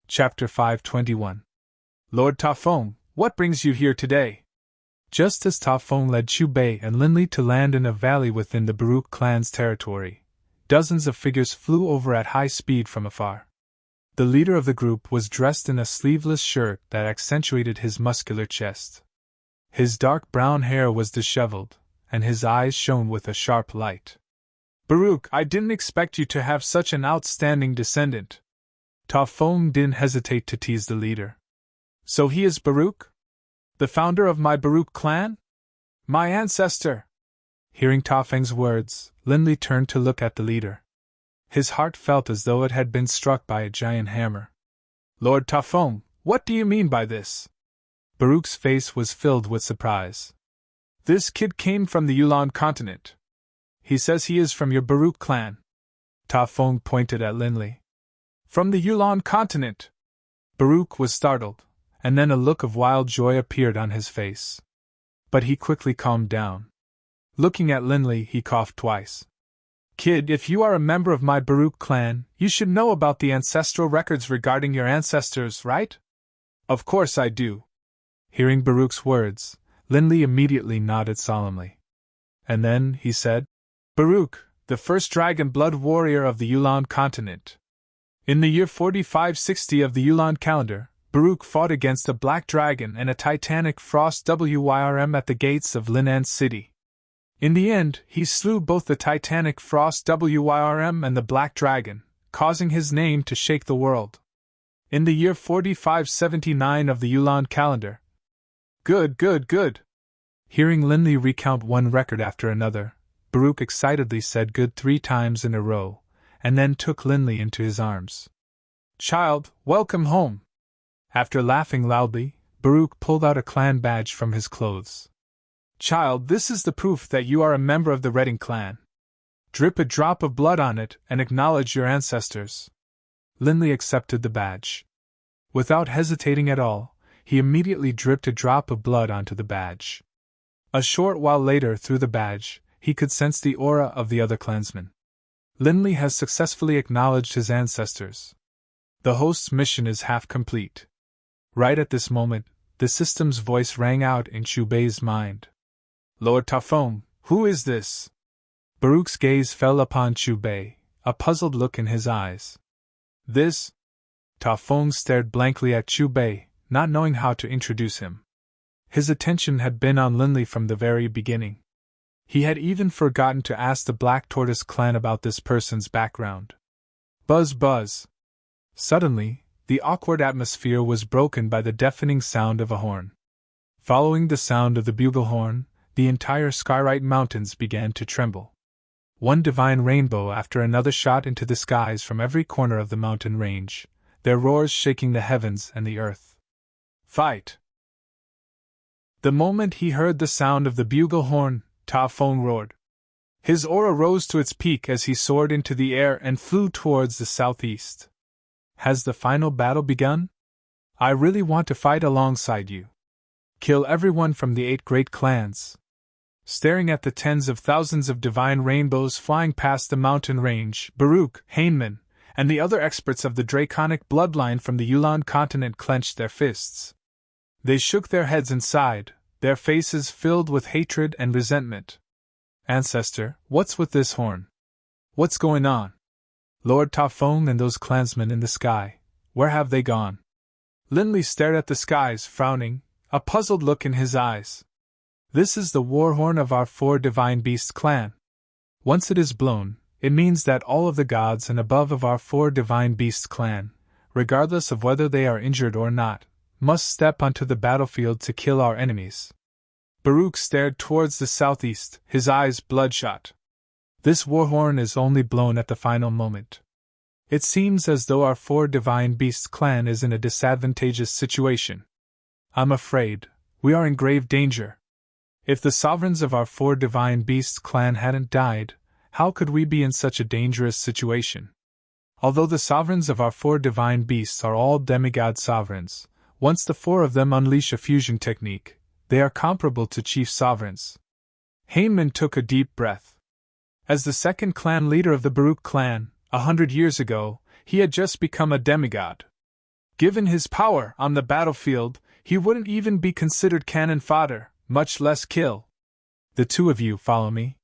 Chapter 521. Lord Tafong, what brings you here today? Just as Tafong led Chu Bei and Linli to land in a valley within the Baruch clan's territory, dozens of figures flew over at high speed from afar. The leader of the group was dressed in a sleeveless shirt that accentuated his muscular chest. His dark brown hair was disheveled, and his eyes shone with a sharp light. Baruch, I didn't expect you to have such an outstanding descendant. Tafong didn't hesitate to tease the leader. So he is Baruch? The founder of my Baruch clan? My ancestor! Hearing Tafeng's words, Linli turned to look at the leader. His heart felt as though it had been struck by a giant hammer. Lord Tafong, what do you mean by this? Baruch's face was filled with surprise. This kid came from the Yulan continent. He says he is from your Baruch clan. Tafong pointed at Linli. From the Yulan continent! Baruch was startled, and then a look of wild joy appeared on his face. But he quickly calmed down. Looking at Linli, he coughed twice. Kid, if you are a member of my Baruch clan, you should know about the ancestral records regarding your ancestors, right? Of course I do. Hearing Baruch's words, Linli immediately nodded solemnly. And then, he said, Baruch, the first dragon blood warrior of the Yulan continent. In the year 4560 of the Yulan calendar, Baruch fought against a black dragon and a titanic frost wyrm at the gates of Linan City. In the end, he slew both the titanic frost wyrm and the black dragon, causing his name to shake the world. In the year 4579 of the Yulan calendar. Good. Hearing Linli recount one record after another, Baruch excitedly said good 3 times in a row, and then took Linli into his arms. Child, welcome home! After laughing loudly, Baruch pulled out a clan badge from his clothes. Child, this is the proof that you are a member of the Redding clan. Drip a drop of blood on it and acknowledge your ancestors. Linli accepted the badge. Without hesitating at all, he immediately dripped a drop of blood onto the badge. A short while later, through the badge, he could sense the aura of the other clansmen. Linli has successfully acknowledged his ancestors. The host's mission is half complete. Right at this moment, the system's voice rang out in Chu Bei's mind. Lord Tafong, who is this? Baruch's gaze fell upon Chu Bei, a puzzled look in his eyes. This? Tafong stared blankly at Chu Bei, not knowing how to introduce him. His attention had been on Linli from the very beginning. He had even forgotten to ask the Black Tortoise clan about this person's background. Buzz. Suddenly, the awkward atmosphere was broken by the deafening sound of a horn. Following the sound of the bugle horn, the entire Skyrite Mountains began to tremble. One divine rainbow after another shot into the skies from every corner of the mountain range, their roars shaking the heavens and the earth. Fight! The moment he heard the sound of the bugle horn, Tafong roared. His aura rose to its peak as he soared into the air and flew towards the southeast. Has the final battle begun? I really want to fight alongside you. Kill everyone from the 8 great clans. Staring at the tens of thousands of divine rainbows flying past the mountain range, Baruch, Hainman, and the other experts of the draconic bloodline from the Yulan continent clenched their fists. They shook their heads and sighed, their faces filled with hatred and resentment. Ancestor, what's with this horn? What's going on? Lord Tafong and those clansmen in the sky, where have they gone? Linli stared at the skies, frowning, a puzzled look in his eyes. This is the war horn of our 4 Divine Beasts clan. Once it is blown, it means that all of the gods and above of our 4 Divine Beasts clan, regardless of whether they are injured or not, must step onto the battlefield to kill our enemies. Baruch stared towards the southeast, his eyes bloodshot. This war horn is only blown at the final moment. It seems as though our 4 Divine Beasts clan is in a disadvantageous situation. I'm afraid we are in grave danger. If the sovereigns of our 4 Divine Beasts clan hadn't died, how could we be in such a dangerous situation? Although the sovereigns of our 4 Divine Beasts are all demigod sovereigns, once the 4 of them unleash a fusion technique, they are comparable to chief sovereigns. Hainman took a deep breath. As the second clan leader of the Baruch clan, 100 years ago, he had just become a demigod. Given his power on the battlefield, he wouldn't even be considered cannon fodder, much less kill. The two of you follow me.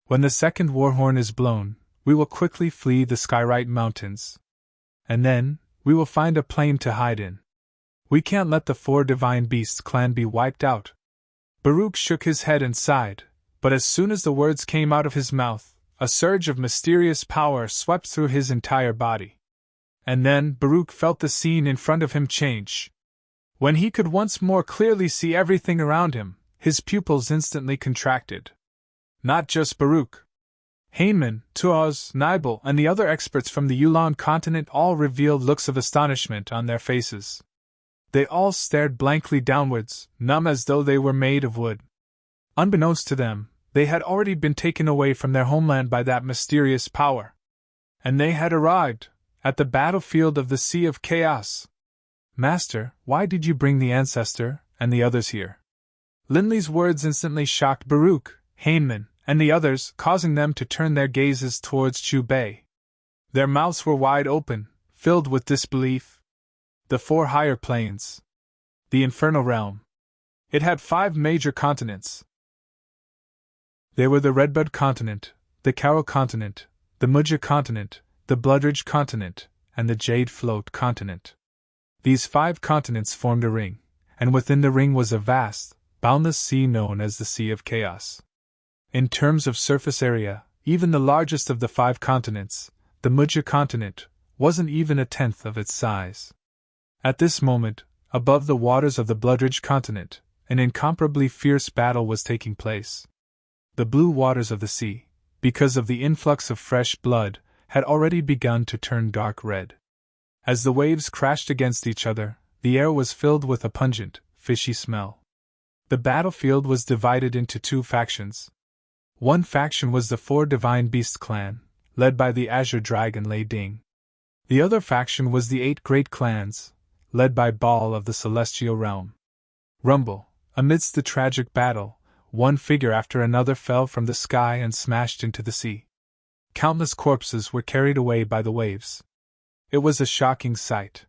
When the second war horn is blown, we will quickly flee the Skyrite Mountains. And then, we will find a plain to hide in. We can't let the four Divine Beasts clan be wiped out. Baruch shook his head and sighed, but as soon as the words came out of his mouth, a surge of mysterious power swept through his entire body. And then Baruch felt the scene in front of him change. When he could once more clearly see everything around him, his pupils instantly contracted. Not just Baruch. Hainman, Tuoz, Nibel, and the other experts from the Yulon continent all revealed looks of astonishment on their faces. They all stared blankly downwards, numb as though they were made of wood. Unbeknownst to them, they had already been taken away from their homeland by that mysterious power. And they had arrived at the battlefield of the Sea of Chaos. Master, why did you bring the Ancestor and the others here? Linley's words instantly shocked Baruch, Hainman, and the others, causing them to turn their gazes towards Chu Bei. Their mouths were wide open, filled with disbelief. The four higher planes. The Infernal Realm. It had 5 major continents. They were the Redbud Continent, the Caro Continent, the Mudja Continent, the Bloodridge Continent, and the Jade Float Continent. These 5 continents formed a ring, and within the ring was a vast, boundless sea known as the Sea of Chaos. In terms of surface area, even the largest of the 5 continents, the Mudja Continent, wasn't even a tenth of its size. At this moment, above the waters of the Bloodridge Continent, an incomparably fierce battle was taking place. The blue waters of the sea, because of the influx of fresh blood, had already begun to turn dark red. As the waves crashed against each other, the air was filled with a pungent, fishy smell. The battlefield was divided into 2 factions. One faction was the 4 Divine Beast clan, led by the Azure Dragon Lei Ding. The other faction was the 8 Great Clans, led by Baal of the Celestial Realm. Rumble, amidst the tragic battle, one figure after another fell from the sky and smashed into the sea. Countless corpses were carried away by the waves. It was a shocking sight.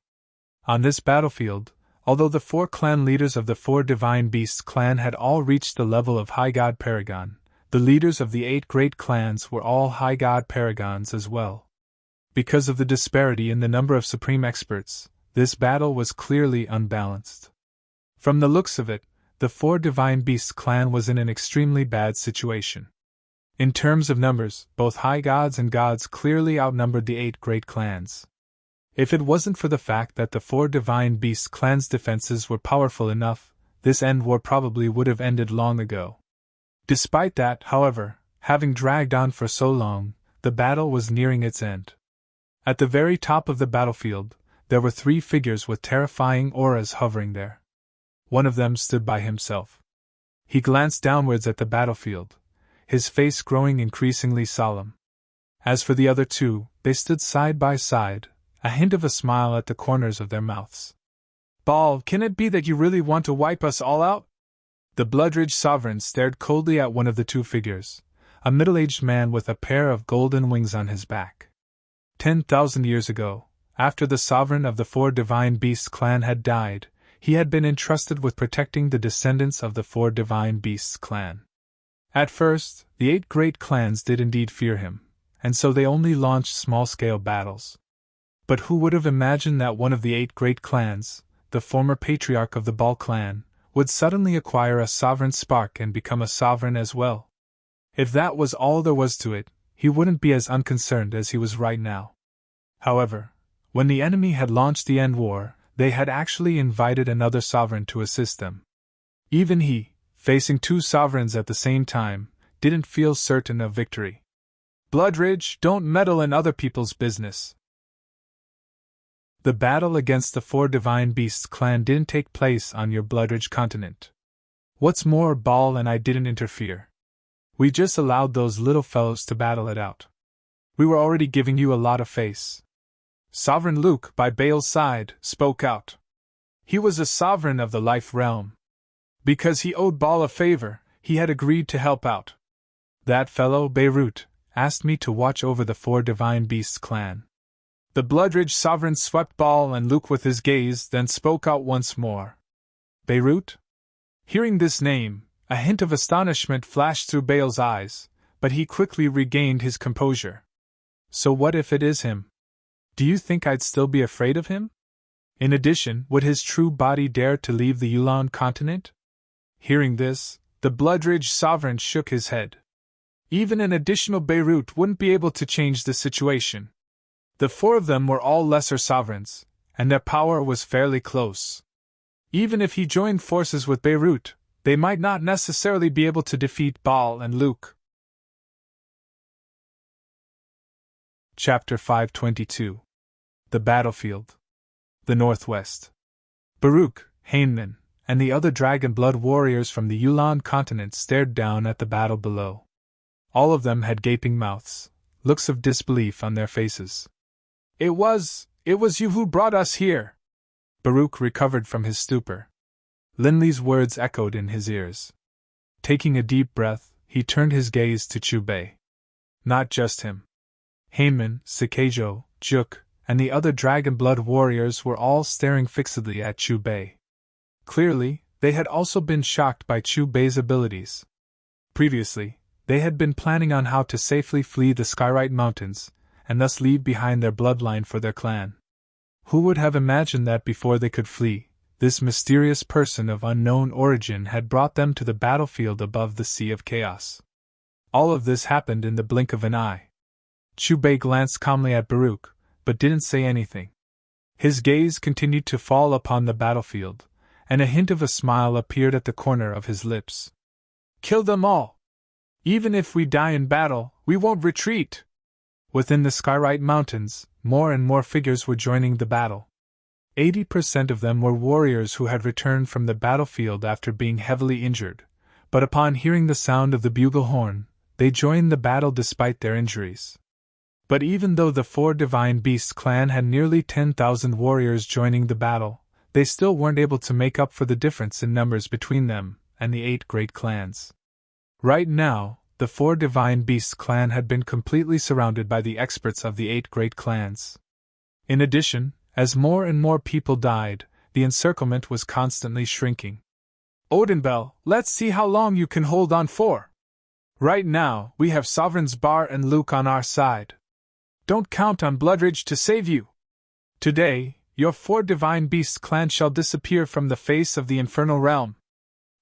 On this battlefield, although the 4 clan leaders of the 4 Divine Beasts clan had all reached the level of High God Paragon, the leaders of the 8 great clans were all High God Paragons as well. Because of the disparity in the number of supreme experts, this battle was clearly unbalanced. From the looks of it, the 4 Divine Beasts clan was in an extremely bad situation. In terms of numbers, both high gods and gods clearly outnumbered the 8 great clans. If it wasn't for the fact that the 4 Divine Beasts clans' defenses were powerful enough, this end war probably would have ended long ago. Despite that, however, having dragged on for so long, the battle was nearing its end. At the very top of the battlefield, there were 3 figures with terrifying auras hovering there. One of them stood by himself. He glanced downwards at the battlefield, his face growing increasingly solemn. As for the other 2, they stood side by side, a hint of a smile at the corners of their mouths. Baal, can it be that you really want to wipe us all out? The Bloodridge sovereign stared coldly at one of the 2 figures, a middle-aged man with a pair of golden wings on his back. 10,000 years ago, after the sovereign of the 4 Divine Beasts clan had died, he had been entrusted with protecting the descendants of the 4 Divine Beasts clan. At first, the 8 great clans did indeed fear him, and so they only launched small-scale battles. But who would have imagined that one of the 8 great clans, the former patriarch of the Baal clan, would suddenly acquire a sovereign spark and become a sovereign as well? If that was all there was to it, he wouldn't be as unconcerned as he was right now. However, when the enemy had launched the end war, they had actually invited another sovereign to assist them. Even he, facing 2 sovereigns at the same time, didn't feel certain of victory. Bloodridge, don't meddle in other people's business. The battle against the 4 Divine Beasts clan didn't take place on your Bloodridge continent. What's more, Baal and I didn't interfere. We just allowed those little fellows to battle it out. We were already giving you a lot of face. Sovereign Luke, by Baal's side, spoke out. He was a sovereign of the life realm. Because he owed Baal a favor, he had agreed to help out. That fellow, Beirut, asked me to watch over the 4 Divine Beasts clan. The Bloodridge sovereign swept Ball and Luke with his gaze, then spoke out once more. Beirut? Hearing this name, a hint of astonishment flashed through Bale's eyes, but he quickly regained his composure. So what if it is him? Do you think I'd still be afraid of him? In addition, would his true body dare to leave the Yulan continent? Hearing this, the Bloodridge sovereign shook his head. Even an additional Beirut wouldn't be able to change the situation. The four of them were all lesser sovereigns, and their power was fairly close. Even if he joined forces with Beirut, they might not necessarily be able to defeat Baal and Luke. Chapter 522. The Battlefield. The Northwest. Baruch, Hainman, and the other dragon blood warriors from the Yulan continent stared down at the battle below. All of them had gaping mouths, looks of disbelief on their faces. It was you who brought us here. Baruch recovered from his stupor. Linley's words echoed in his ears. Taking a deep breath, he turned his gaze to Chubei. Not just him. Hainman, Sakajo, Juk, and the other dragon blood warriors were all staring fixedly at Chubei. Clearly, they had also been shocked by Chubei's abilities. Previously, they had been planning on how to safely flee the Skyrite Mountains, and thus leave behind their bloodline for their clan. Who would have imagined that before they could flee, this mysterious person of unknown origin had brought them to the battlefield above the Sea of Chaos? All of this happened in the blink of an eye. Chubei glanced calmly at Baruch, but didn't say anything. His gaze continued to fall upon the battlefield, and a hint of a smile appeared at the corner of his lips. Kill them all! Even if we die in battle, we won't retreat! Within the Skyrite Mountains, more and more figures were joining the battle. 80% of them were warriors who had returned from the battlefield after being heavily injured, but upon hearing the sound of the bugle horn, they joined the battle despite their injuries. But even though the Four Divine Beasts clan had nearly 10,000 warriors joining the battle, they still weren't able to make up for the difference in numbers between them and the 8 great clans. Right now, the Four Divine Beasts clan had been completely surrounded by the experts of the 8 great clans. In addition, as more and more people died, the encirclement was constantly shrinking. Odinbell, let's see how long you can hold on for. Right now, we have Sovereigns Bar and Luke on our side. Don't count on Bloodridge to save you. Today, your Four Divine Beasts clan shall disappear from the face of the infernal realm.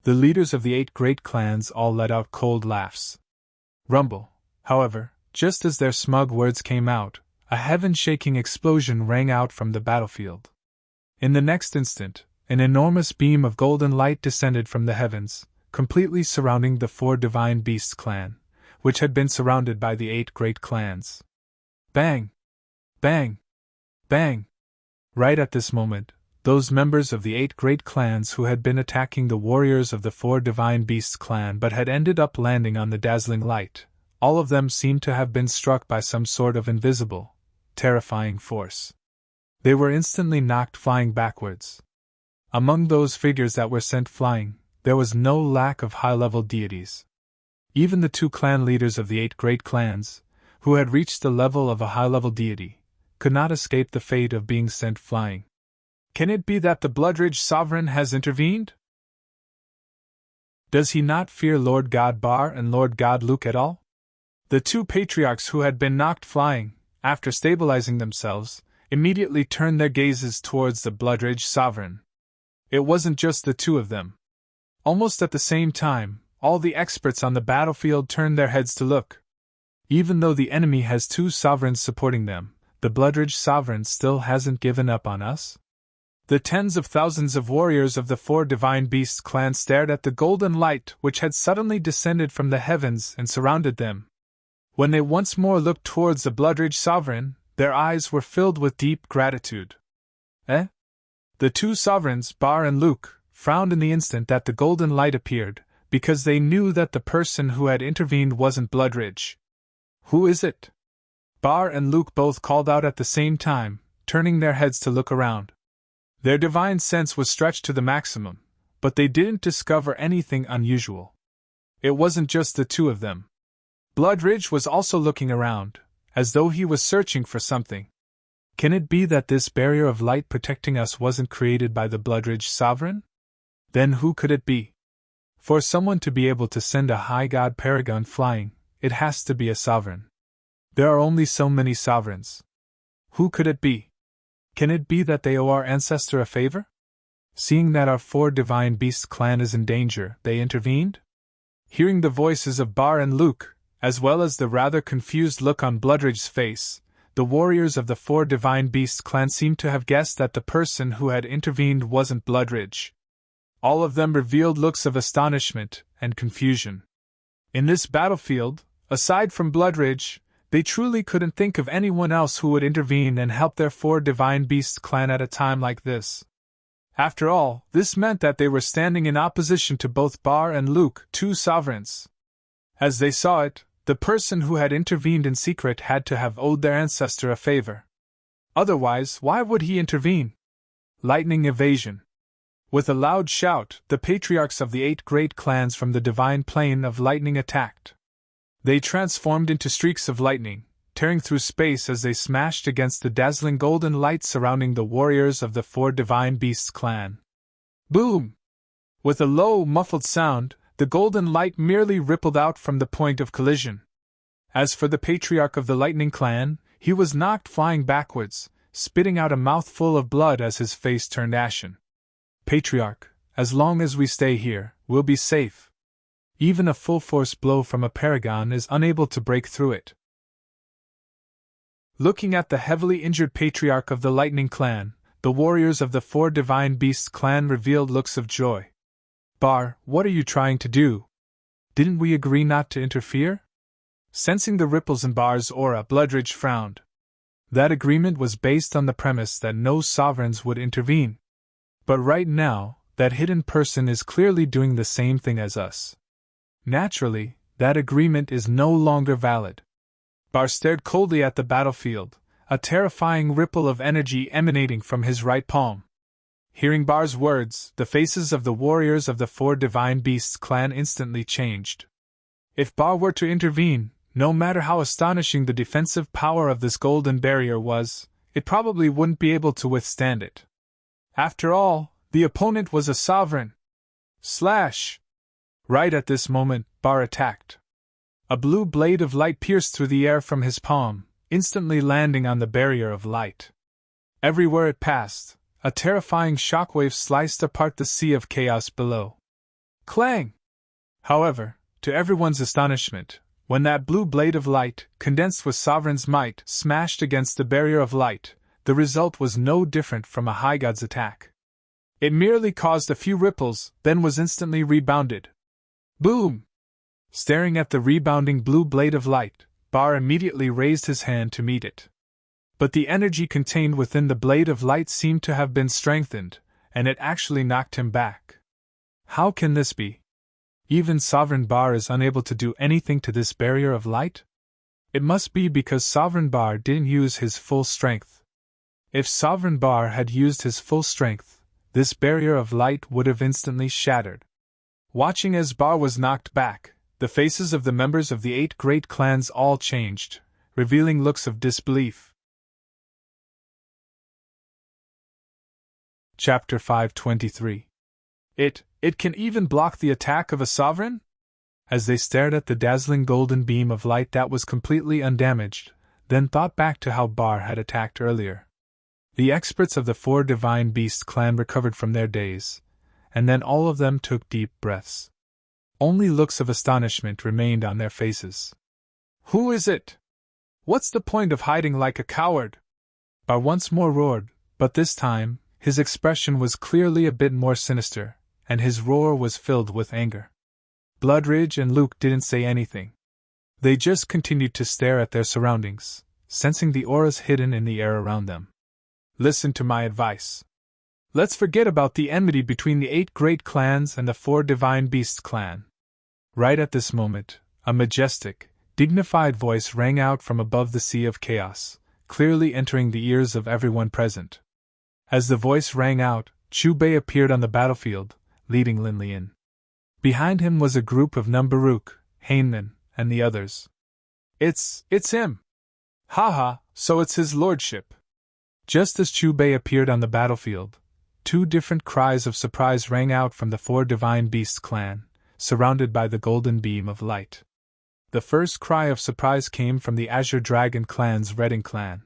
The leaders of the 8 great clans all let out cold laughs. Rumble, however, just as their smug words came out, a heaven-shaking explosion rang out from the battlefield. In the next instant, an enormous beam of golden light descended from the heavens, completely surrounding the Four Divine Beasts clan, which had been surrounded by the 8 great clans. Bang! Bang! Bang! Right at this moment, those members of the 8 great clans who had been attacking the warriors of the Four Divine Beasts clan but had ended up landing on the dazzling light, all of them seemed to have been struck by some sort of invisible, terrifying force. They were instantly knocked flying backwards. Among those figures that were sent flying, there was no lack of high-level deities. Even the 2 clan leaders of the 8 great clans, who had reached the level of a high-level deity, could not escape the fate of being sent flying. Can it be that the Bloodridge sovereign has intervened? Does he not fear Lord God Bar and Lord God Luke at all? The 2 patriarchs who had been knocked flying, after stabilizing themselves, immediately turned their gazes towards the Bloodridge sovereign. It wasn't just the 2 of them. Almost at the same time, all the experts on the battlefield turned their heads to look. Even though the enemy has 2 sovereigns supporting them, the Bloodridge sovereign still hasn't given up on us? The tens of thousands of warriors of the Four Divine Beasts clan stared at the golden light which had suddenly descended from the heavens and surrounded them. When they once more looked towards the Bloodridge sovereign, their eyes were filled with deep gratitude. The 2 sovereigns, Bar and Luke, frowned in the instant that the golden light appeared, because they knew that the person who had intervened wasn't Bloodridge. Who is it? Bar and Luke both called out at the same time, turning their heads to look around. Their divine sense was stretched to the maximum, but they didn't discover anything unusual. It wasn't just the 2 of them. Bloodridge was also looking around, as though he was searching for something. Can it be that this barrier of light protecting us wasn't created by the Bloodridge sovereign? Then who could it be? For someone to be able to send a high god paragon flying, it has to be a sovereign. There are only so many sovereigns. Who could it be? Can it be that they owe our ancestor a favor? Seeing that our four divine beasts clan is in danger, they intervened? Hearing the voices of Bar and Luke, as well as the rather confused look on Bloodridge's face, the warriors of the four divine beasts clan seemed to have guessed that the person who had intervened wasn't Bloodridge. All of them revealed looks of astonishment and confusion. In this battlefield, aside from Bloodridge, they truly couldn't think of anyone else who would intervene and help their four divine beasts clan at a time like this. After all, this meant that they were standing in opposition to both Bar and Luke, two sovereigns. As they saw it, the person who had intervened in secret had to have owed their ancestor a favor. Otherwise, why would he intervene? Lightning evasion. With a loud shout, the patriarchs of the 8 great clans from the divine plane of lightning attacked. They transformed into streaks of lightning, tearing through space as they smashed against the dazzling golden light surrounding the warriors of the 4 divine beasts clan. Boom! With a low, muffled sound, the golden light merely rippled out from the point of collision. As for the patriarch of the lightning clan, he was knocked flying backwards, spitting out a mouthful of blood as his face turned ashen. Patriarch, as long as we stay here, we'll be safe. Even a full-force blow from a paragon is unable to break through it. Looking at the heavily injured patriarch of the lightning clan, the warriors of the 4 divine beasts clan revealed looks of joy. Bar, what are you trying to do? Didn't we agree not to interfere? Sensing the ripples in Bar's aura, Bloodridge frowned. That agreement was based on the premise that no sovereigns would intervene. But right now, that hidden person is clearly doing the same thing as us. Naturally, that agreement is no longer valid. Bar stared coldly at the battlefield, a terrifying ripple of energy emanating from his right palm. Hearing Bar's words, the faces of the warriors of the 4 divine beasts clan instantly changed. If Bar were to intervene, no matter how astonishing the defensive power of this golden barrier was, it probably wouldn't be able to withstand it. After all, the opponent was a sovereign. Slash! Right at this moment, Bar attacked. A blue blade of light pierced through the air from his palm, instantly landing on the barrier of light. Everywhere it passed, a terrifying shockwave sliced apart the sea of chaos below. Clang! However, to everyone's astonishment, when that blue blade of light, condensed with Sovereign's might, smashed against the barrier of light, the result was no different from a high god's attack. It merely caused a few ripples, then was instantly rebounded. Boom! Staring at the rebounding blue blade of light, Bar immediately raised his hand to meet it. But the energy contained within the blade of light seemed to have been strengthened, and it actually knocked him back. How can this be? Even Sovereign Bar is unable to do anything to this barrier of light? It must be because Sovereign Bar didn't use his full strength. If Sovereign Bar had used his full strength, this barrier of light would have instantly shattered. Watching as Bar was knocked back, the faces of the members of the 8 great clans all changed, revealing looks of disbelief. Chapter 523. It can even block the attack of a sovereign? As they stared at the dazzling golden beam of light that was completely undamaged, then thought back to how Bar had attacked earlier. The experts of the 4 divine beast clan recovered from their daze, and then all of them took deep breaths. Only looks of astonishment remained on their faces. Who is it? What's the point of hiding like a coward? Bar once more roared, but this time, his expression was clearly a bit more sinister, and his roar was filled with anger. Bloodridge and Luke didn't say anything. They just continued to stare at their surroundings, sensing the auras hidden in the air around them. Listen to my advice. Let's forget about the enmity between the 8 great clans and the 4 divine beasts clan. Right at this moment, a majestic, dignified voice rang out from above the sea of chaos, clearly entering the ears of everyone present. As the voice rang out, Chubei appeared on the battlefield, leading Lin Lian. Behind him was a group of Numbaruk, Hainman, and the others. It's him! Haha, so it's his lordship. Just as Chu Bei appeared on the battlefield, two different cries of surprise rang out from the four divine beasts clan, surrounded by the golden beam of light. The first cry of surprise came from the Azure Dragon clan's Redding clan.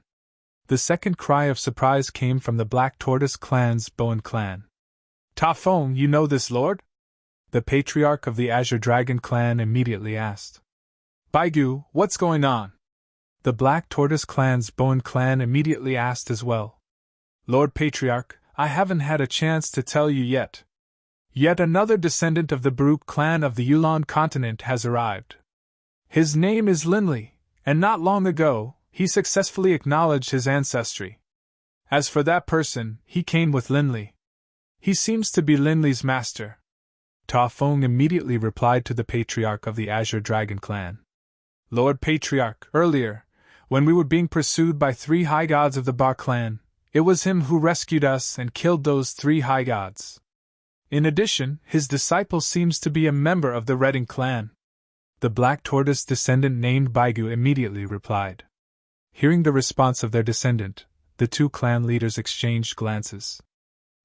The second cry of surprise came from the Black Tortoise clan's Bowen clan. Ta Feng, you know this, Lord? The patriarch of the Azure Dragon clan immediately asked. Baigu, what's going on? The Black Tortoise clan's Bowen clan immediately asked as well. Lord Patriarch, I haven't had a chance to tell you yet. Yet another descendant of the Baruch clan of the Yulon continent has arrived. His name is Linley, and not long ago, he successfully acknowledged his ancestry. As for that person, he came with Linley. He seems to be Linley's master. Ta Feng immediately replied to the patriarch of the Azure Dragon clan. Lord Patriarch, earlier, when we were being pursued by 3 high gods of the Bar clan, it was him who rescued us and killed those 3 high gods. In addition, his disciple seems to be a member of the Redding clan. The Black Tortoise descendant named Baigu immediately replied. Hearing the response of their descendant, the 2 clan leaders exchanged glances.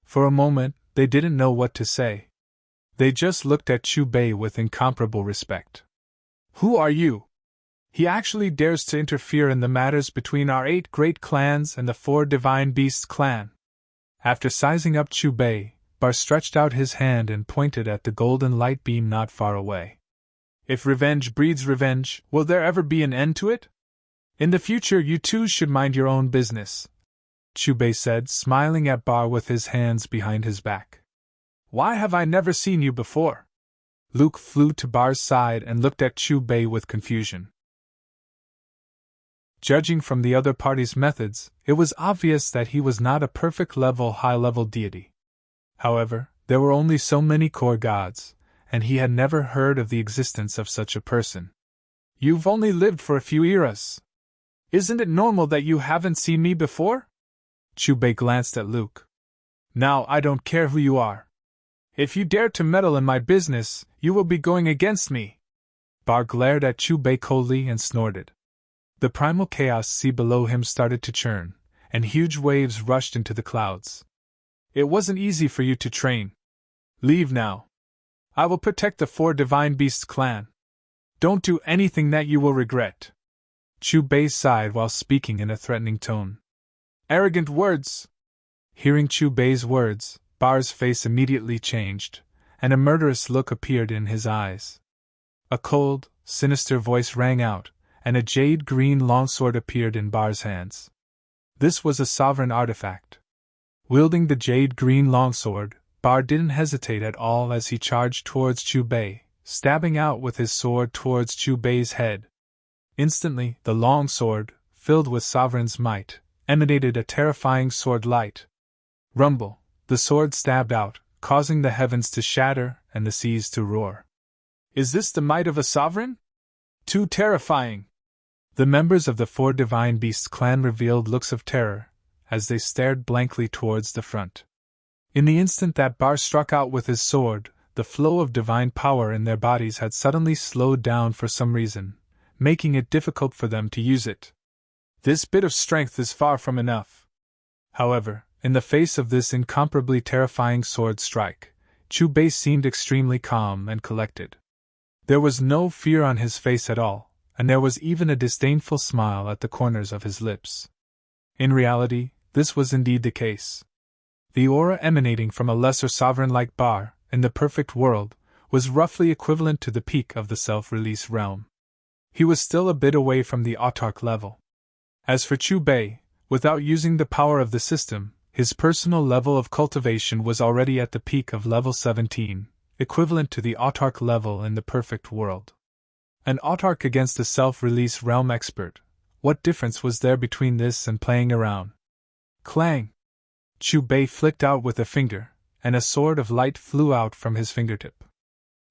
For a moment, they didn't know what to say. They just looked at Chu Bei with incomparable respect. Who are you? He actually dares to interfere in the matters between our 8 great clans and the 4 divine beasts clan. After sizing up Chu Bei, Bar stretched out his hand and pointed at the golden light beam not far away. If revenge breeds revenge, will there ever be an end to it? In the future you too should mind your own business, Chu Bei said, smiling at Bar with his hands behind his back. Why have I never seen you before? Luke flew to Bar's side and looked at Chu Bei with confusion. Judging from the other party's methods, it was obvious that he was not a perfect high-level deity. However, there were only so many core gods, and he had never heard of the existence of such a person. You've only lived for a few eras. Isn't it normal that you haven't seen me before? Chu Bei glanced at Luke. Now I don't care who you are. If you dare to meddle in my business, you will be going against me. Bar glared at Chu Bei coldly and snorted. The primal chaos sea below him started to churn, and huge waves rushed into the clouds. It wasn't easy for you to train. Leave now. I will protect the 4 divine beasts clan. Don't do anything that you will regret. Chu Bei sighed while speaking in a threatening tone. Arrogant words! Hearing Chu Bei's words, Bar's face immediately changed, and a murderous look appeared in his eyes. A cold, sinister voice rang out, and a jade-green longsword appeared in Bar's hands. This was a sovereign artifact. Wielding the jade-green longsword, Bar didn't hesitate at all as he charged towards Chu Bei, stabbing out with his sword towards Chu Bei's head. Instantly, the longsword, filled with sovereign's might, emanated a terrifying sword light. Rumble, the sword stabbed out, causing the heavens to shatter and the seas to roar. Is this the might of a sovereign? Too terrifying! The members of the 4 divine beasts clan revealed looks of terror, as they stared blankly towards the front. In the instant that Bar struck out with his sword, the flow of divine power in their bodies had suddenly slowed down for some reason, making it difficult for them to use it. This bit of strength is far from enough. However, in the face of this incomparably terrifying sword strike, Chu Bei seemed extremely calm and collected. There was no fear on his face at all, and there was even a disdainful smile at the corners of his lips. In reality, this was indeed the case. The aura emanating from a lesser sovereign like Bar, in the perfect world, was roughly equivalent to the peak of the self-release realm. He was still a bit away from the autarch level. As for Chu Bei, without using the power of the system, his personal level of cultivation was already at the peak of level 17, equivalent to the autarch level in the perfect world. An autarch against a self-release realm expert, what difference was there between this and playing around? Clang! Chu Bei flicked out with a finger, and a sword of light flew out from his fingertip.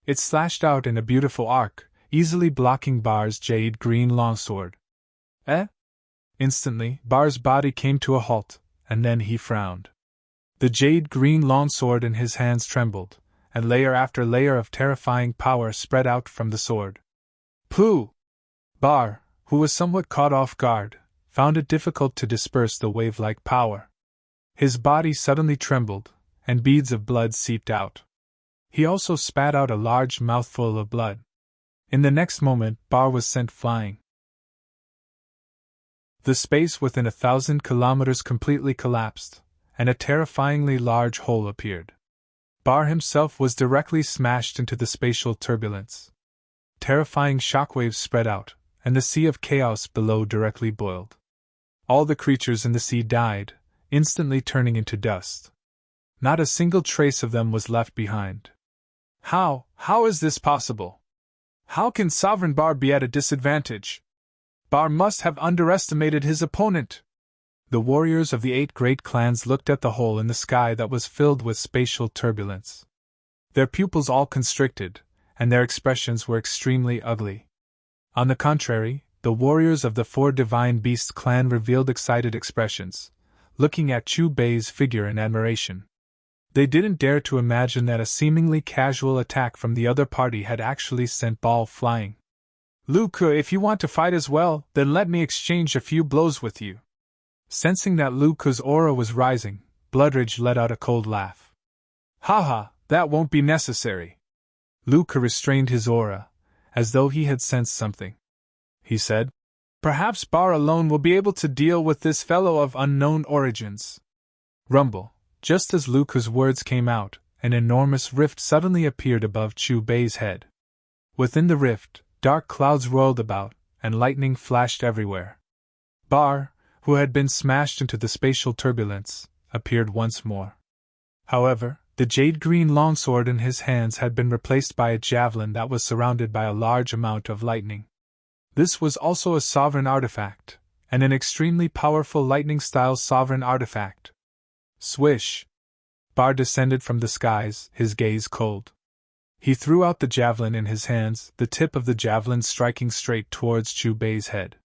It slashed out in a beautiful arc, easily blocking Bar's jade-green longsword. Eh? Instantly, Bar's body came to a halt, and then he frowned. The jade-green longsword in his hands trembled, and layer after layer of terrifying power spread out from the sword. Pooh! Bar, who was somewhat caught off guard, found it difficult to disperse the wave-like power. His body suddenly trembled, and beads of blood seeped out. He also spat out a large mouthful of blood. In the next moment, Bar was sent flying. The space within 1,000 kilometers completely collapsed, and a terrifyingly large hole appeared. Bar himself was directly smashed into the spatial turbulence. Terrifying shockwaves spread out, and the sea of chaos below directly boiled. All the creatures in the sea died, instantly turning into dust. Not a single trace of them was left behind. How is this possible? How can Sovereign Bar be at a disadvantage? Bar must have underestimated his opponent. The warriors of the 8 great clans looked at the hole in the sky that was filled with spatial turbulence. Their pupils all constricted, and their expressions were extremely ugly. On the contrary, the warriors of the 4 Divine Beast clan revealed excited expressions, looking at Chu Bei's figure in admiration. They didn't dare to imagine that a seemingly casual attack from the other party had actually sent Ball flying. Luke, if you want to fight as well, then let me exchange a few blows with you. Sensing that Luke's aura was rising, Bloodridge let out a cold laugh. Haha, that won't be necessary. Luke restrained his aura, as though he had sensed something. He said, Perhaps Bar alone will be able to deal with this fellow of unknown origins. Rumble. Just as Luke's words came out, an enormous rift suddenly appeared above Chu Bei's head. Within the rift, dark clouds roiled about, and lightning flashed everywhere. Bar, who had been smashed into the spatial turbulence, appeared once more. However, the jade-green longsword in his hands had been replaced by a javelin that was surrounded by a large amount of lightning. This was also a sovereign artifact, and an extremely powerful lightning-style sovereign artifact. Swish! Bar descended from the skies, his gaze cold. He threw out the javelin in his hands, the tip of the javelin striking straight towards Chu Bei's head.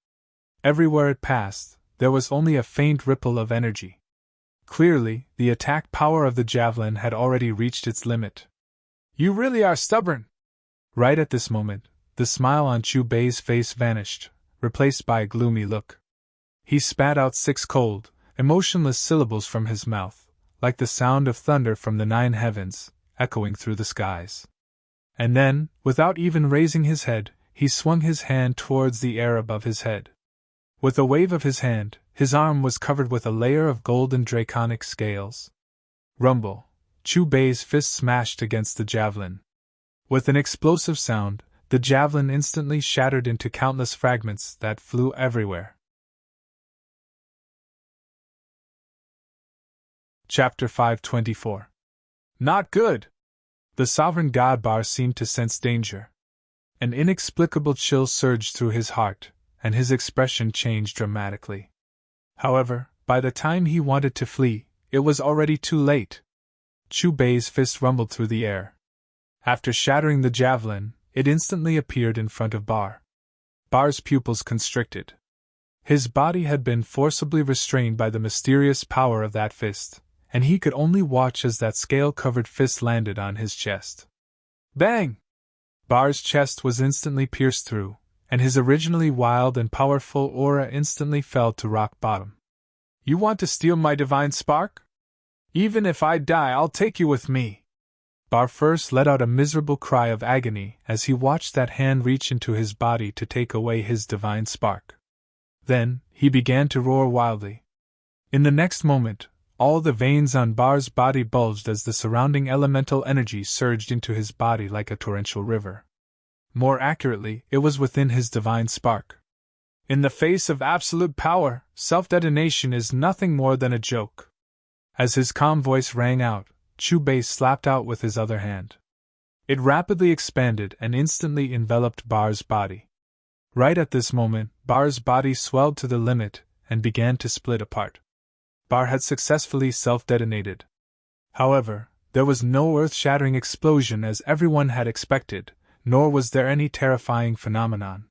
Everywhere it passed, there was only a faint ripple of energy. Clearly, the attack power of the javelin had already reached its limit. You really are stubborn! Right at this moment, the smile on Chu Bei's face vanished, replaced by a gloomy look. He spat out 6 cold, emotionless syllables from his mouth, like the sound of thunder from the 9 heavens, echoing through the skies. And then, without even raising his head, he swung his hand towards the air above his head. With a wave of his hand, his arm was covered with a layer of golden draconic scales. Rumble. Chu Bei's fist smashed against the javelin. With an explosive sound, the javelin instantly shattered into countless fragments that flew everywhere. Chapter 524. Not good! The sovereign god Bar seemed to sense danger. An inexplicable chill surged through his heart, and his expression changed dramatically. However, by the time he wanted to flee, it was already too late. Chu Bei's fist rumbled through the air. After shattering the javelin, it instantly appeared in front of Bar. Bar's pupils constricted. His body had been forcibly restrained by the mysterious power of that fist, and he could only watch as that scale-covered fist landed on his chest. Bang! Bar's chest was instantly pierced through, and his originally wild and powerful aura instantly fell to rock bottom. You want to steal my divine spark? Even if I die, I'll take you with me. Bar first let out a miserable cry of agony as he watched that hand reach into his body to take away his divine spark. Then, he began to roar wildly. In the next moment, all the veins on Bar's body bulged as the surrounding elemental energy surged into his body like a torrential river. More accurately, it was within his divine spark. In the face of absolute power, self-detonation is nothing more than a joke. As his calm voice rang out, Chu Bei slapped out with his other hand. It rapidly expanded and instantly enveloped Bar's body. Right at this moment, Bar's body swelled to the limit and began to split apart. Bar had successfully self-detonated. However, there was no earth-shattering explosion as everyone had expected, nor was there any terrifying phenomenon.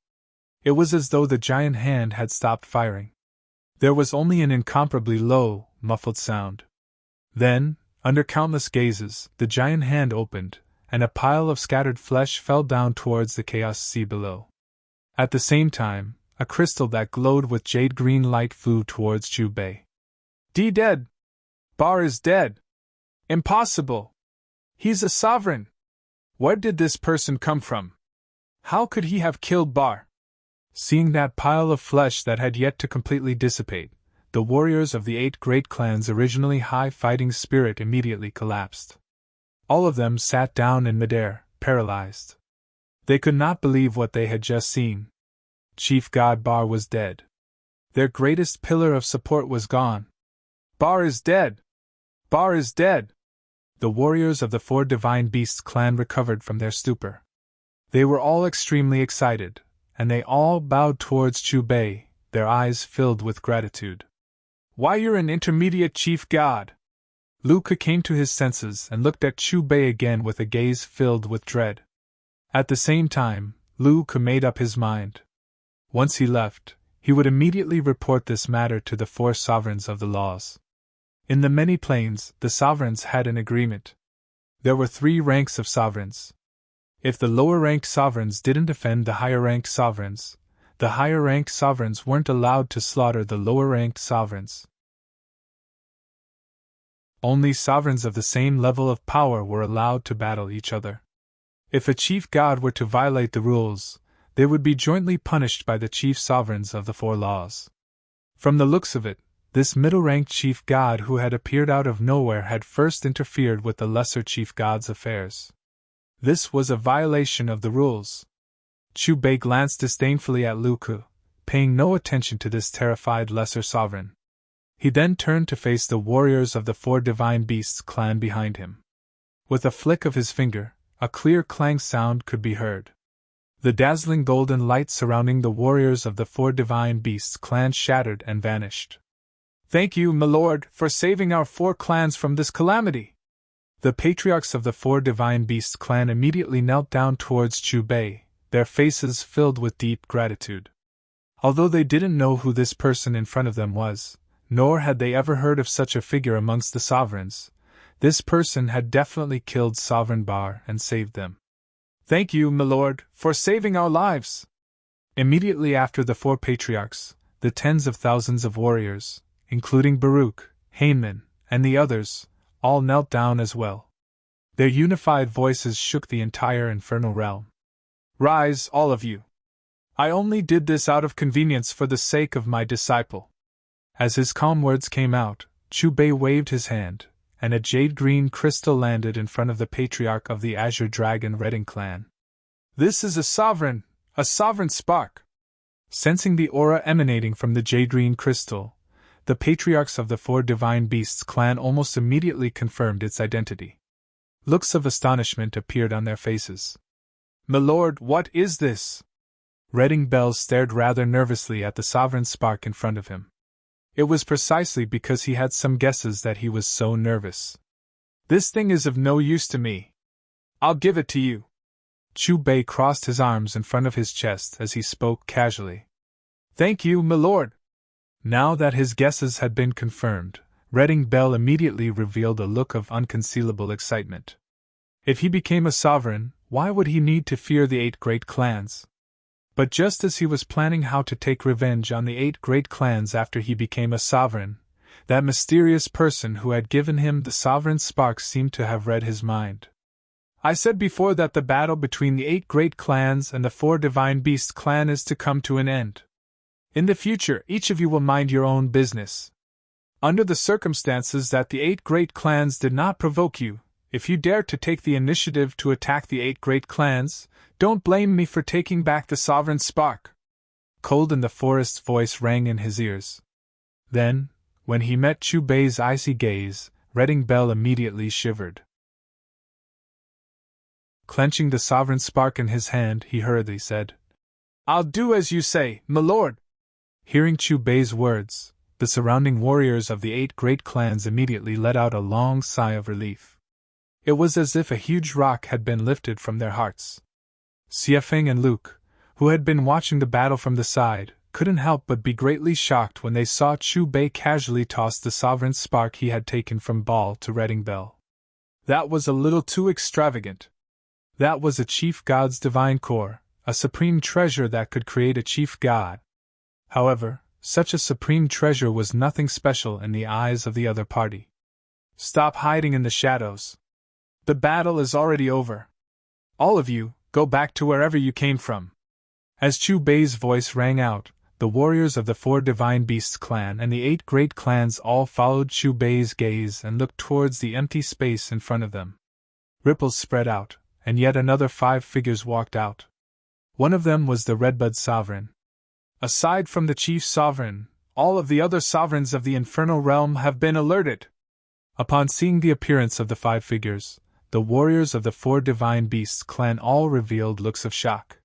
It was as though the giant hand had stopped firing. There was only an incomparably low, muffled sound. Then, under countless gazes, the giant hand opened, and a pile of scattered flesh fell down towards the chaos sea below. At the same time, a crystal that glowed with jade-green light flew towards Chu Bei. Dead! Bar is dead! Impossible! He's a sovereign! Where did this person come from? How could he have killed Bar? Seeing that pile of flesh that had yet to completely dissipate, the warriors of the 8 great clans' originally high fighting spirit immediately collapsed. All of them sat down in midair, paralyzed. They could not believe what they had just seen. Chief God Bar was dead. Their greatest pillar of support was gone. Bar is dead! Bar is dead! The warriors of the 4 Divine Beasts clan recovered from their stupor. They were all extremely excited, and they all bowed towards Chu Bei, their eyes filled with gratitude. Why, you're an intermediate chief god! Lu Ke came to his senses and looked at Chu Bei again with a gaze filled with dread. At the same time, Lu Ke made up his mind. Once he left, he would immediately report this matter to the 4 sovereigns of the laws. In the many planes, the sovereigns had an agreement. There were 3 ranks of sovereigns. If the lower-ranked sovereigns didn't defend the higher-ranked sovereigns, the higher-ranked sovereigns weren't allowed to slaughter the lower-ranked sovereigns. Only sovereigns of the same level of power were allowed to battle each other. If a chief god were to violate the rules, they would be jointly punished by the chief sovereigns of the 4 laws. From the looks of it, this middle-ranked chief god who had appeared out of nowhere had first interfered with the lesser chief god's affairs. This was a violation of the rules. Chu Bei glanced disdainfully at Lu Ke, paying no attention to this terrified lesser sovereign. He then turned to face the warriors of the 4 Divine Beasts clan behind him. With a flick of his finger, a clear clang sound could be heard. The dazzling golden light surrounding the warriors of the 4 Divine Beasts clan shattered and vanished. Thank you, my lord, for saving our 4 clans from this calamity! The patriarchs of the 4 Divine Beasts clan immediately knelt down towards Chu Bei, their faces filled with deep gratitude. Although they didn't know who this person in front of them was, nor had they ever heard of such a figure amongst the sovereigns, this person had definitely killed Sovereign Bar and saved them. Thank you, my lord, for saving our lives! Immediately after the 4 patriarchs, the tens of thousands of warriors, including Baruch, Haman, and the others, all knelt down as well. Their unified voices shook the entire infernal realm. Rise, all of you! I only did this out of convenience for the sake of my disciple. As his calm words came out, Chu Bei waved his hand, and a jade-green crystal landed in front of the patriarch of the Azure Dragon Redding clan. This is a sovereign spark! Sensing the aura emanating from the jade-green crystal, the patriarchs of the 4 Divine Beasts clan almost immediately confirmed its identity. Looks of astonishment appeared on their faces. My lord, what is this? Redding Bell stared rather nervously at the sovereign spark in front of him. It was precisely because he had some guesses that he was so nervous. This thing is of no use to me. I'll give it to you. Chu Bei crossed his arms in front of his chest as he spoke casually. Thank you, my lord. Now that his guesses had been confirmed, Redding Bell immediately revealed a look of unconcealable excitement. If he became a sovereign, why would he need to fear the 8 great clans? But just as he was planning how to take revenge on the 8 great clans after he became a sovereign, that mysterious person who had given him the sovereign spark seemed to have read his mind. I said before that the battle between the 8 great clans and the 4 Divine Beasts clan is to come to an end. In the future, each of you will mind your own business. Under the circumstances that the 8 great clans did not provoke you, if you dare to take the initiative to attack the 8 great clans, don't blame me for taking back the sovereign spark. Cold in the forest's voice rang in his ears. Then, when he met Chu Bei's icy gaze, Redding Bell immediately shivered. Clenching the sovereign spark in his hand, he hurriedly said, I'll do as you say, my lord. Hearing Chu Bei's words, the surrounding warriors of the 8 great clans immediately let out a long sigh of relief. It was as if a huge rock had been lifted from their hearts. Xiefeng and Luke, who had been watching the battle from the side, couldn't help but be greatly shocked when they saw Chu Bei casually toss the sovereign spark he had taken from Ball to Redding Bell. That was a little too extravagant. That was a chief god's divine core, a supreme treasure that could create a chief god. However, such a supreme treasure was nothing special in the eyes of the other party. Stop hiding in the shadows. The battle is already over. All of you, go back to wherever you came from. As Chu Bei's voice rang out, the warriors of the 4 Divine Beasts clan and the 8 great clans all followed Chu Bei's gaze and looked towards the empty space in front of them. Ripples spread out, and yet another 5 figures walked out. One of them was the Redbud Sovereign. Aside from the Chief Sovereign, all of the other sovereigns of the Infernal Realm have been alerted. Upon seeing the appearance of the 5 figures, the warriors of the 4 Divine Beasts clan all revealed looks of shock.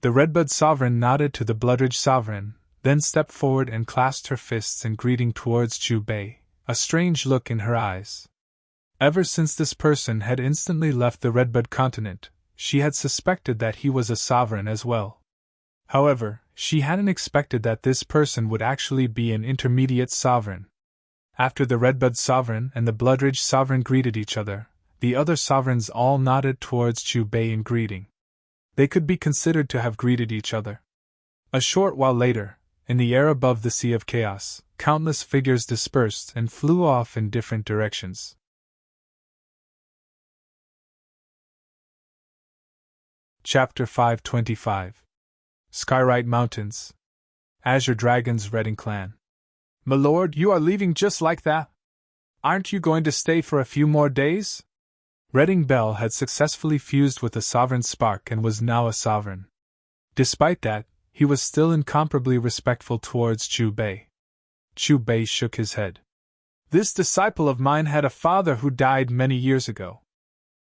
The Redbud Sovereign nodded to the Bloodridge Sovereign, then stepped forward and clasped her fists in greeting towards Chu Bei, a strange look in her eyes. Ever since this person had instantly left the Redbud continent, she had suspected that he was a sovereign as well. However, she hadn't expected that this person would actually be an intermediate sovereign. After the Redbud Sovereign and the Bloodridge Sovereign greeted each other, the other sovereigns all nodded towards Chu Bei in greeting. They could be considered to have greeted each other. A short while later, in the air above the Sea of Chaos, countless figures dispersed and flew off in different directions. Chapter 525. Skyrite Mountains. Azure Dragon's Redding Clan. My lord, you are leaving just like that? Aren't you going to stay for a few more days? Redding Bell had successfully fused with the Sovereign Spark and was now a sovereign. Despite that, he was still incomparably respectful towards Chu Bei. Chu Bei shook his head. This disciple of mine had a father who died many years ago.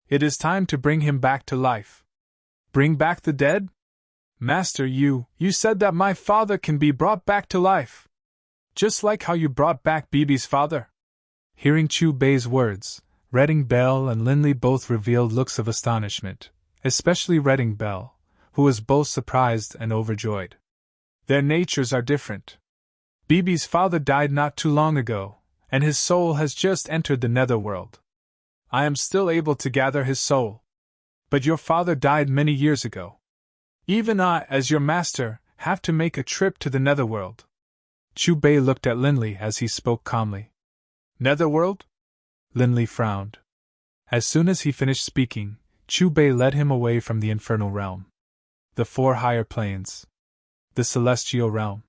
It is time to bring him back to life. Bring back the dead? Master, you said that my father can be brought back to life. Just like how you brought back Bibi's father. Hearing Chu Bei's words, Redding Bell and Linley both revealed looks of astonishment, especially Redding Bell, who was both surprised and overjoyed. Their natures are different. Bibi's father died not too long ago, and his soul has just entered the netherworld. I am still able to gather his soul. But your father died many years ago. Even I, as your master, have to make a trip to the netherworld. Chu Bei looked at Linley as he spoke calmly. Netherworld? Linley frowned. As soon as he finished speaking, Chu Bei led him away from the infernal realm. The 4 higher planes. The celestial realm.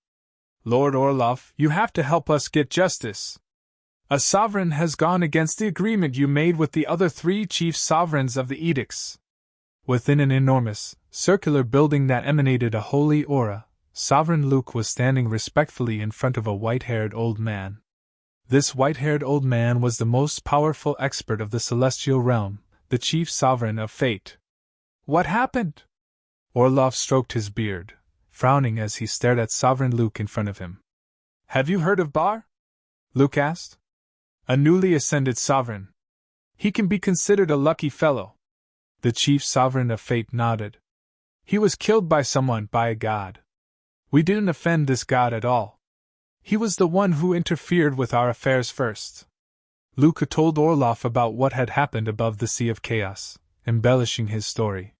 Lord Orloff, you have to help us get justice. A sovereign has gone against the agreement you made with the other 3 chief sovereigns of the edicts. Within an enormous, circular building that emanated a holy aura, Sovereign Luke was standing respectfully in front of a white-haired old man. This white-haired old man was the most powerful expert of the celestial realm, the chief sovereign of fate. What happened? Orloff stroked his beard, frowning as he stared at Sovereign Luke in front of him. Have you heard of Bar? Luke asked. A newly ascended sovereign. He can be considered a lucky fellow. The chief sovereign of fate nodded. He was killed by someone, by a god. We didn't offend this god at all. He was the one who interfered with our affairs first. Luke told Orloff about what had happened above the Sea of Chaos, embellishing his story.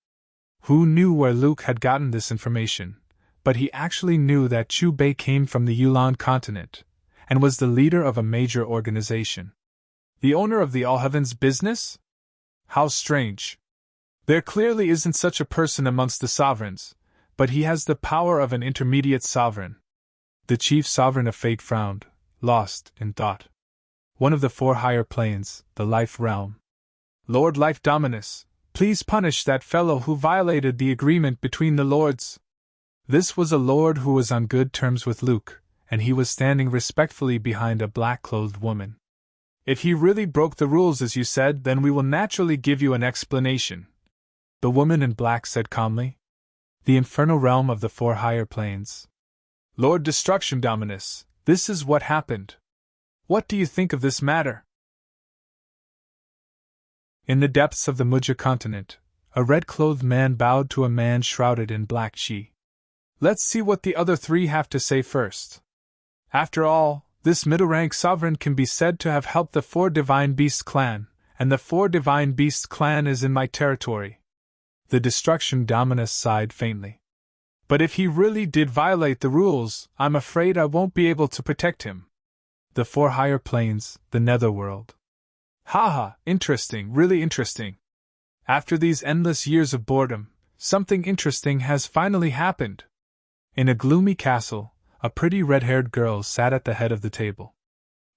Who knew where Luke had gotten this information, but he actually knew that Chu Bei came from the Yulan continent, and was the leader of a major organization. The owner of the All Heavens business? How strange. There clearly isn't such a person amongst the sovereigns, but he has the power of an intermediate sovereign. The chief sovereign of fate frowned, lost in thought. One of the 4 higher planes, the Life Realm. Lord Life Dominus, please punish that fellow who violated the agreement between the lords. This was a lord who was on good terms with Luke, and he was standing respectfully behind a black-clothed woman. If he really broke the rules as you said, then we will naturally give you an explanation. The woman in black said calmly. The infernal realm of the 4 higher planes. Lord Destruction Dominus, this is what happened. What do you think of this matter? In the depths of the Mudja continent, a red-clothed man bowed to a man shrouded in black chi. Let's see what the other 3 have to say first. After all, this middle-rank sovereign can be said to have helped the 4 Divine Beasts clan, and the 4 Divine Beasts clan is in my territory. The Destruction Dominus sighed faintly. But if he really did violate the rules, I'm afraid I won't be able to protect him. The 4 higher planes, the netherworld. Haha, interesting, really interesting. After these endless years of boredom, something interesting has finally happened. In a gloomy castle, a pretty red-haired girl sat at the head of the table.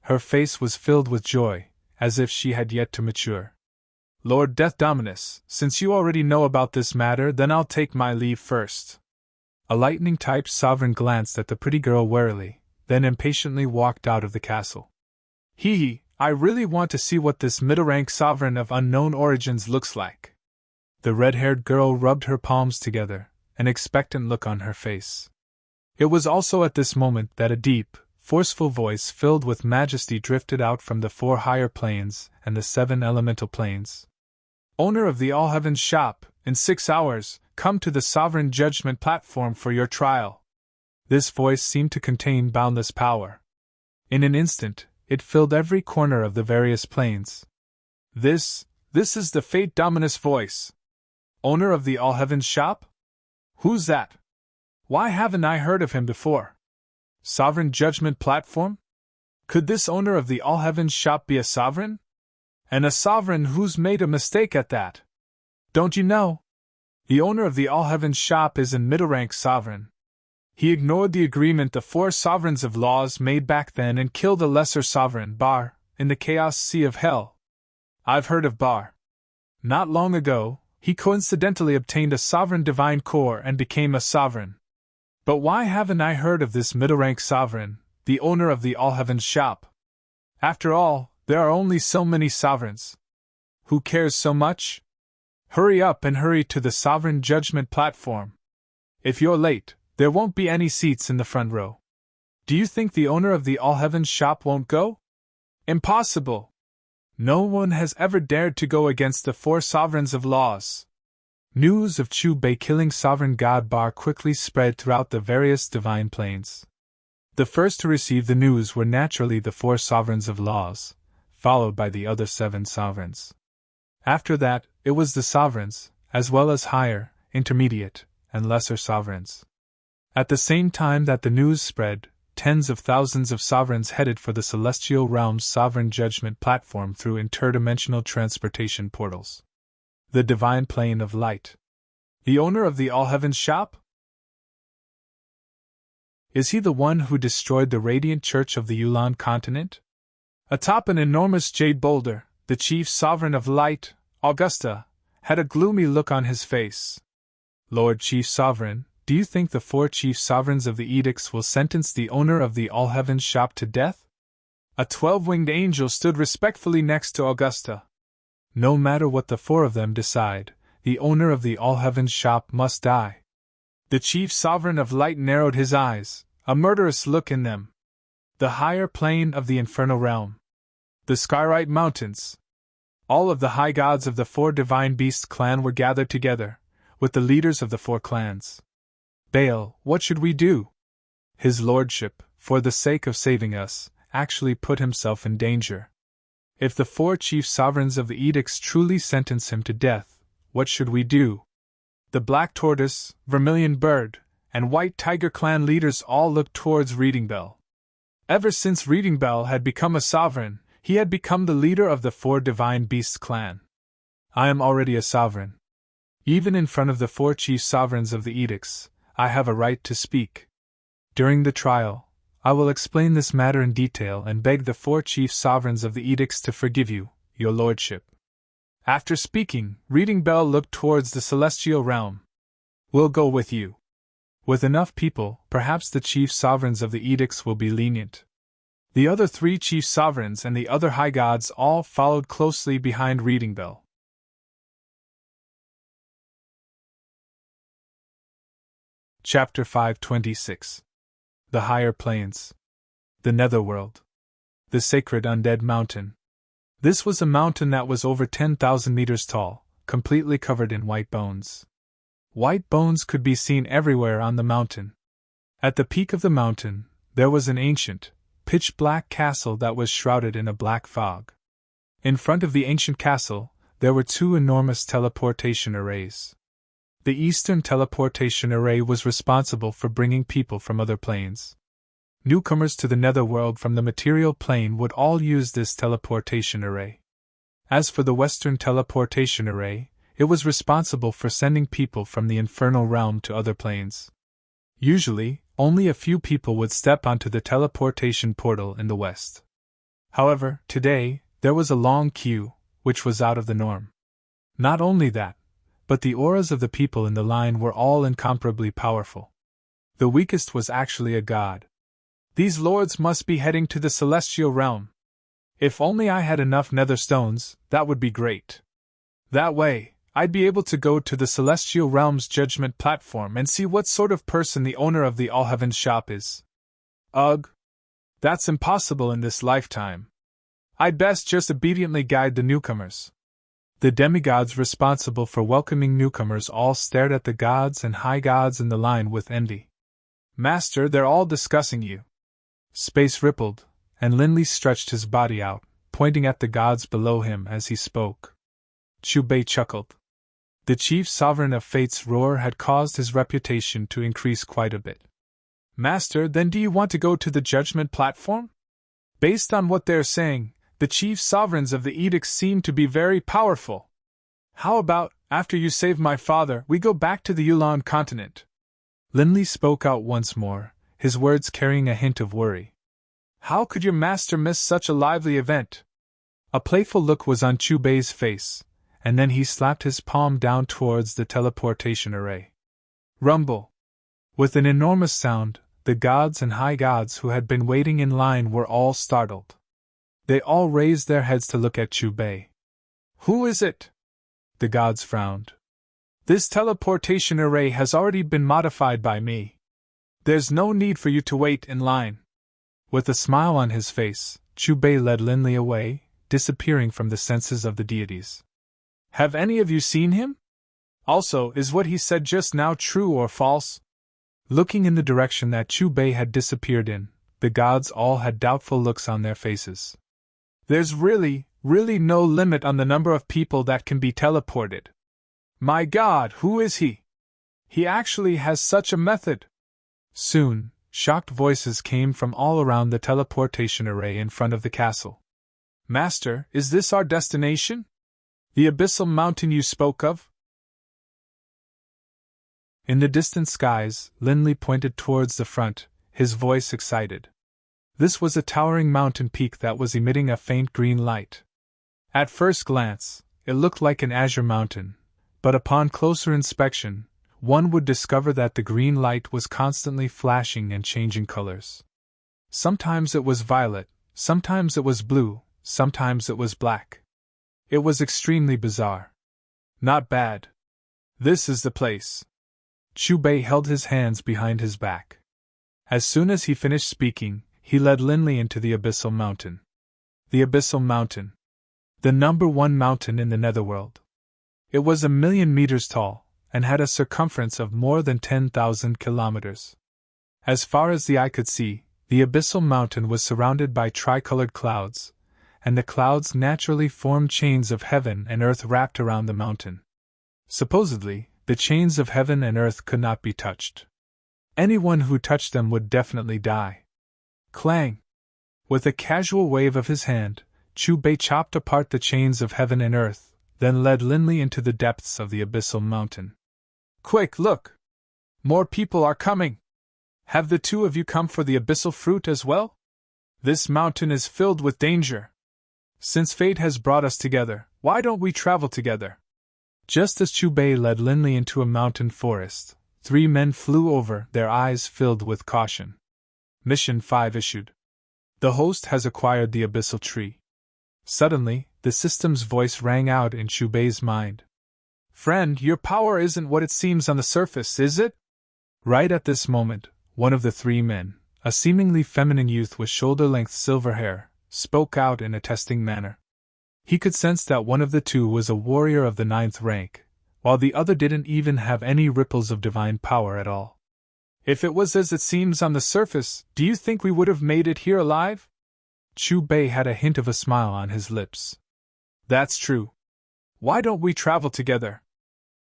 Her face was filled with joy, as if she had yet to mature. Lord Death Dominus, since you already know about this matter, then I'll take my leave first. A lightning-type sovereign glanced at the pretty girl warily, then impatiently walked out of the castle. Hee, I really want to see what this middle-rank sovereign of unknown origins looks like. The red-haired girl rubbed her palms together, an expectant look on her face. It was also at this moment that a deep, forceful voice filled with majesty drifted out from the 4 higher planes and the 7 elemental planes. Owner of the All Heavens shop, in 6 hours, come to the sovereign judgment platform for your trial. This voice seemed to contain boundless power. In an instant, it filled every corner of the various planes. This is the Fate Dominus voice. Owner of the All Heavens shop? Who's that? Why haven't I heard of him before? Sovereign judgment platform? Could this owner of the All Heavens shop be a sovereign? And a sovereign who's made a mistake at that? Don't you know? The owner of the All Heavens shop is a middle-rank sovereign. He ignored the agreement the 4 sovereigns of laws made back then and killed a lesser sovereign, Bar, in the Chaos Sea of Hell. I've heard of Bar. Not long ago, he coincidentally obtained a sovereign divine core and became a sovereign. But why haven't I heard of this middle-rank sovereign, the owner of the All Heavens shop? After all, there are only so many sovereigns. Who cares so much? Hurry up and hurry to the sovereign judgment platform. If you're late, there won't be any seats in the front row. Do you think the owner of the All Heavens shop won't go? Impossible! No one has ever dared to go against the 4 sovereigns of laws. News of Chu Bei killing sovereign god Bar quickly spread throughout the various divine planes. The first to receive the news were naturally the 4 sovereigns of laws, followed by the other 7 sovereigns. After that, it was the sovereigns, as well as higher, intermediate, and lesser sovereigns. At the same time that the news spread, tens of thousands of sovereigns headed for the celestial realm's sovereign judgment platform through interdimensional transportation portals. The divine plane of light. The owner of the All Heavens shop? Is he the one who destroyed the radiant church of the Yulan continent? Atop an enormous jade boulder, the chief sovereign of light, Augusta, had a gloomy look on his face. Lord Chief Sovereign, do you think the 4 chief sovereigns of the edicts will sentence the owner of the All Heavens shop to death? A 12-winged angel stood respectfully next to Augusta. No matter what the 4 of them decide, the owner of the All Heavens shop must die. The chief sovereign of light narrowed his eyes, a murderous look in them. The higher plane of the infernal realm. The Skyrite Mountains. All of the high gods of the 4 divine beast clan were gathered together, with the leaders of the 4 clans. Baal, what should we do? His lordship, for the sake of saving us, actually put himself in danger. If the 4 chief sovereigns of the edicts truly sentence him to death, what should we do? The Black Tortoise, Vermilion Bird, and White Tiger clan leaders all looked towards Reading Bell. Ever since Reading Bell had become a sovereign, he had become the leader of the 4 divine beasts clan. I am already a sovereign. Even in front of the 4 chief sovereigns of the edicts, I have a right to speak. During the trial, I will explain this matter in detail and beg the 4 chief sovereigns of the edicts to forgive you, your lordship. After speaking, Reading Bell looked towards the celestial realm. We'll go with you. With enough people, perhaps the chief sovereigns of the edicts will be lenient. The other 3 chief sovereigns and the other high gods all followed closely behind Reading Bell. Chapter 526. The Higher Planes. The Netherworld. The Sacred Undead Mountain. This was a mountain that was over 10,000 meters tall, completely covered in white bones. White bones could be seen everywhere on the mountain. At the peak of the mountain, there was an ancient, pitch-black castle that was shrouded in a black fog. In front of the ancient castle, there were 2 enormous teleportation arrays. The Eastern Teleportation Array was responsible for bringing people from other planes. Newcomers to the netherworld from the material plane would all use this teleportation array. As for the Western Teleportation Array, it was responsible for sending people from the infernal realm to other planes. Usually, only a few people would step onto the teleportation portal in the West. However, today, there was a long queue, which was out of the norm. Not only that, but the auras of the people in the line were all incomparably powerful. The weakest was actually a god. These lords must be heading to the celestial realm. If only I had enough nether stones, that would be great. That way, I'd be able to go to the celestial realm's judgment platform and see what sort of person the owner of the All Heavens shop is. Ugh. That's impossible in this lifetime. I'd best just obediently guide the newcomers. The demigods responsible for welcoming newcomers all stared at the gods and high gods in the line with envy. Master, they're all discussing you. Space rippled, and Linley stretched his body out, pointing at the gods below him as he spoke. Chubei chuckled. The chief sovereign of Fate's roar had caused his reputation to increase quite a bit. Master, then do you want to go to the judgment platform? Based on what they're saying, the chief sovereigns of the edicts seem to be very powerful. How about, after you save my father, we go back to the Yulon continent? Linley spoke out once more, his words carrying a hint of worry. How could your master miss such a lively event? A playful look was on Chubei's face, and then he slapped his palm down towards the teleportation array. Rumble! With an enormous sound, the gods and high gods who had been waiting in line were all startled. They all raised their heads to look at Chubei. Who is it? The gods frowned. This teleportation array has already been modified by me. There's no need for you to wait in line. With a smile on his face, Chubei led Linley away, disappearing from the senses of the deities. Have any of you seen him? Also, is what he said just now true or false? Looking in the direction that Chubei had disappeared in, the gods all had doubtful looks on their faces. There's really no limit on the number of people that can be teleported. My God, who is he? He actually has such a method. Soon, shocked voices came from all around the teleportation array in front of the castle. Master, is this our destination? The abyssal mountain you spoke of? In the distant skies, Linley pointed towards the front, his voice excited. This was a towering mountain peak that was emitting a faint green light. At first glance, it looked like an azure mountain, but upon closer inspection, one would discover that the green light was constantly flashing and changing colors. Sometimes it was violet, sometimes it was blue, sometimes it was black. It was extremely bizarre. Not bad. This is the place. Chubei held his hands behind his back. As soon as he finished speaking, he led Linley into the Abyssal Mountain. The Abyssal Mountain. The #1 mountain in the netherworld. It was 1,000,000 meters tall, and had a circumference of more than 10,000 kilometers. As far as the eye could see, the Abyssal Mountain was surrounded by tricolored clouds, and the clouds naturally formed chains of heaven and earth wrapped around the mountain. Supposedly, the chains of heaven and earth could not be touched. Anyone who touched them would definitely die. Clang! With a casual wave of his hand, Chubei chopped apart the chains of heaven and earth, then led Linley into the depths of the Abyssal Mountain. Quick, look! More people are coming! Have the two of you come for the abyssal fruit as well? This mountain is filled with danger. Since fate has brought us together, why don't we travel together? Just as Chubei led Linley into a mountain forest, 3 men flew over, their eyes filled with caution. Mission 5 issued. The host has acquired the abyssal tree. Suddenly, the system's voice rang out in Chubei's mind. Friend, your power isn't what it seems on the surface, is it? Right at this moment, one of the 3 men, a seemingly feminine youth with shoulder-length silver hair, spoke out in a testing manner. He could sense that one of the two was a warrior of the 9th rank, while the other didn't even have any ripples of divine power at all. If it was as it seems on the surface, do you think we would have made it here alive? Chubei had a hint of a smile on his lips. That's true. Why don't we travel together?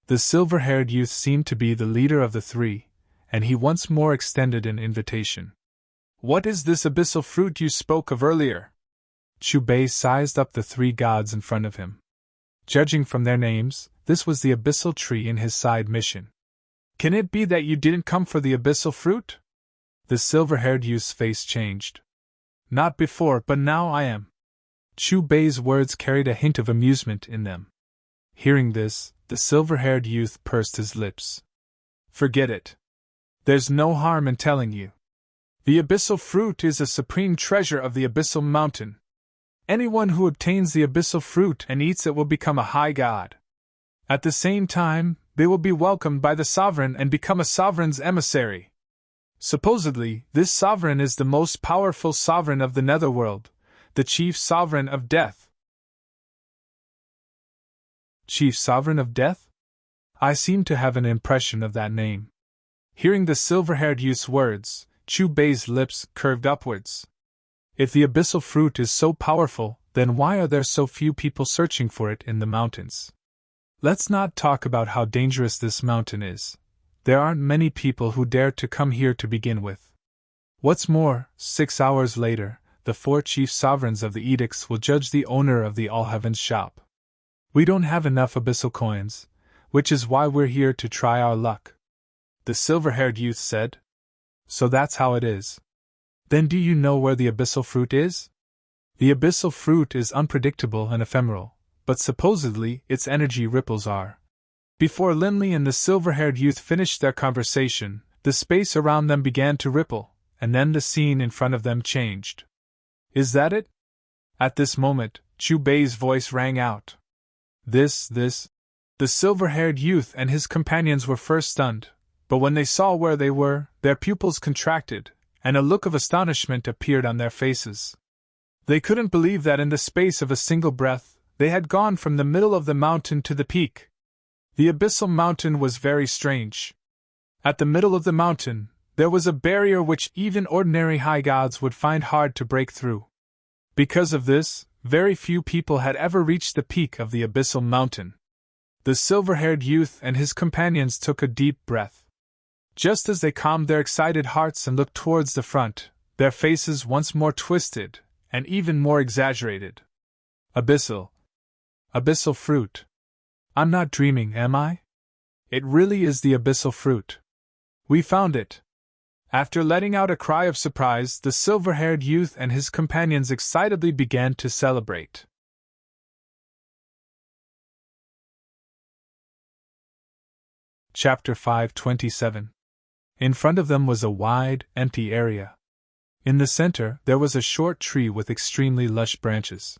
The silver-haired youth seemed to be the leader of the three, and he once more extended an invitation. "What is this abyssal fruit you spoke of earlier?" Chu Bei sized up the three gods in front of him. Judging from their names, this was the abyssal tree in his side mission. "Can it be that you didn't come for the abyssal fruit?" The silver-haired youth's face changed. "Not before, but now I am." Chu Bei's words carried a hint of amusement in them. Hearing this, the silver-haired youth pursed his lips. "Forget it. There's no harm in telling you. The abyssal fruit is a supreme treasure of the abyssal mountain. Anyone who obtains the abyssal fruit and eats it will become a high god. At the same time, they will be welcomed by the sovereign and become a sovereign's emissary. Supposedly, this sovereign is the most powerful sovereign of the netherworld, the chief sovereign of death." Chief sovereign of death? I seem to have an impression of that name. Hearing the silver-haired youth's words, Chu Bei's lips curved upwards. If the abyssal fruit is so powerful, then why are there so few people searching for it in the mountains? Let's not talk about how dangerous this mountain is. There aren't many people who dare to come here to begin with. What's more, 6 hours later, the 4 chief sovereigns of the edicts will judge the owner of the All Heavens shop. We don't have enough abyssal coins, which is why we're here to try our luck," the silver-haired youth said. "So that's how it is. Then do you know where the abyssal fruit is? The abyssal fruit is unpredictable and ephemeral, but supposedly its energy ripples are." Before Linley and the silver-haired youth finished their conversation, the space around them began to ripple, and then the scene in front of them changed. "Is that it?" At this moment, Chu Bei's voice rang out. This. The silver-haired youth and his companions were first stunned, but when they saw where they were, their pupils contracted, and a look of astonishment appeared on their faces. They couldn't believe that in the space of a single breath, they had gone from the middle of the mountain to the peak. The abyssal mountain was very strange. At the middle of the mountain, there was a barrier which even ordinary high gods would find hard to break through. Because of this, very few people had ever reached the peak of the abyssal mountain. The silver-haired youth and his companions took a deep breath. Just as they calmed their excited hearts and looked towards the front, their faces once more twisted, and even more exaggerated. Abyssal fruit. I'm not dreaming, am I? It really is the abyssal fruit. We found it. After letting out a cry of surprise, the silver-haired youth and his companions excitedly began to celebrate. Chapter 5:27. In front of them was a wide, empty area. In the center, there was a short tree with extremely lush branches.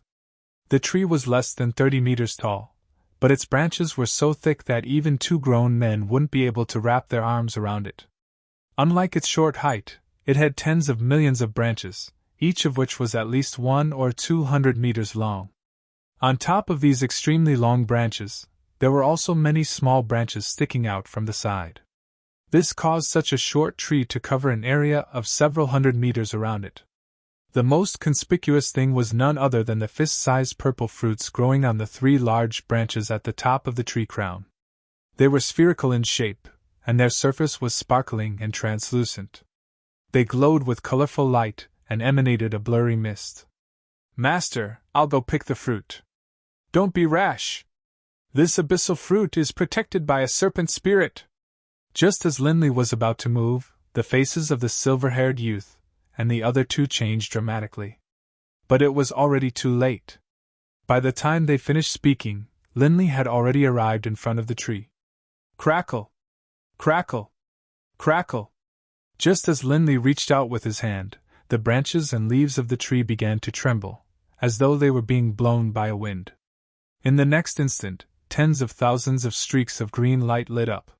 The tree was less than 30 meters tall, but its branches were so thick that even 2 grown men wouldn't be able to wrap their arms around it. Unlike its short height, it had tens of millions of branches, each of which was at least 100 or 200 meters long. On top of these extremely long branches, there were also many small branches sticking out from the side. This caused such a short tree to cover an area of several hundred meters around it. The most conspicuous thing was none other than the fist-sized purple fruits growing on the 3 large branches at the top of the tree crown. They were spherical in shape, and their surface was sparkling and translucent. They glowed with colorful light and emanated a blurry mist. "Master, I'll go pick the fruit." "Don't be rash. This abyssal fruit is protected by a serpent spirit." Just as Linley was about to move, the faces of the silver-haired youth and the other 2 changed dramatically. But it was already too late. By the time they finished speaking, Linley had already arrived in front of the tree. Crackle! Crackle! Crackle! Just as Linley reached out with his hand, the branches and leaves of the tree began to tremble, as though they were being blown by a wind. In the next instant, tens of thousands of streaks of green light lit up.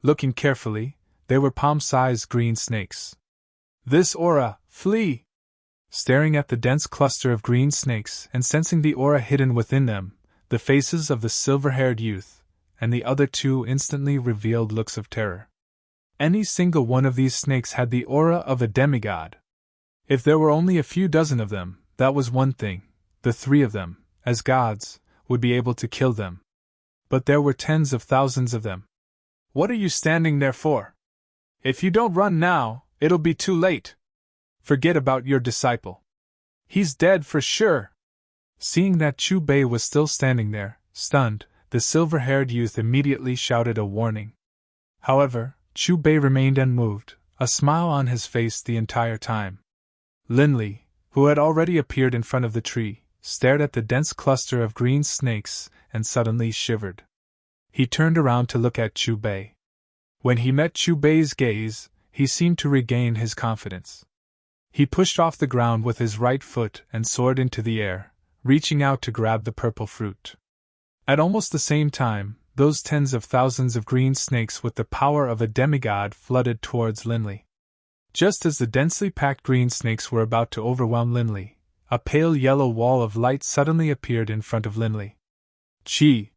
Looking carefully, they were palm-sized green snakes. "This aura, flee!" Staring at the dense cluster of green snakes and sensing the aura hidden within them, the faces of the silver-haired youth and the other 2 instantly revealed looks of terror. Any single one of these snakes had the aura of a demigod. If there were only a few dozen of them, that was one thing. The 3 of them, as gods, would be able to kill them. but there were tens of thousands of them. What are you standing there for? If you don't run now, it'll be too late. Forget about your disciple. He's dead for sure. Seeing that Chu Bei was still standing there, stunned, the silver-haired youth immediately shouted a warning. However, Chu Bei remained unmoved, a smile on his face the entire time. Linley, who had already appeared in front of the tree, stared at the dense cluster of green snakes and suddenly shivered. He turned around to look at Chu Bei. When he met Chu Bei's gaze, he seemed to regain his confidence. He pushed off the ground with his right foot and soared into the air, reaching out to grab the purple fruit. At almost the same time, those tens of thousands of green snakes with the power of a demigod flooded towards Linley. Just as the densely packed green snakes were about to overwhelm Linley, a pale yellow wall of light suddenly appeared in front of Linley. Chi!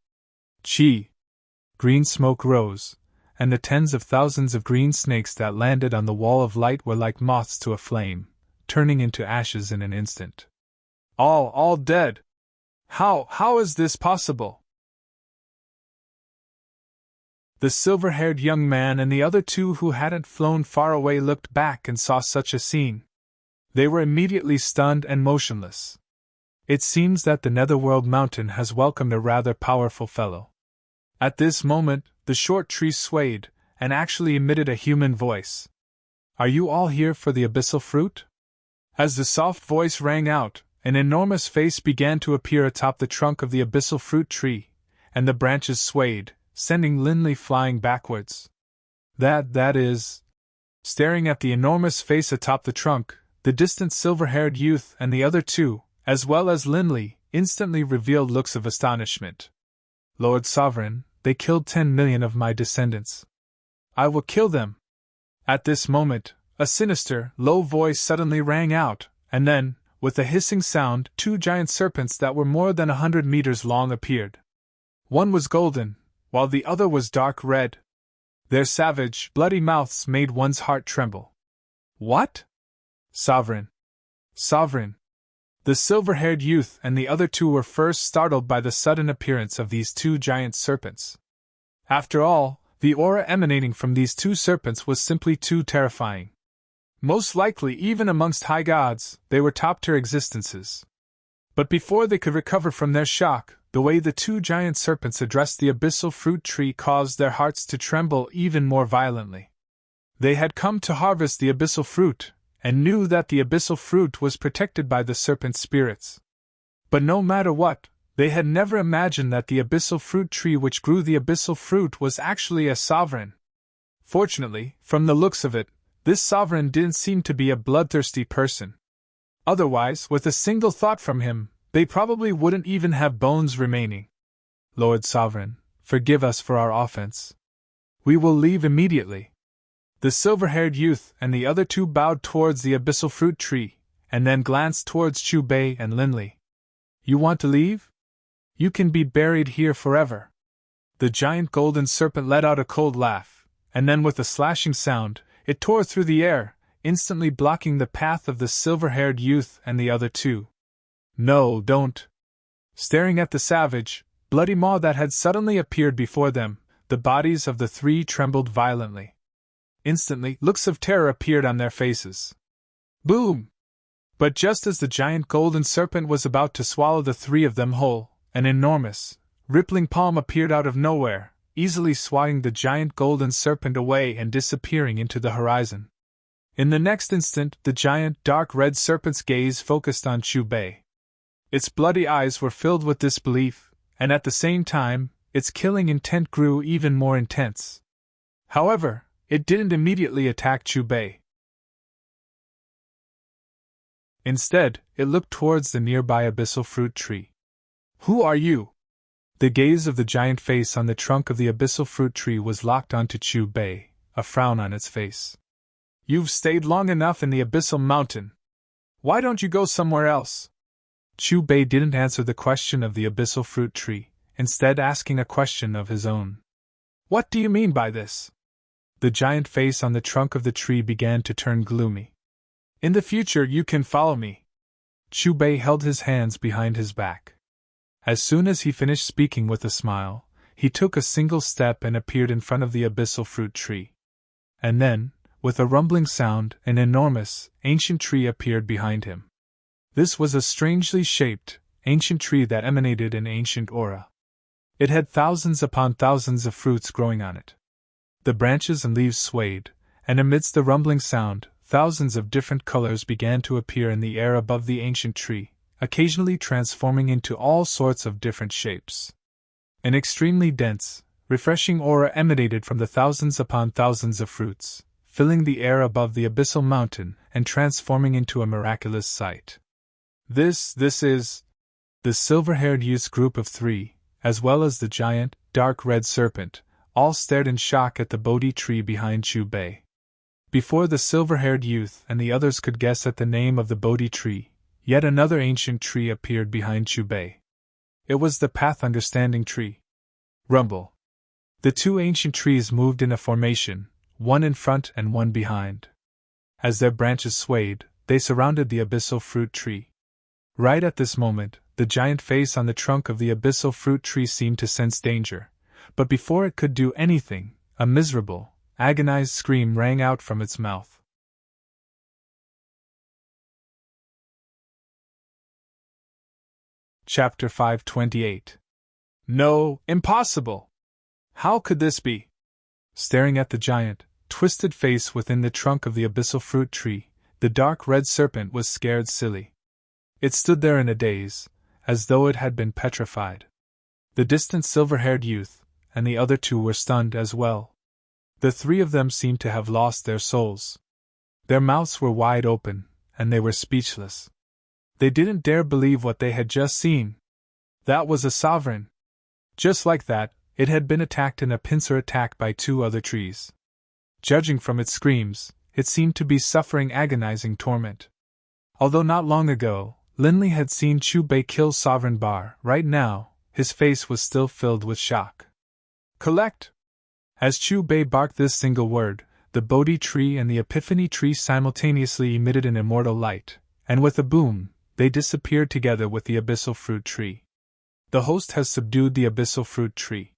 Chi! Green smoke rose, and the tens of thousands of green snakes that landed on the wall of light were like moths to a flame, turning into ashes in an instant. All dead! How is this possible? The silver-haired young man and the other two who hadn't flown far away looked back and saw such a scene. They were immediately stunned and motionless. It seems that the Netherworld Mountain has welcomed a rather powerful fellow. At this moment, the short tree swayed, and actually emitted a human voice. Are you all here for the abyssal fruit? As the soft voice rang out, an enormous face began to appear atop the trunk of the abyssal fruit tree, and the branches swayed, sending Linley flying backwards. That is... Staring at the enormous face atop the trunk, the distant silver-haired youth and the other two, as well as Linley, instantly revealed looks of astonishment. Lord Sovereign, they killed 10 million of my descendants. I will kill them. At this moment, a sinister, low voice suddenly rang out, and then, with a hissing sound, 2 giant serpents that were more than 100 meters long appeared. One was golden, while the other was dark red. Their savage, bloody mouths made one's heart tremble. What? Sovereign! Sovereign! The silver-haired youth and the other two were first startled by the sudden appearance of these 2 giant serpents. After all, the aura emanating from these 2 serpents was simply too terrifying. Most likely, even amongst high gods, they were top-tier existences. But before they could recover from their shock, the way the 2 giant serpents addressed the abyssal fruit tree caused their hearts to tremble even more violently. They had come to harvest the abyssal fruit, and knew that the abyssal fruit was protected by the serpent spirits. But no matter what, they had never imagined that the abyssal fruit tree which grew the abyssal fruit was actually a sovereign. Fortunately, from the looks of it, this sovereign didn't seem to be a bloodthirsty person. Otherwise, with a single thought from him, they probably wouldn't even have bones remaining. Lord Sovereign, forgive us for our offense. We will leave immediately. The silver-haired youth and the other two bowed towards the abyssal fruit tree, and then glanced towards Chu Bei and Linley. You want to leave? You can be buried here forever. The giant golden serpent let out a cold laugh, and then with a slashing sound, it tore through the air, instantly blocking the path of the silver-haired youth and the other two. No, don't. Staring at the savage, bloody maw that had suddenly appeared before them, the bodies of the 3 trembled violently. Instantly, looks of terror appeared on their faces. Boom! But just as the giant golden serpent was about to swallow the 3 of them whole, an enormous, rippling palm appeared out of nowhere, easily swatting the giant golden serpent away and disappearing into the horizon. In the next instant, the giant, dark red serpent's gaze focused on Chu Bei. Its bloody eyes were filled with disbelief, and at the same time, its killing intent grew even more intense. However, it didn't immediately attack Chu Bei. Instead, it looked towards the nearby abyssal fruit tree. Who are you? The gaze of the giant face on the trunk of the abyssal fruit tree was locked onto Chu Bei, a frown on its face. You've stayed long enough in the abyssal mountain. Why don't you go somewhere else? Chu Bei didn't answer the question of the abyssal fruit tree, instead asking a question of his own. What do you mean by this? The giant face on the trunk of the tree began to turn gloomy. In the future you can follow me. Chu Bei held his hands behind his back. As soon as he finished speaking with a smile, he took a single step and appeared in front of the abyssal fruit tree. And then, with a rumbling sound, an enormous, ancient tree appeared behind him. This was a strangely shaped, ancient tree that emanated an ancient aura. It had thousands upon thousands of fruits growing on it. The branches and leaves swayed, and amidst the rumbling sound, thousands of different colors began to appear in the air above the ancient tree, occasionally transforming into all sorts of different shapes. An extremely dense, refreshing aura emanated from the thousands upon thousands of fruits, filling the air above the abyssal mountain and transforming into a miraculous sight. This is the silver-haired youth's group of three, as well as the giant, dark red serpent, all stared in shock at the Bodhi tree behind Chu Bei. Before the silver-haired youth and the others could guess at the name of the Bodhi tree, yet another ancient tree appeared behind Chu Bei. It was the Path Understanding tree. Rumble. The two ancient trees moved in a formation, one in front and one behind. As their branches swayed, they surrounded the abyssal fruit tree. Right at this moment, the giant face on the trunk of the abyssal fruit tree seemed to sense danger, but before it could do anything, a miserable, agonized scream rang out from its mouth. Chapter 528. No, impossible! How could this be? Staring at the giant, twisted face within the trunk of the abyssal fruit tree, the dark red serpent was scared silly. It stood there in a daze, as though it had been petrified. The distant silver-haired youth and the other two were stunned as well. The three of them seemed to have lost their souls. Their mouths were wide open, and they were speechless. They didn't dare believe what they had just seen. That was a sovereign. Just like that, it had been attacked in a pincer attack by two other trees. Judging from its screams, it seemed to be suffering agonizing torment. Although not long ago, Linley had seen Chu Bei kill Sovereign Bar, right now, his face was still filled with shock. Collect! As Chu Bei barked this single word, the Bodhi tree and the Epiphany tree simultaneously emitted an immortal light, and with a boom, they disappeared together with the abyssal fruit tree. The host has subdued the abyssal fruit tree.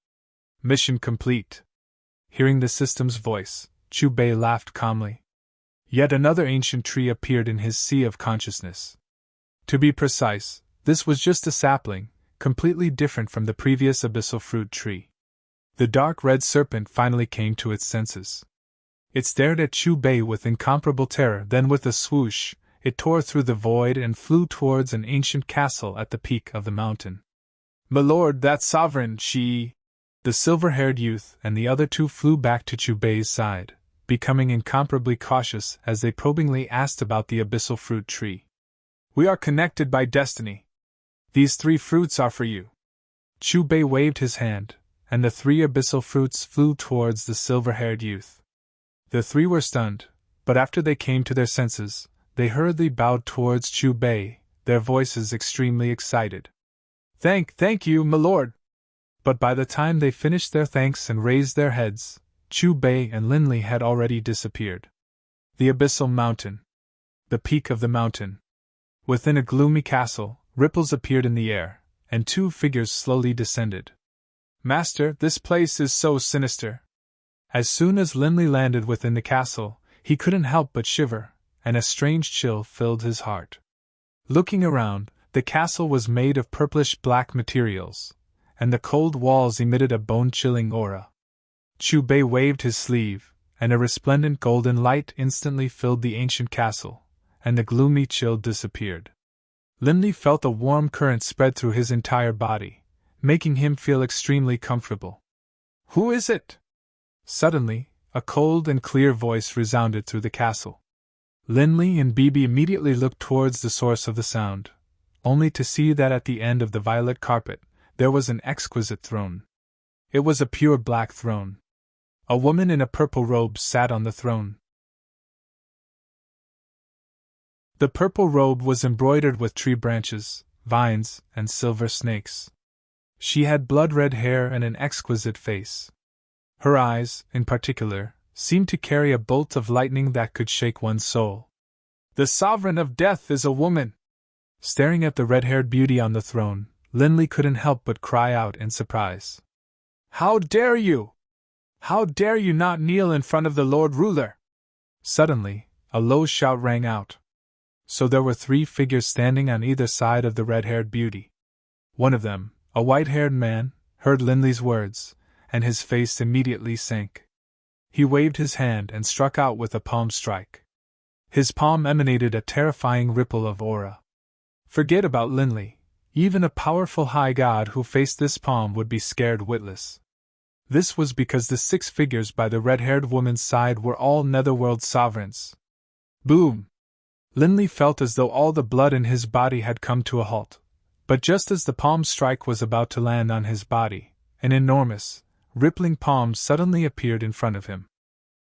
Mission complete. Hearing the system's voice, Chu Bei laughed calmly. Yet another ancient tree appeared in his sea of consciousness. To be precise, this was just a sapling, completely different from the previous abyssal fruit tree. The dark red serpent finally came to its senses. It stared at Chu Bei with incomparable terror, then with a swoosh, it tore through the void and flew towards an ancient castle at the peak of the mountain. "My lord, that sovereign, she..." The silver-haired youth and the other two flew back to Chu Bei's side, becoming incomparably cautious as they probingly asked about the abyssal fruit tree. "We are connected by destiny. These three fruits are for you." Chu Bei waved his hand, and the three abyssal fruits flew towards the silver-haired youth. The three were stunned, but after they came to their senses, they hurriedly bowed towards Chu Bei, their voices extremely excited. Thank you, my lord!" But by the time they finished their thanks and raised their heads, Chu Bei and Linley had already disappeared. The abyssal mountain. The peak of the mountain. Within a gloomy castle, ripples appeared in the air, and two figures slowly descended. "Master, this place is so sinister." As soon as Linley landed within the castle, he couldn't help but shiver, and a strange chill filled his heart. Looking around, the castle was made of purplish-black materials, and the cold walls emitted a bone-chilling aura. Chu Bei waved his sleeve, and a resplendent golden light instantly filled the ancient castle, and the gloomy chill disappeared. Linley felt a warm current spread through his entire body, making him feel extremely comfortable. "Who is it?" Suddenly, a cold and clear voice resounded through the castle. Linley and Bibi immediately looked towards the source of the sound, only to see that at the end of the violet carpet, there was an exquisite throne. It was a pure black throne. A woman in a purple robe sat on the throne. The purple robe was embroidered with tree branches, vines, and silver snakes. She had blood-red hair and an exquisite face. Her eyes, in particular, seemed to carry a bolt of lightning that could shake one's soul. "The sovereign of death is a woman!" Staring at the red-haired beauty on the throne, Linley couldn't help but cry out in surprise. How dare you! How dare you not kneel in front of the Lord Ruler? Suddenly, a low shout rang out. So there were 3 figures standing on either side of the red-haired beauty. One of them, a white-haired man, heard Linley's words, and his face immediately sank. He waved his hand and struck out with a palm strike. His palm emanated a terrifying ripple of aura. Forget about Linley. Even a powerful high god who faced this palm would be scared witless. This was because the 6 figures by the red-haired woman's side were all netherworld sovereigns. Boom! Linley felt as though all the blood in his body had come to a halt. But just as the palm strike was about to land on his body, an enormous, rippling palm suddenly appeared in front of him.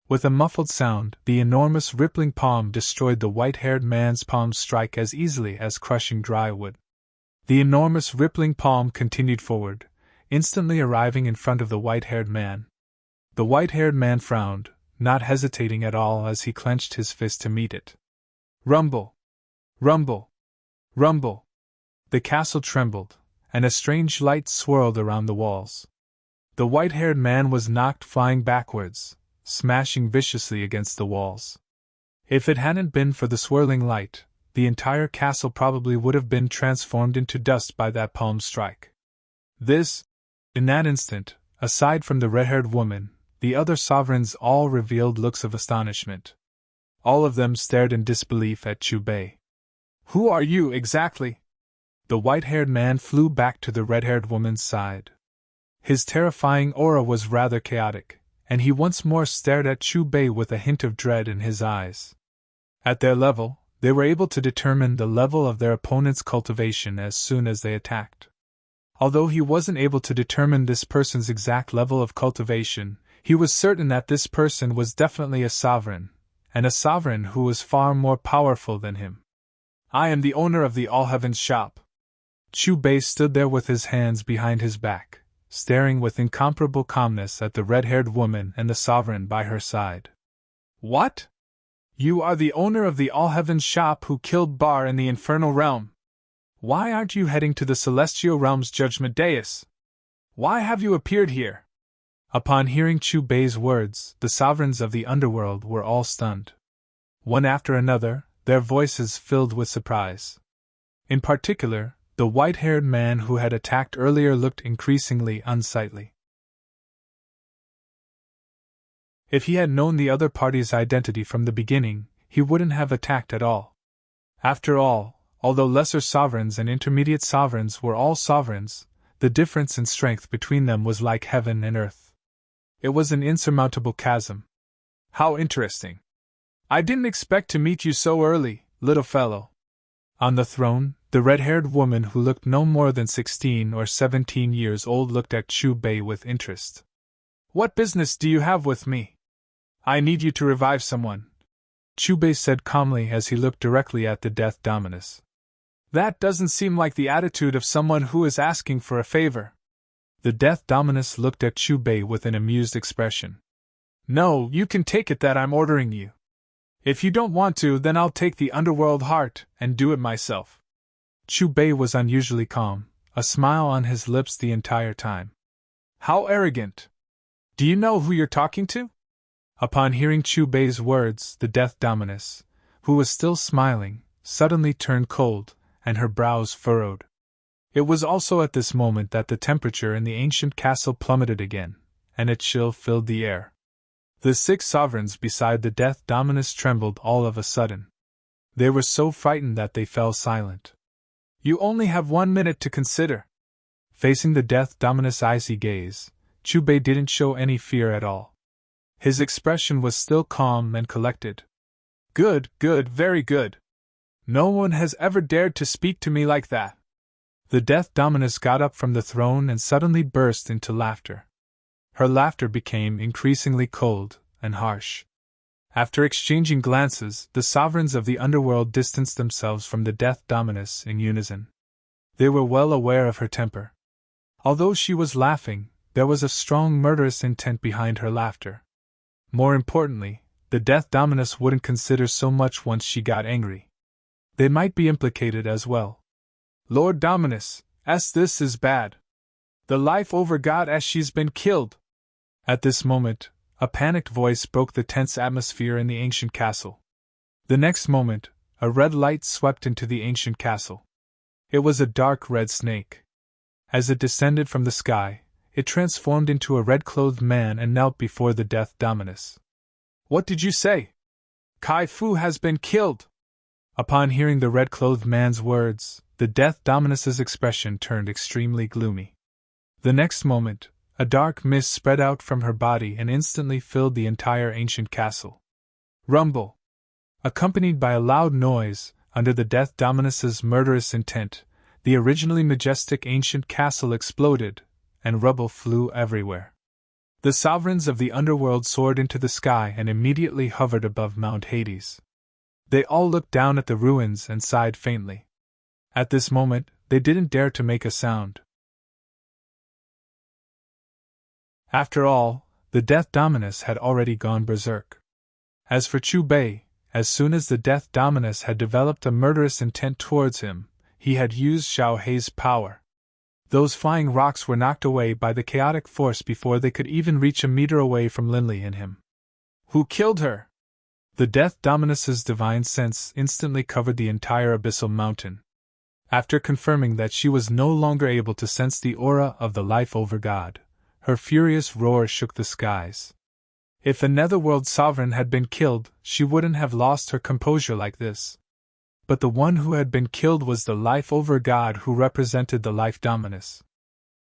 With a muffled sound, the enormous rippling palm destroyed the white-haired man's palm strike as easily as crushing dry wood. The enormous rippling palm continued forward, instantly arriving in front of the white-haired man. The white-haired man frowned, not hesitating at all as he clenched his fist to meet it. Rumble! Rumble! Rumble! The castle trembled, and a strange light swirled around the walls. The white-haired man was knocked flying backwards, smashing viciously against the walls. If it hadn't been for the swirling light, the entire castle probably would have been transformed into dust by that palm strike. In that instant, aside from the red-haired woman, the other sovereigns all revealed looks of astonishment. All of them stared in disbelief at Chu Bei. Who are you exactly? The white-haired man flew back to the red-haired woman's side. His terrifying aura was rather chaotic, and he once more stared at Chu Bei with a hint of dread in his eyes. At their level, they were able to determine the level of their opponent's cultivation as soon as they attacked. Although he wasn't able to determine this person's exact level of cultivation, he was certain that this person was definitely a sovereign, and a sovereign who was far more powerful than him. I am the owner of the All Heavens shop. Chu Bei stood there with his hands behind his back, staring with incomparable calmness at the red-haired woman and the sovereign by her side. What? You are the owner of the All Heavens shop who killed Bar in the infernal realm. Why aren't you heading to the celestial realm's judgment dais? Why have you appeared here? Upon hearing Chu Bei's words, the sovereigns of the underworld were all stunned. One after another, their voices filled with surprise. In particular, the white-haired man who had attacked earlier looked increasingly unsightly. If he had known the other party's identity from the beginning, he wouldn't have attacked at all. After all, although lesser sovereigns and intermediate sovereigns were all sovereigns, the difference in strength between them was like heaven and earth. It was an insurmountable chasm. How interesting. I didn't expect to meet you so early, little fellow. On the throne, the red-haired woman who looked no more than 16 or 17 years old looked at Chu Bei with interest. What business do you have with me? I need you to revive someone, Chu Bei said calmly as he looked directly at the Death Dominus. That doesn't seem like the attitude of someone who is asking for a favor. The Death Dominus looked at Chu Bei with an amused expression. No, you can take it that I'm ordering you. If you don't want to, then I'll take the underworld heart and do it myself. Chu Bei was unusually calm, a smile on his lips the entire time. How arrogant! Do you know who you're talking to? Upon hearing Chu Bei's words, the Death Dominus, who was still smiling, suddenly turned cold, and her brows furrowed. It was also at this moment that the temperature in the ancient castle plummeted again, and a chill filled the air. The 6 sovereigns beside the Death Dominus trembled all of a sudden. They were so frightened that they fell silent. You only have 1 minute to consider. Facing the Death Dominus' icy gaze, Chu Bei didn't show any fear at all. His expression was still calm and collected. Good, very good. No one has ever dared to speak to me like that. The Death Dominus got up from the throne and suddenly burst into laughter. Her laughter became increasingly cold and harsh. After exchanging glances, the sovereigns of the underworld distanced themselves from the Death Dominus in unison. They were well aware of her temper. Although she was laughing, there was a strong murderous intent behind her laughter. More importantly, the Death Dominus wouldn't consider so much once she got angry. They might be implicated as well. Lord Dominus, this is bad. The life over God as she's been killed! At this moment, a panicked voice broke the tense atmosphere in the ancient castle. The next moment, a red light swept into the ancient castle. It was a dark red snake. As it descended from the sky, it transformed into a red-clothed man and knelt before the Death Dominus. What did you say? Kai Fu has been killed! Upon hearing the red-clothed man's words, the Death Dominus's expression turned extremely gloomy. The next moment, a dark mist spread out from her body and instantly filled the entire ancient castle. Rumble! Accompanied by a loud noise, under the Death Dominus's murderous intent, the originally majestic ancient castle exploded, and rubble flew everywhere. The sovereigns of the underworld soared into the sky and immediately hovered above Mount Hades. They all looked down at the ruins and sighed faintly. At this moment, they didn't dare to make a sound. After all, the Death Dominus had already gone berserk. As for Chu Bei, as soon as the Death Dominus had developed a murderous intent towards him, he had used Xiao Hei's power. Those flying rocks were knocked away by the chaotic force before they could even reach a meter away from Linley and him. Who killed her? The Death Dominus's divine sense instantly covered the entire abyssal mountain. After confirming that she was no longer able to sense the aura of the life over God, her furious roar shook the skies. If a netherworld sovereign had been killed, she wouldn't have lost her composure like this. But the one who had been killed was the life over God who represented the life dominus.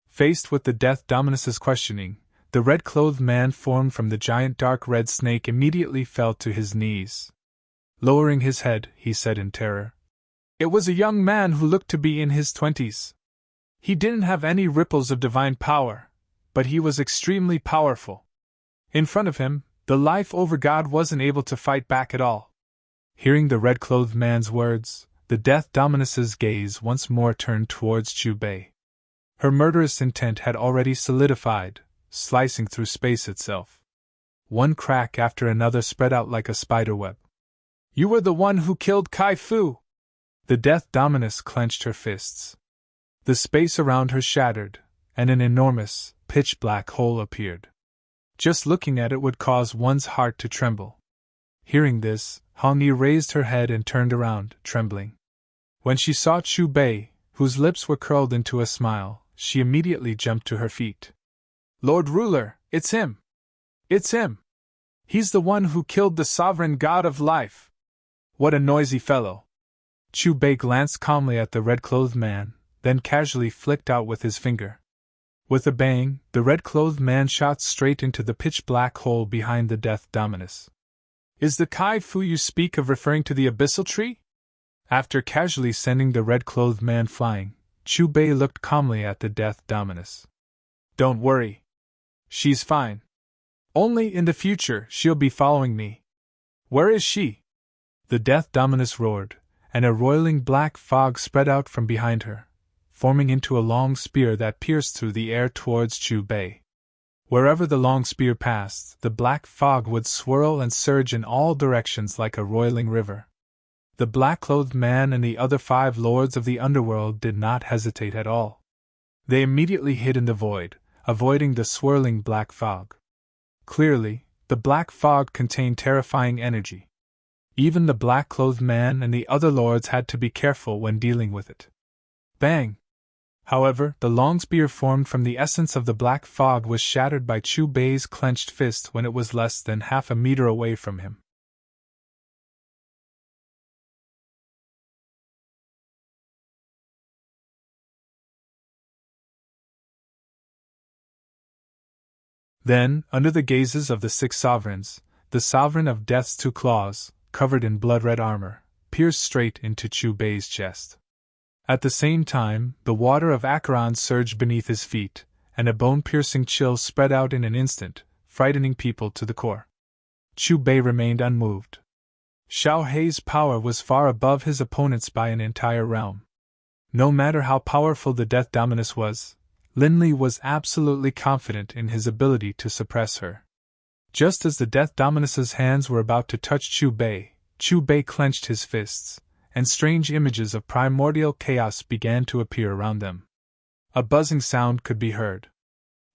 Faced with the Death Dominus's questioning, the red-clothed man formed from the giant dark red snake immediately fell to his knees. Lowering his head, he said in terror, "It was a young man who looked to be in his 20s. He didn't have any ripples of divine power, but he was extremely powerful. In front of him, the life over God wasn't able to fight back at all." Hearing the red-clothed man's words, the Death Dominus's gaze once more turned towards Chu Bei. Her murderous intent had already solidified, slicing through space itself. One crack after another spread out like a spiderweb. "You were the one who killed Kai Fu!" The Death Dominus clenched her fists. The space around her shattered, and an enormous, pitch-black hole appeared. Just looking at it would cause one's heart to tremble. Hearing this, Hong Yi raised her head and turned around, trembling. When she saw Chu Bei, whose lips were curled into a smile, she immediately jumped to her feet. "Lord Ruler, it's him! It's him! He's the one who killed the sovereign god of life! What a noisy fellow!" Chu Bei glanced calmly at the red-clothed man, then casually flicked out with his finger. With a bang, the red-clothed man shot straight into the pitch-black hole behind the Death Dominus. "Is the Kai Fu you speak of referring to the abyssal tree?" After casually sending the red-clothed man flying, Chu Bei looked calmly at the Death Dominus. "Don't worry. She's fine. Only in the future she'll be following me." "Where is she?" The Death Dominus roared, and a roiling black fog spread out from behind her, forming into a long spear that pierced through the air towards Chu Bei. Wherever the long spear passed, the black fog would swirl and surge in all directions like a roiling river. The black-clothed man and the other 5 lords of the underworld did not hesitate at all. They immediately hid in the void, avoiding the swirling black fog. Clearly, the black fog contained terrifying energy. Even the black-clothed man and the other lords had to be careful when dealing with it. Bang! However, the long spear formed from the essence of the black fog was shattered by Chu Bei's clenched fist when it was less than half a meter away from him. Then, under the gazes of the 6 sovereigns, the sovereign of Death's 2 claws, covered in blood-red armor, pierced straight into Chu Bei's chest. At the same time, the water of Acheron surged beneath his feet, and a bone-piercing chill spread out in an instant, frightening people to the core. Chu Bei remained unmoved. Xiao Hei's power was far above his opponent's by an entire realm. No matter how powerful the Death Dominus was, Linley was absolutely confident in his ability to suppress her. Just as the Death Dominus's hands were about to touch Chu Bei clenched his fists, and strange images of primordial chaos began to appear around them. A buzzing sound could be heard.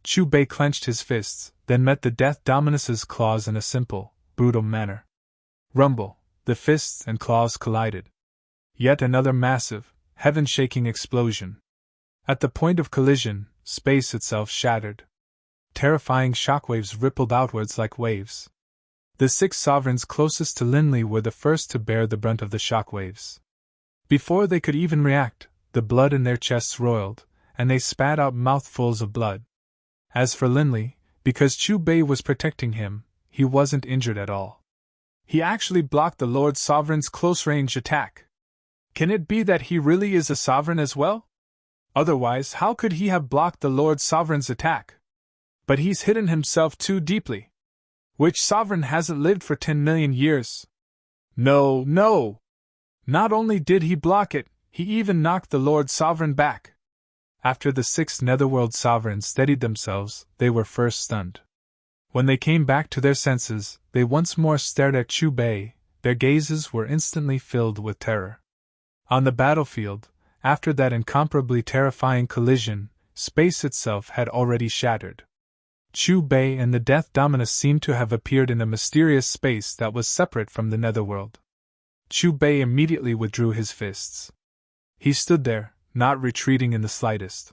Chu Bei clenched his fists, then met the Death Dominus's claws in a simple, brutal manner. Rumble, the fists and claws collided. Yet another massive, heaven-shaking explosion. At the point of collision, space itself shattered. Terrifying shockwaves rippled outwards like waves. The 6 sovereigns closest to Linley were the first to bear the brunt of the shockwaves. Before they could even react, the blood in their chests roiled, and they spat out mouthfuls of blood. As for Linley, because Chu Bei was protecting him, he wasn't injured at all. He actually blocked the Lord Sovereign's close-range attack. Can it be that he really is a sovereign as well? Otherwise, how could he have blocked the Lord Sovereign's attack? But he's hidden himself too deeply. Which sovereign hasn't lived for 10 million years? No, no! Not only did he block it, he even knocked the Lord Sovereign back. After the 6 Netherworld sovereigns steadied themselves, they were first stunned. When they came back to their senses, they once more stared at Chu Bei. Their gazes were instantly filled with terror. On the battlefield, after that incomparably terrifying collision, space itself had already shattered. Chu Bei and the Death Dominus seemed to have appeared in a mysterious space that was separate from the Netherworld. Chu Bei immediately withdrew his fists. He stood there, not retreating in the slightest.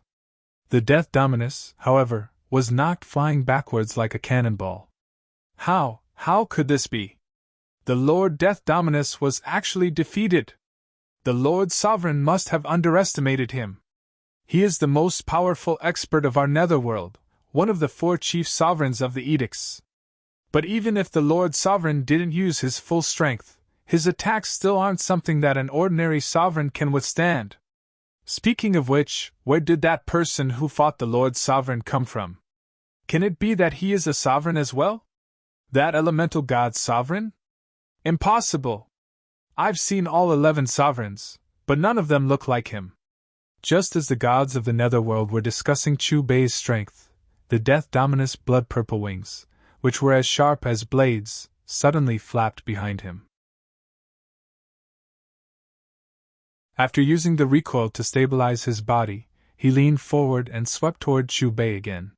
The Death Dominus, however, was knocked flying backwards like a cannonball. How could this be? The Lord Death Dominus was actually defeated. The Lord Sovereign must have underestimated him. He is the most powerful expert of our Netherworld, one of the 4 chief sovereigns of the edicts. But even if the Lord Sovereign didn't use his full strength, his attacks still aren't something that an ordinary sovereign can withstand. Speaking of which, where did that person who fought the Lord Sovereign come from? Can it be that he is a sovereign as well? That elemental god sovereign? Impossible! I've seen all 11 sovereigns, but none of them look like him. Just as the gods of the Netherworld were discussing Chu Bei's strength, the Death Dominus' blood-purple wings, which were as sharp as blades, suddenly flapped behind him. After using the recoil to stabilize his body, he leaned forward and swept toward Chu Bei again.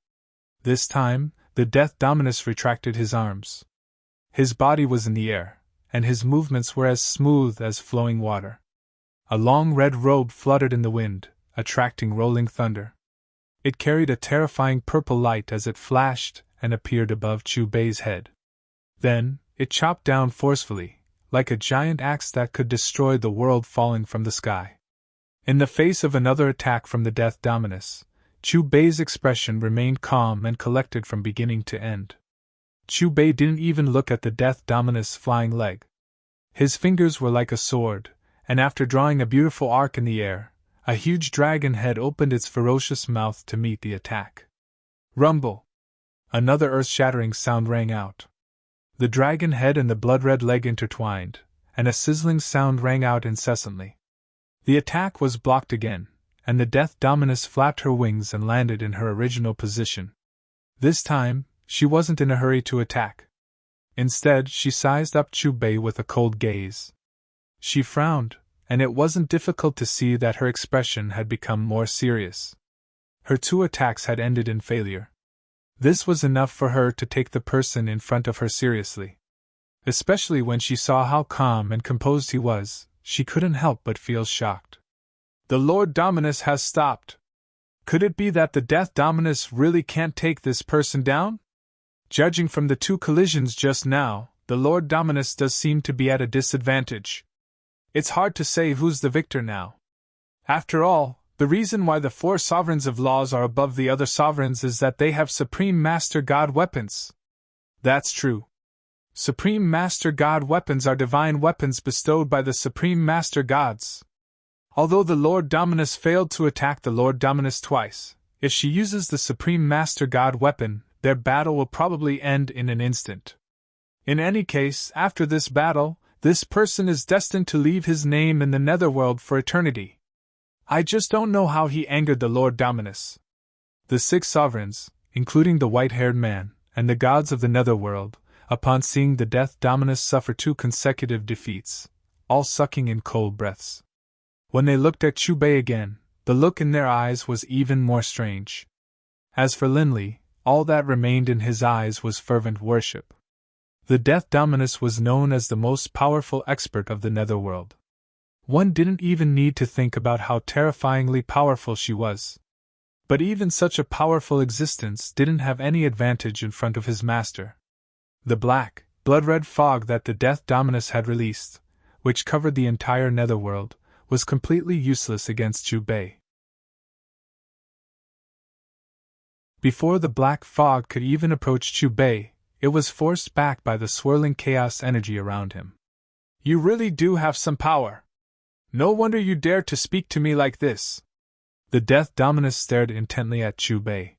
This time, the Death Dominus retracted his arms. His body was in the air, and his movements were as smooth as flowing water. A long red robe fluttered in the wind, attracting rolling thunder. It carried a terrifying purple light as it flashed and appeared above Chu Bei's head. Then, it chopped down forcefully, like a giant axe that could destroy the world falling from the sky. In the face of another attack from the Death Dominus, Chu Bei's expression remained calm and collected from beginning to end. Chu Bei didn't even look at the Death Dominus' flying leg. His fingers were like a sword, and after drawing a beautiful arc in the air, a huge dragon head opened its ferocious mouth to meet the attack. Rumble! Another earth-shattering sound rang out. The dragon head and the blood-red leg intertwined, and a sizzling sound rang out incessantly. The attack was blocked again, and the Death Dominus flapped her wings and landed in her original position. This time, she wasn't in a hurry to attack. Instead, she sized up Chu Bei with a cold gaze. She frowned, and it wasn't difficult to see that her expression had become more serious. Her 2 attacks had ended in failure. This was enough for her to take the person in front of her seriously. Especially when she saw how calm and composed he was, she couldn't help but feel shocked. The Lord Dominus has stopped. Could it be that the Death Dominus really can't take this person down? Judging from the 2 collisions just now, the Lord Dominus does seem to be at a disadvantage. It's hard to say who's the victor now. After all, the reason why the 4 sovereigns of laws are above the other sovereigns is that they have Supreme Master God weapons. That's true. Supreme Master God weapons are divine weapons bestowed by the Supreme Master Gods. Although the Lord Dominus failed to attack the Lord Dominus twice, if she uses the Supreme Master God weapon, their battle will probably end in an instant. In any case, after this battle, this person is destined to leave his name in the Netherworld for eternity. I just don't know how he angered the Lord Dominus. The 6 sovereigns, including the white-haired man, and the gods of the Netherworld, upon seeing the Death Dominus suffer 2 consecutive defeats, all sucking in cold breaths. When they looked at Chu Bei again, The look in their eyes was even more strange. As for Linley, all that remained in his eyes was fervent worship. The Death Dominus was known as the most powerful expert of the netherworld. One didn't even need to think about how terrifyingly powerful she was. But even such a powerful existence didn't have any advantage in front of his master. The black, blood-red fog that the Death Dominus had released, which covered the entire netherworld, was completely useless against Chu Bei. Before the black fog could even approach Chu Bei, it was forced back by the swirling chaos energy around him. You really do have some power. No wonder you dare to speak to me like this. The Death Dominus stared intently at Chu Bei.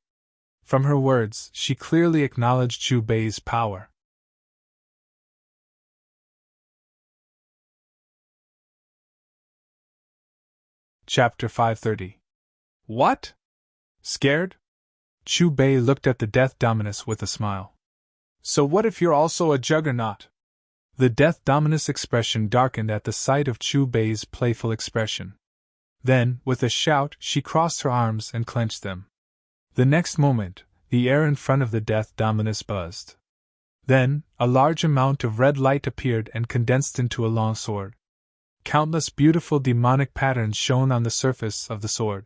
From her words, she clearly acknowledged Chu Bei's power. Chapter 530. What? Scared? Chu Bei looked at the Death Dominus with a smile. So what if you're also a juggernaut? The Death Dominus expression darkened at the sight of Chu Bei's playful expression. Then, with a shout, she crossed her arms and clenched them. The next moment, the air in front of the Death Dominus buzzed. Then, a large amount of red light appeared and condensed into a long sword. Countless beautiful demonic patterns shone on the surface of the sword.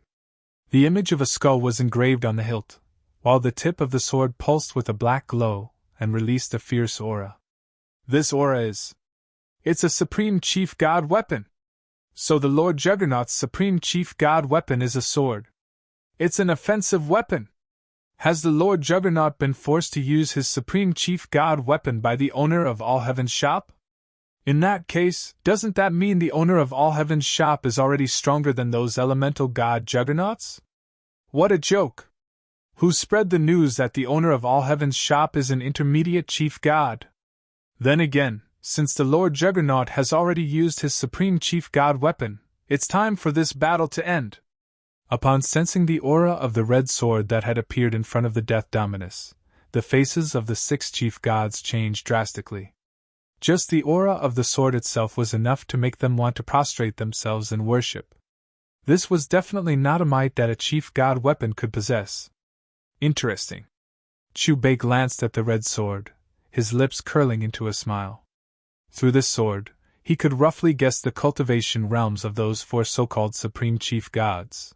The image of a skull was engraved on the hilt, while the tip of the sword pulsed with a black glow and released a fierce aura. This aura is... It's a Supreme Chief God weapon! So the Lord Juggernaut's Supreme Chief God weapon is a sword. It's an offensive weapon! Has the Lord Juggernaut been forced to use his Supreme Chief God weapon by the owner of All Heaven's shop? In that case, doesn't that mean the owner of All Heaven's shop is already stronger than those elemental god juggernauts? What a joke! Who spread the news that the owner of All Heaven's shop is an intermediate chief god? Then again, since the Lord Juggernaut has already used his Supreme Chief God weapon, it's time for this battle to end. Upon sensing the aura of the red sword that had appeared in front of the Death Dominus, the faces of the 6 chief gods changed drastically. Just the aura of the sword itself was enough to make them want to prostrate themselves in worship. This was definitely not a might that a chief god weapon could possess. Interesting. Chu Bei glanced at the red sword, his lips curling into a smile. Through this sword, he could roughly guess the cultivation realms of those 4 so-called supreme chief gods.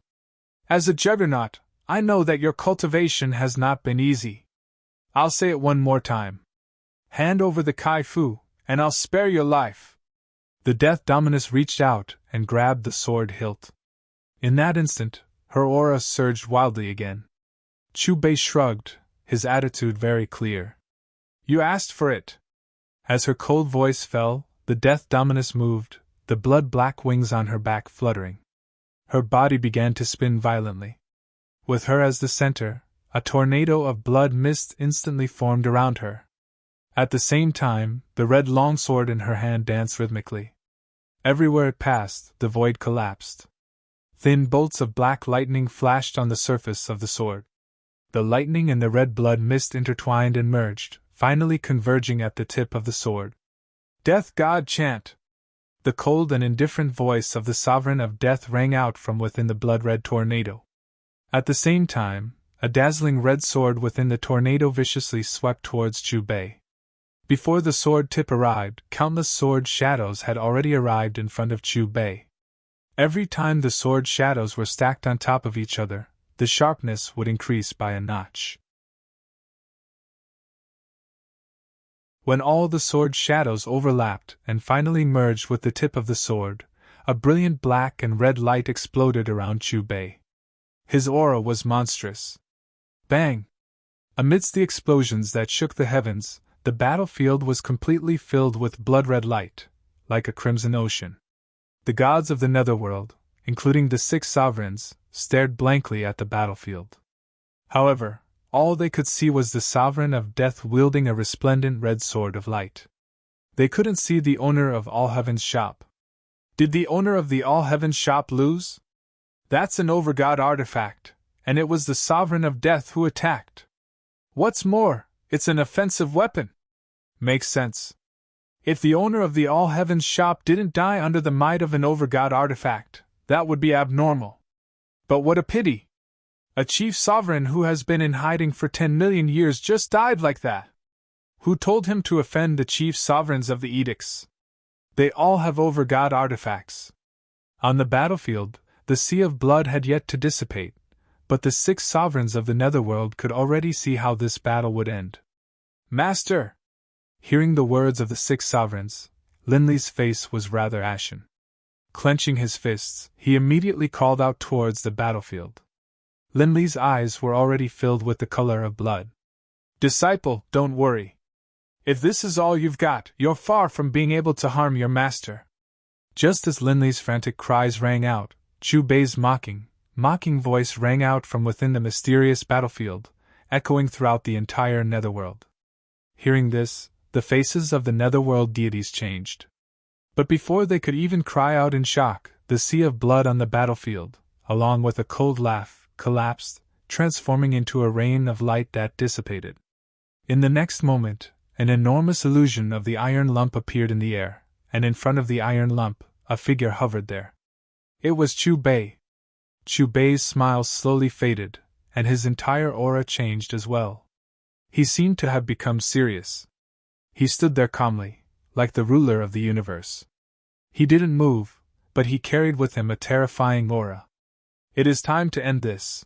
As a juggernaut, I know that your cultivation has not been easy. I'll say it one more time. Hand over the Kai Fu, and I'll spare your life. The Death Dominus reached out and grabbed the sword hilt. In that instant, her aura surged wildly again. Chu Bei shrugged, his attitude very clear. You asked for it. As her cold voice fell, the Death Dominus moved, the blood-black wings on her back fluttering. Her body began to spin violently. With her as the center, a tornado of blood mist instantly formed around her. At the same time, the red longsword in her hand danced rhythmically. Everywhere it passed, the void collapsed. Thin bolts of black lightning flashed on the surface of the sword. The lightning and the red blood mist intertwined and merged, finally converging at the tip of the sword. Death God chant! The cold and indifferent voice of the Sovereign of Death rang out from within the blood-red tornado. At the same time, a dazzling red sword within the tornado viciously swept towards Chu Bei. Before the sword tip arrived, countless sword shadows had already arrived in front of Chu Bei. Every time the sword shadows were stacked on top of each other, the sharpness would increase by a notch. When all the sword shadows overlapped and finally merged with the tip of the sword, a brilliant black and red light exploded around Chu Bei. His aura was monstrous. Bang! Amidst the explosions that shook the heavens, the battlefield was completely filled with blood-red light, like a crimson ocean. The gods of the netherworld, including the 6 sovereigns, stared blankly at the battlefield. However, all they could see was the Sovereign of Death wielding a resplendent red sword of light. They couldn't see the owner of All Heaven's shop. Did the owner of the All Heaven's shop lose? That's an overgod artifact, and it was the Sovereign of Death who attacked. What's more, it's an offensive weapon. Makes sense. If the owner of the All Heaven's shop didn't die under the might of an overgod artifact, that would be abnormal. But what a pity! A chief sovereign who has been in hiding for 10 million years just died like that. Who told him to offend the chief sovereigns of the edicts? They all have over-god artifacts. On the battlefield, the sea of blood had yet to dissipate, but the 6 sovereigns of the netherworld could already see how this battle would end. Master! Hearing the words of the 6 sovereigns, Linley's face was rather ashen. Clenching his fists, he immediately called out towards the battlefield. Linley's eyes were already filled with the color of blood. Disciple, don't worry. If this is all you've got, you're far from being able to harm your master. Just as Linley's frantic cries rang out, Chu Bei's mocking voice rang out from within the mysterious battlefield, echoing throughout the entire netherworld. Hearing this, the faces of the netherworld deities changed. But before they could even cry out in shock, the sea of blood on the battlefield, along with a cold laugh, collapsed, transforming into a rain of light that dissipated. In the next moment, an enormous illusion of the iron lump appeared in the air, and in front of the iron lump, a figure hovered there. It was Chu Bei. Chu Bei's smile slowly faded, and his entire aura changed as well. He seemed to have become serious. He stood there calmly, like the ruler of the universe. He didn't move, but he carried with him a terrifying aura. It is time to end this.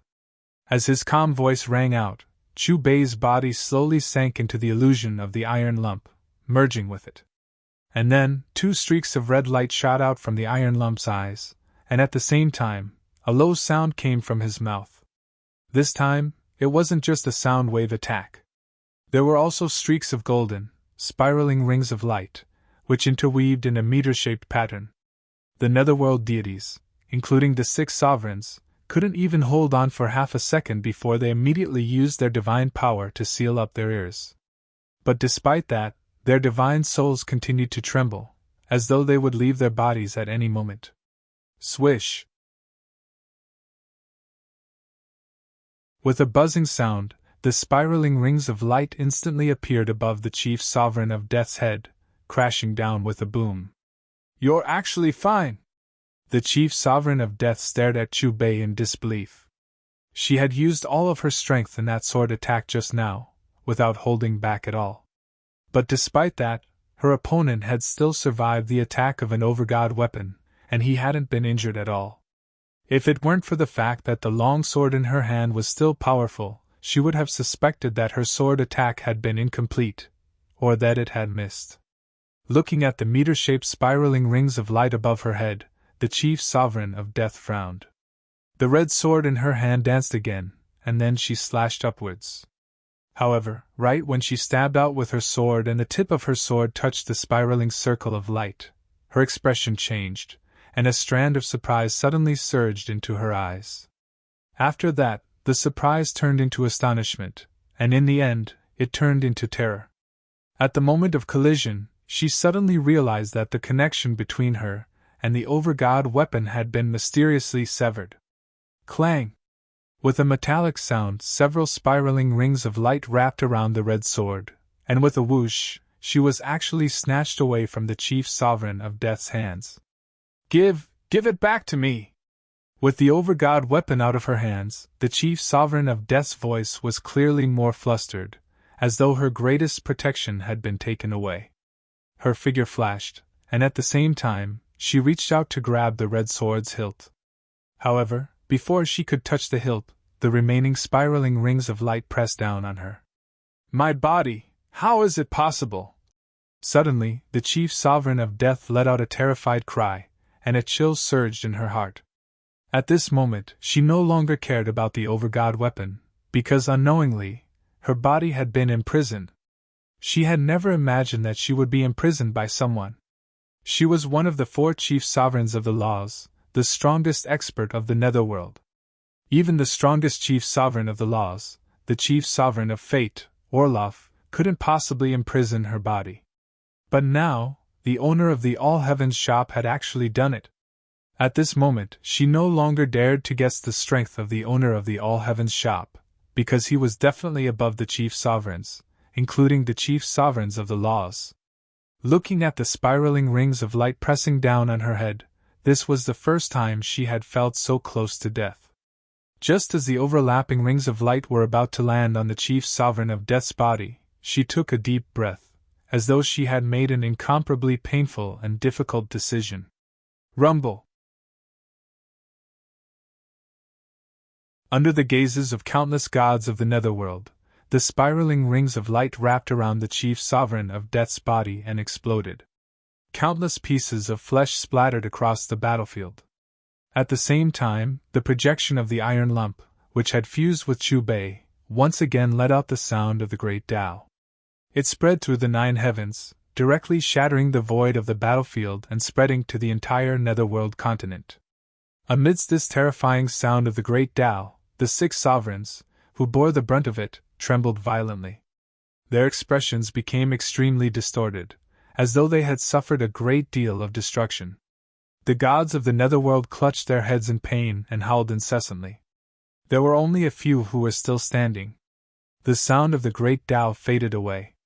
As his calm voice rang out, Chu Bei's body slowly sank into the illusion of the iron lump, merging with it. And then, 2 streaks of red light shot out from the iron lump's eyes, and at the same time, a low sound came from his mouth. This time, it wasn't just a sound wave attack. There were also streaks of golden, spiraling rings of light, which interweaved in a meter-shaped pattern. The netherworld deities, including the 6 sovereigns, couldn't even hold on for half a second before they immediately used their divine power to seal up their ears. But despite that, their divine souls continued to tremble, as though they would leave their bodies at any moment. Swish! With a buzzing sound, the spiraling rings of light instantly appeared above the chief sovereign of Death's head, crashing down with a boom. You're actually fine! The chief sovereign of Death stared at Chu Bei in disbelief. She had used all of her strength in that sword attack just now, without holding back at all. But despite that, her opponent had still survived the attack of an overgod weapon, and he hadn't been injured at all. If it weren't for the fact that the long sword in her hand was still powerful, she would have suspected that her sword attack had been incomplete, or that it had missed. Looking at the meter-shaped spiraling rings of light above her head, the chief sovereign of Death frowned. The red sword in her hand danced again, and then she slashed upwards. However, right when she stabbed out with her sword and the tip of her sword touched the spiraling circle of light, her expression changed, and a strand of surprise suddenly surged into her eyes. After that, the surprise turned into astonishment, and in the end, it turned into terror. At the moment of collision, she suddenly realized that the connection between her and the overgod weapon had been mysteriously severed. Clang! With a metallic sound, several spiraling rings of light wrapped around the red sword, and with a whoosh, she was actually snatched away from the chief sovereign of Death's hands. Give it back to me! With the overgod weapon out of her hands, the chief sovereign of Death's voice was clearly more flustered, as though her greatest protection had been taken away. Her figure flashed, and at the same time, she reached out to grab the red sword's hilt. However, before she could touch the hilt, the remaining spiraling rings of light pressed down on her. My body! How is it possible? Suddenly, the chief sovereign of Death let out a terrified cry, and a chill surged in her heart. At this moment, she no longer cared about the overgod weapon, because unknowingly, her body had been imprisoned. She had never imagined that she would be imprisoned by someone. She was one of the 4 chief sovereigns of the laws, the strongest expert of the netherworld. Even the strongest chief sovereign of the laws, the chief sovereign of fate, Orloff, couldn't possibly imprison her body. But now, the owner of the All Heavens shop had actually done it. At this moment, she no longer dared to guess the strength of the owner of the All Heavens shop, because he was definitely above the chief sovereigns, including the chief sovereigns of the laws. Looking at the spiraling rings of light pressing down on her head, this was the first time she had felt so close to death. Just as the overlapping rings of light were about to land on the chief sovereign of Death's body, she took a deep breath, as though she had made an incomparably painful and difficult decision. Rumble! Under the gazes of countless gods of the netherworld, the spiraling rings of light wrapped around the chief sovereign of Death's body and exploded. Countless pieces of flesh splattered across the battlefield. At the same time, the projection of the iron lump, which had fused with Chu Bei, once again let out the sound of the great Tao. It spread through the 9 heavens, directly shattering the void of the battlefield and spreading to the entire netherworld continent. Amidst this terrifying sound of the great Tao, the 6 sovereigns, who bore the brunt of it, trembled violently. Their expressions became extremely distorted, as though they had suffered a great deal of destruction. The gods of the netherworld clutched their heads in pain and howled incessantly. There were only a few who were still standing. The sound of the great Tao faded away.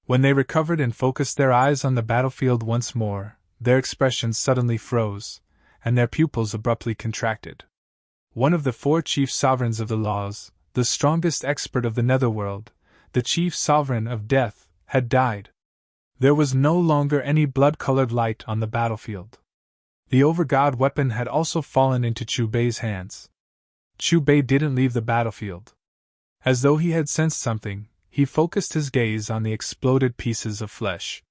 When they recovered and focused their eyes on the battlefield once more, their expressions suddenly froze, and their pupils abruptly contracted. One of the 4 chief sovereigns of the laws, the strongest expert of the netherworld, the chief sovereign of Death, had died. There was no longer any blood-colored light on the battlefield. The overgod weapon had also fallen into Chu Bei's hands. Chu Bei didn't leave the battlefield. As though he had sensed something, he focused his gaze on the exploded pieces of flesh.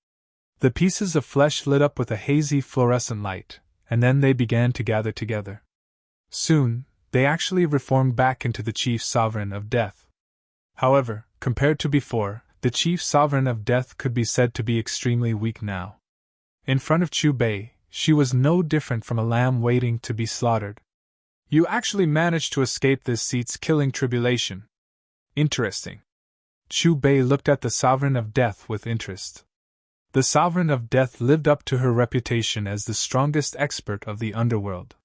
The pieces of flesh lit up with a hazy fluorescent light, and then they began to gather together. Soon, they actually reformed back into the chief sovereign of Death. However, compared to before, the chief sovereign of Death could be said to be extremely weak now. In front of Chu Bei, she was no different from a lamb waiting to be slaughtered. You actually managed to escape this seat's killing tribulation. Interesting. Chu Bei looked at the Sovereign of Death with interest. The Sovereign of Death lived up to her reputation as the strongest expert of the underworld.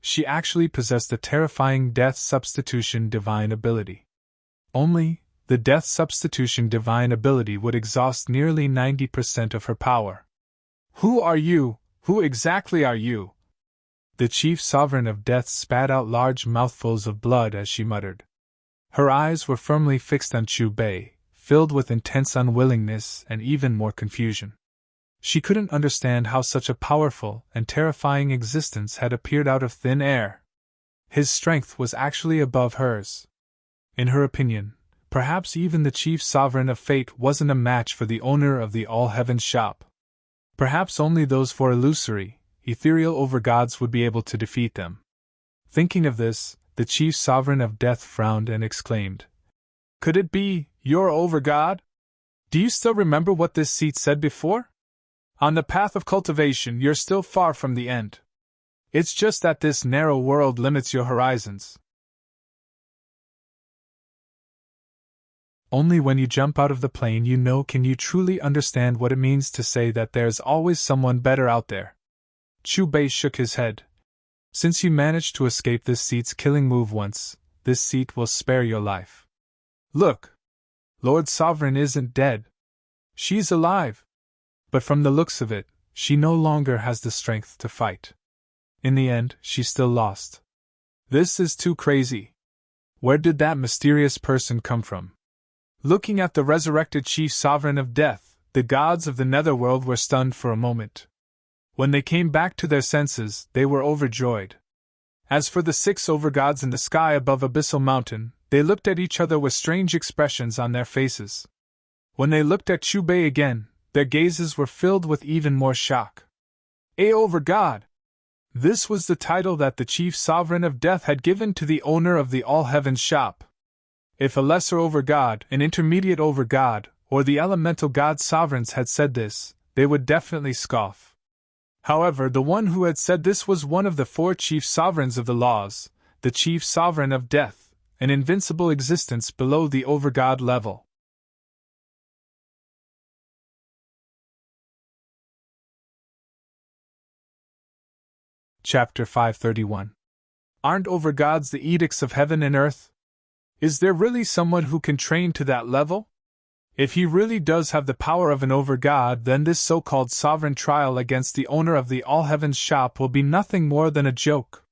She actually possessed the terrifying Death Substitution Divine ability. Only, the Death Substitution Divine ability would exhaust nearly 90% of her power. Who are you? Who exactly are you? The chief sovereign of Death spat out large mouthfuls of blood as she muttered. Her eyes were firmly fixed on Chu Bei, filled with intense unwillingness and even more confusion. She couldn't understand how such a powerful and terrifying existence had appeared out of thin air. His strength was actually above hers. In her opinion, perhaps even the chief sovereign of fate wasn't a match for the owner of the all-heavens shop. Perhaps only those 4 illusory, ethereal overgods would be able to defeat them. Thinking of this, the chief sovereign of Death frowned and exclaimed, "Could it be, your overgod? Do you still remember what this seat said before? On the path of cultivation, you're still far from the end. It's just that this narrow world limits your horizons. Only when you jump out of the plane can you truly understand what it means to say that there's always someone better out there." Chu Bei shook his head. "Since you managed to escape this seat's killing move once, this seat will spare your life. Look! Lord Sovereign isn't dead. She's alive. But from the looks of it, she no longer has the strength to fight. In the end, she still lost. This is too crazy. Where did that mysterious person come from?" Looking at the resurrected chief sovereign of Death, the gods of the netherworld were stunned for a moment. When they came back to their senses, they were overjoyed. As for the 6 overgods in the sky above Abyssal Mountain, they looked at each other with strange expressions on their faces. When they looked at Chu Bei again, their gazes were filled with even more shock. "A overgod!" This was the title that the chief sovereign of Death had given to the owner of the all-heavens shop. If a lesser overgod, an intermediate overgod, or the elemental god sovereigns had said this, they would definitely scoff. However, the one who had said this was one of the 4 chief sovereigns of the laws, the chief sovereign of Death, an invincible existence below the overgod level. Chapter 531. Aren't overgods the edicts of heaven and earth? Is there really someone who can train to that level? If he really does have the power of an overgod, then this so-called sovereign trial against the owner of the all-heavens shop will be nothing more than a joke.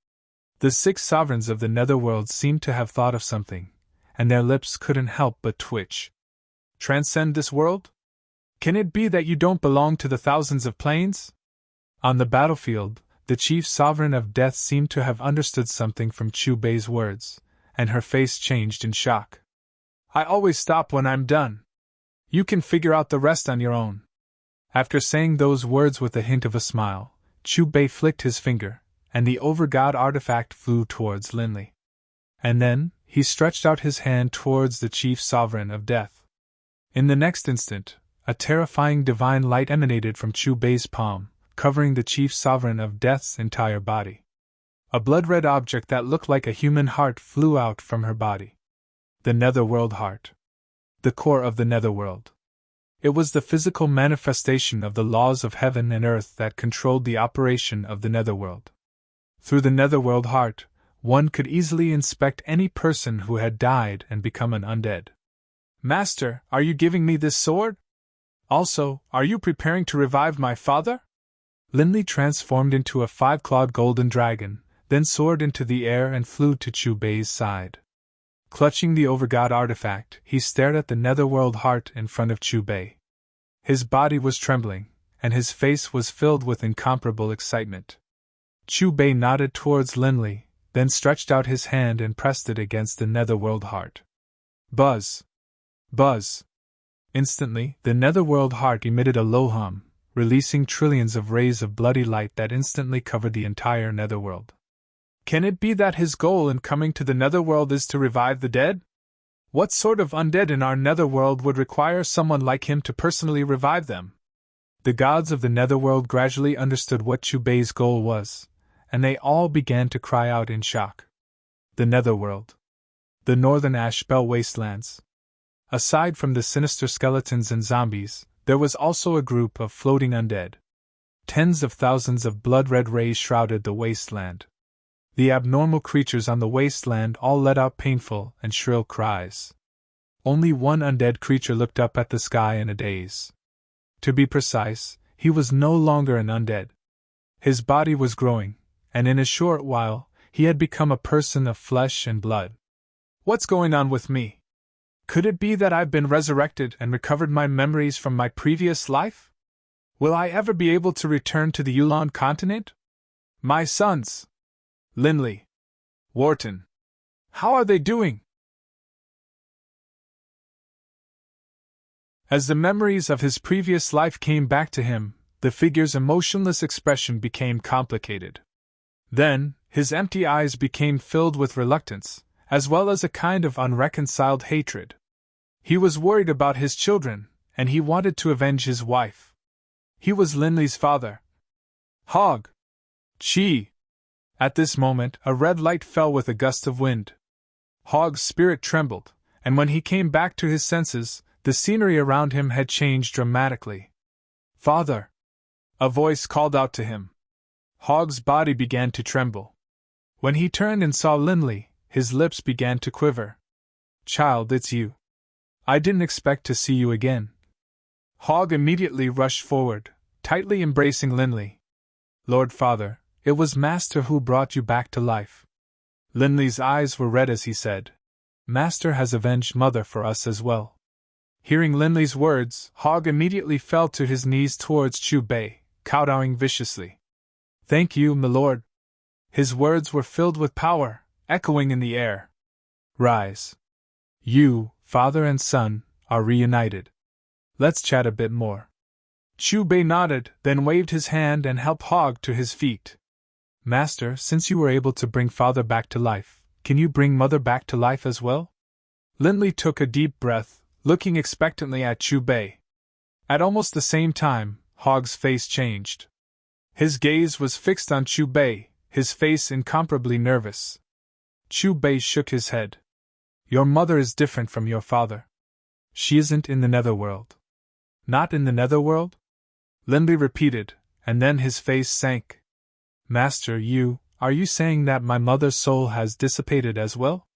The 6 sovereigns of the netherworld seemed to have thought of something, and their lips couldn't help but twitch. Transcend this world? Can it be that you don't belong to the thousands of planes? On the battlefield, the chief sovereign of death seemed to have understood something from Chu Bei's words, and her face changed in shock. I always stop when I'm done. You can figure out the rest on your own. After saying those words with a hint of a smile, Chu Bei flicked his finger, and the overgod artifact flew towards Linley. And then, he stretched out his hand towards the chief sovereign of death. In the next instant, a terrifying divine light emanated from Chu Bei's palm, covering the chief sovereign of death's entire body. A blood-red object that looked like a human heart flew out from her body. The Netherworld Heart. The core of the Netherworld. It was the physical manifestation of the laws of heaven and earth that controlled the operation of the Netherworld. Through the Netherworld Heart, one could easily inspect any person who had died and become an undead. Master, are you giving me this sword? Also, are you preparing to revive my father? Linley transformed into a 5-clawed golden dragon, then soared into the air and flew to Chu Bei's side. Clutching the overgod artifact, he stared at the Netherworld Heart in front of Chu Bei. His body was trembling, and his face was filled with incomparable excitement. Chu Bei nodded towards Linley, then stretched out his hand and pressed it against the Netherworld Heart. Buzz! Buzz! Instantly, the Netherworld Heart emitted a low hum, releasing trillions of rays of bloody light that instantly covered the entire Netherworld. Can it be that his goal in coming to the Netherworld is to revive the dead? What sort of undead in our Netherworld would require someone like him to personally revive them? The gods of the Netherworld gradually understood what Chu Bei's goal was, and they all began to cry out in shock. The Netherworld. The northern Ashbel wastelands. Aside from the sinister skeletons and zombies, there was also a group of floating undead. Tens of thousands of blood-red rays shrouded the wasteland. The abnormal creatures on the wasteland all let out painful and shrill cries. Only one undead creature looked up at the sky in a daze. To be precise, he was no longer an undead. His body was growing, and in a short while, he had become a person of flesh and blood. What's going on with me? Could it be that I've been resurrected and recovered my memories from my previous life? Will I ever be able to return to the Yulon continent? My sons! Linley. Wharton. How are they doing? As the memories of his previous life came back to him, the figure's emotionless expression became complicated. Then, his empty eyes became filled with reluctance, as well as a kind of unreconciled hatred. He was worried about his children, and he wanted to avenge his wife. He was Linley's father. Hog! Chi! At this moment, a red light fell with a gust of wind. Hog's spirit trembled, and when he came back to his senses, the scenery around him had changed dramatically. Father! A voice called out to him. Hog's body began to tremble. When he turned and saw Linley, his lips began to quiver. Child, it's you. I didn't expect to see you again. Hog immediately rushed forward, tightly embracing Linley. Lord Father, it was Master who brought you back to life. Linley's eyes were red as he said, Master has avenged Mother for us as well. Hearing Linley's words, Hog immediately fell to his knees towards Chu Bei, kowtowing viciously. Thank you, my lord. His words were filled with power, echoing in the air. Rise. You, father and son, are reunited. Let's chat a bit more. Chu Bei nodded, then waved his hand and helped Hog to his feet. Master, since you were able to bring father back to life, can you bring mother back to life as well? Linley took a deep breath, looking expectantly at Chu Bei. At almost the same time, Hog's face changed. His gaze was fixed on Chu Bei, his face incomparably nervous. Chu Bei shook his head. Your mother is different from your father. She isn't in the Netherworld. Not in the Netherworld? Linley repeated, and then his face sank. Master, are you saying that my mother's soul has dissipated as well?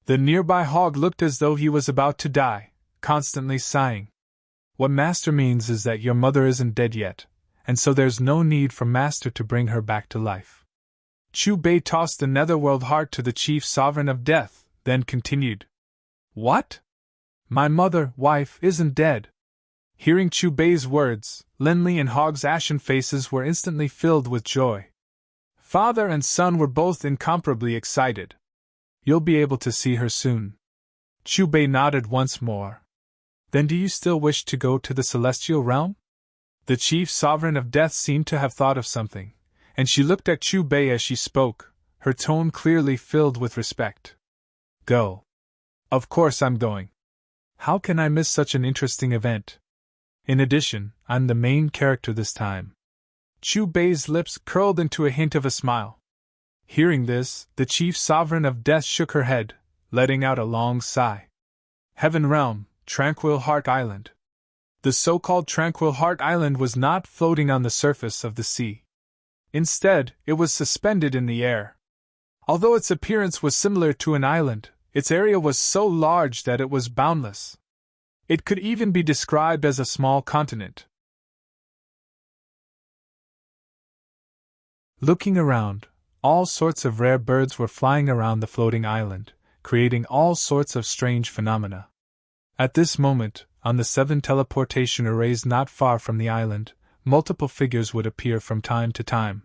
The nearby Hog looked as though he was about to die, constantly sighing. What Master means is that your mother isn't dead yet, and so there's no need for Master to bring her back to life. Chu Bei tossed the netherworld heart to the chief sovereign of death, then continued. What? My mother, wife, isn't dead. Hearing Chu Bei's words, Linley and Hog's ashen faces were instantly filled with joy. Father and son were both incomparably excited. You'll be able to see her soon. Chu Bei nodded once more. Then do you still wish to go to the celestial realm? The chief sovereign of death seemed to have thought of something, and she looked at Chu Bei as she spoke, her tone clearly filled with respect. Go. Of course I'm going. How can I miss such an interesting event? In addition, I'm the main character this time. Chu Bei's lips curled into a hint of a smile. Hearing this, the chief sovereign of death shook her head, letting out a long sigh. Heaven Realm, Tranquil Heart Island. The so-called Tranquil Heart Island was not floating on the surface of the sea. Instead, it was suspended in the air. Although its appearance was similar to an island, its area was so large that it was boundless. It could even be described as a small continent. Looking around, all sorts of rare birds were flying around the floating island, creating all sorts of strange phenomena. At this moment, on the 7 teleportation arrays not far from the island, multiple figures would appear from time to time.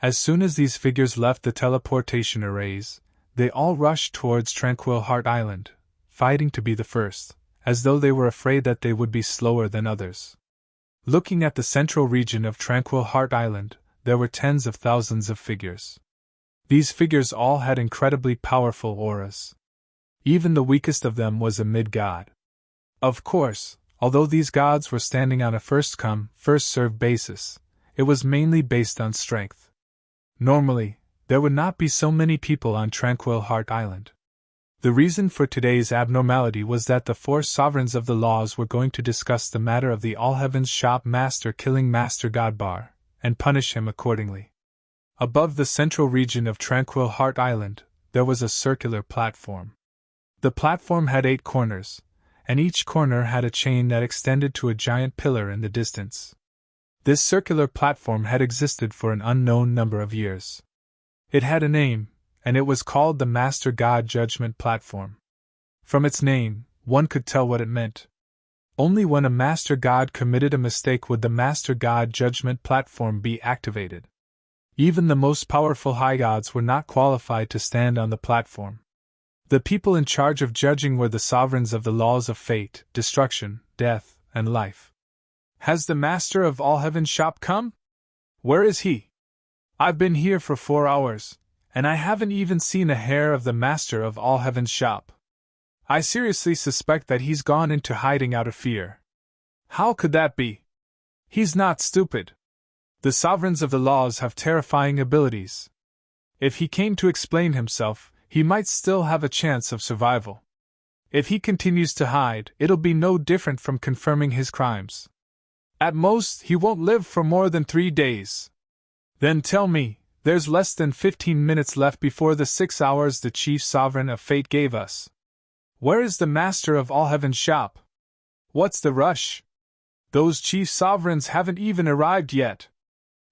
As soon as these figures left the teleportation arrays, they all rushed towards Tranquil Heart Island, fighting to be the first, as though they were afraid that they would be slower than others. Looking at the central region of Tranquil Heart Island, there were tens of thousands of figures. These figures all had incredibly powerful auras. Even the weakest of them was a mid-god. Of course, although these gods were standing on a first-come, first-served basis, it was mainly based on strength. Normally, there would not be so many people on Tranquil Heart Island. The reason for today's abnormality was that the 4 sovereigns of the laws were going to discuss the matter of the All Heavens Shop Master killing Master Godbar, and punish him accordingly. Above the central region of Tranquil Heart Island, there was a circular platform. The platform had 8 corners, and each corner had a chain that extended to a giant pillar in the distance. This circular platform had existed for an unknown number of years. It had a name, and it was called the Master God Judgment Platform. From its name, one could tell what it meant. Only when a Master God committed a mistake would the Master God Judgment Platform be activated. Even the most powerful high gods were not qualified to stand on the platform. The people in charge of judging were the sovereigns of the laws of fate, destruction, death, and life. Has the Master of All Heaven Shop come? Where is he? I've been here for 4 hours, and I haven't even seen a hair of the Master of All Heaven's shop. I seriously suspect that he's gone into hiding out of fear. How could that be? He's not stupid. The sovereigns of the laws have terrifying abilities. If he came to explain himself, he might still have a chance of survival. If he continues to hide, it'll be no different from confirming his crimes. At most, he won't live for more than 3 days. Then tell me, there's less than 15 minutes left before the 6 hours the Chief Sovereign of Fate gave us. Where is the Master of All Heaven's shop? What's the rush? Those Chief Sovereigns haven't even arrived yet.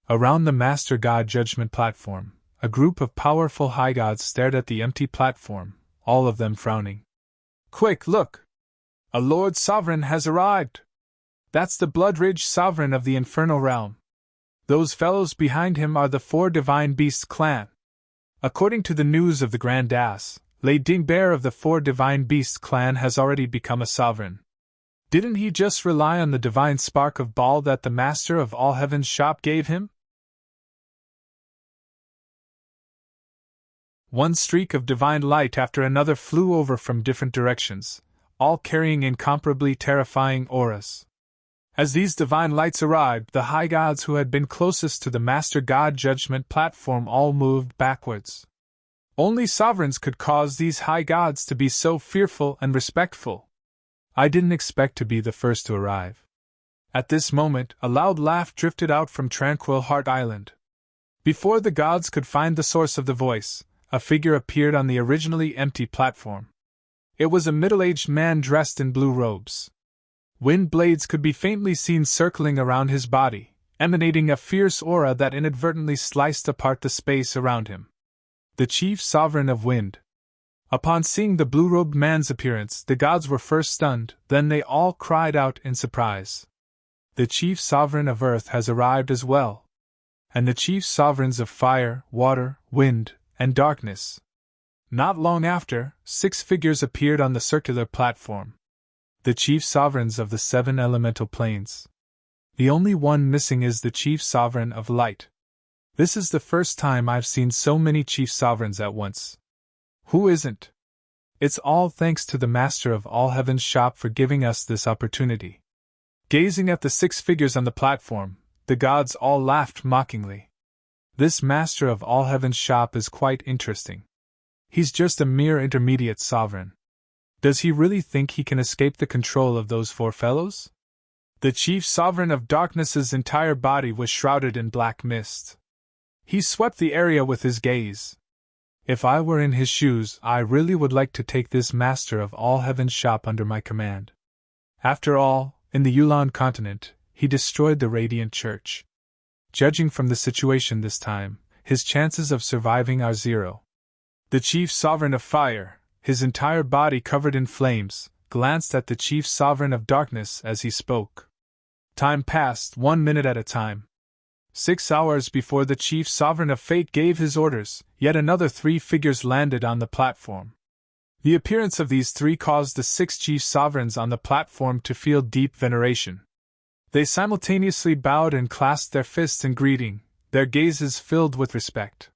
Around the Master God Judgment Platform, a group of powerful high gods stared at the empty platform, all of them frowning. Quick, look! A Lord Sovereign has arrived! That's the Bloodridge Sovereign of the Infernal Realm. Those fellows behind him are the 4 Divine Beasts clan. According to the news of the Grand Ass, Lei Dingbear of the 4 Divine Beasts clan has already become a sovereign. Didn't he just rely on the divine spark of ball that the Master of All Heaven's shop gave him? One streak of divine light after another flew over from different directions, all carrying incomparably terrifying auras. As these divine lights arrived, the high gods who had been closest to the Master God Judgment Platform all moved backwards. Only sovereigns could cause these high gods to be so fearful and respectful. I didn't expect to be the first to arrive. At this moment, a loud laugh drifted out from Tranquil Heart Island. Before the gods could find the source of the voice, a figure appeared on the originally empty platform. It was a middle-aged man dressed in blue robes. Wind blades could be faintly seen circling around his body, emanating a fierce aura that inadvertently sliced apart the space around him. The chief sovereign of wind. Upon seeing the blue-robed man's appearance, the gods were first stunned, then they all cried out in surprise. The chief sovereign of earth has arrived as well. And the chief sovereigns of fire, water, wind, and darkness. Not long after, 6 figures appeared on the circular platform. The chief sovereigns of the 7 elemental planes. The only one missing is the chief sovereign of light. This is the first time I've seen so many chief sovereigns at once. Who isn't? It's all thanks to the Master of all Heaven's shop for giving us this opportunity. Gazing at the 6 figures on the platform, the gods all laughed mockingly. This Master of all Heaven's shop is quite interesting. He's just a mere intermediate sovereign. Does he really think he can escape the control of those 4 fellows? The chief sovereign of darkness's entire body was shrouded in black mist. He swept the area with his gaze. If I were in his shoes, I really would like to take this Master of all Heaven's shop under my command. After all, in the Yulan continent, he destroyed the Radiant Church. Judging from the situation this time, his chances of surviving are 0. The chief sovereign of fire, his entire body covered in flames, glanced at the chief sovereign of darkness as he spoke. Time passed 1 minute at a time. 6 hours before the chief sovereign of fate gave his orders, yet another 3 figures landed on the platform. The appearance of these 3 caused the 6 chief sovereigns on the platform to feel deep veneration. They simultaneously bowed and clasped their fists in greeting, their gazes filled with respect.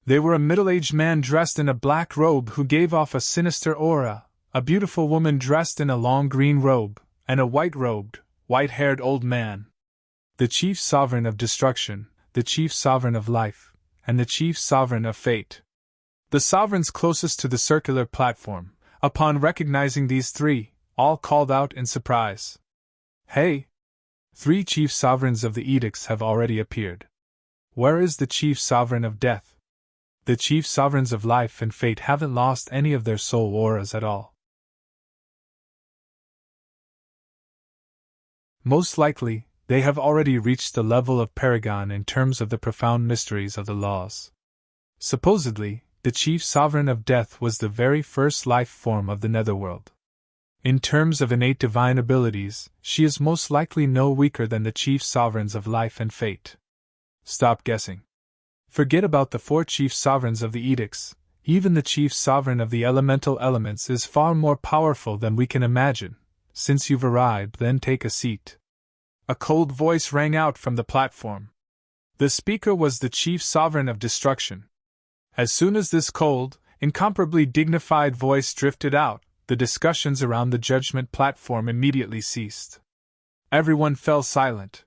They were a middle-aged man dressed in a black robe who gave off a sinister aura, a beautiful woman dressed in a long green robe, and a white-robed, white-haired old man. The chief sovereign of destruction, the chief sovereign of life, and the chief sovereign of fate. The sovereigns closest to the circular platform, upon recognizing these 3, all called out in surprise. Hey! 3 chief sovereigns of the edicts have already appeared. Where is the chief sovereign of death? The chief sovereigns of life and fate haven't lost any of their soul auras at all. Most likely, they have already reached the level of paragon in terms of the profound mysteries of the laws. Supposedly, the chief sovereign of death was the very first life form of the netherworld. In terms of innate divine abilities, she is most likely no weaker than the chief sovereigns of life and fate. Stop guessing. Forget about the 4 chief sovereigns of the edicts. Even the chief sovereign of the elemental elements is far more powerful than we can imagine. Since you've arrived, then take a seat. A cold voice rang out from the platform. The speaker was the chief sovereign of destruction. As soon as this cold, incomparably dignified voice drifted out, the discussions around the judgment platform immediately ceased. Everyone fell silent.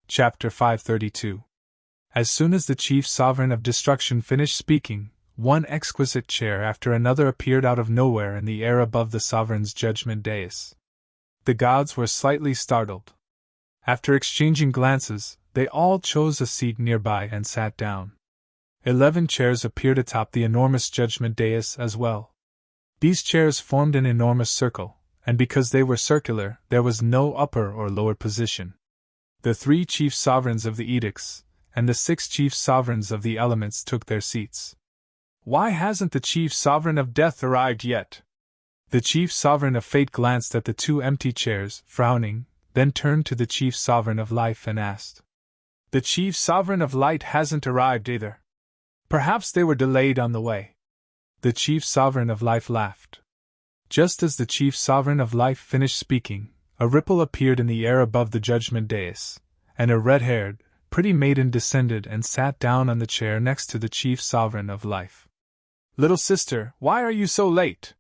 Chapter 532. As soon as the chief sovereign of destruction finished speaking, one exquisite chair after another appeared out of nowhere in the air above the sovereign's judgment dais. The gods were slightly startled. After exchanging glances, they all chose a seat nearby and sat down. 11 chairs appeared atop the enormous judgment dais as well. These chairs formed an enormous circle, and because they were circular, there was no upper or lower position. The 3 chief sovereigns of the edicts, and the 6 chief sovereigns of the elements took their seats. Why hasn't the chief sovereign of death arrived yet? The chief sovereign of fate glanced at the 2 empty chairs, frowning, then turned to the chief sovereign of life and asked. The chief sovereign of light hasn't arrived either. Perhaps they were delayed on the way. The chief sovereign of life laughed. Just as the chief sovereign of life finished speaking, a ripple appeared in the air above the judgment dais, and a red-haired, pretty maiden descended and sat down on the chair next to the chief sovereign of life. Little sister, why are you so late?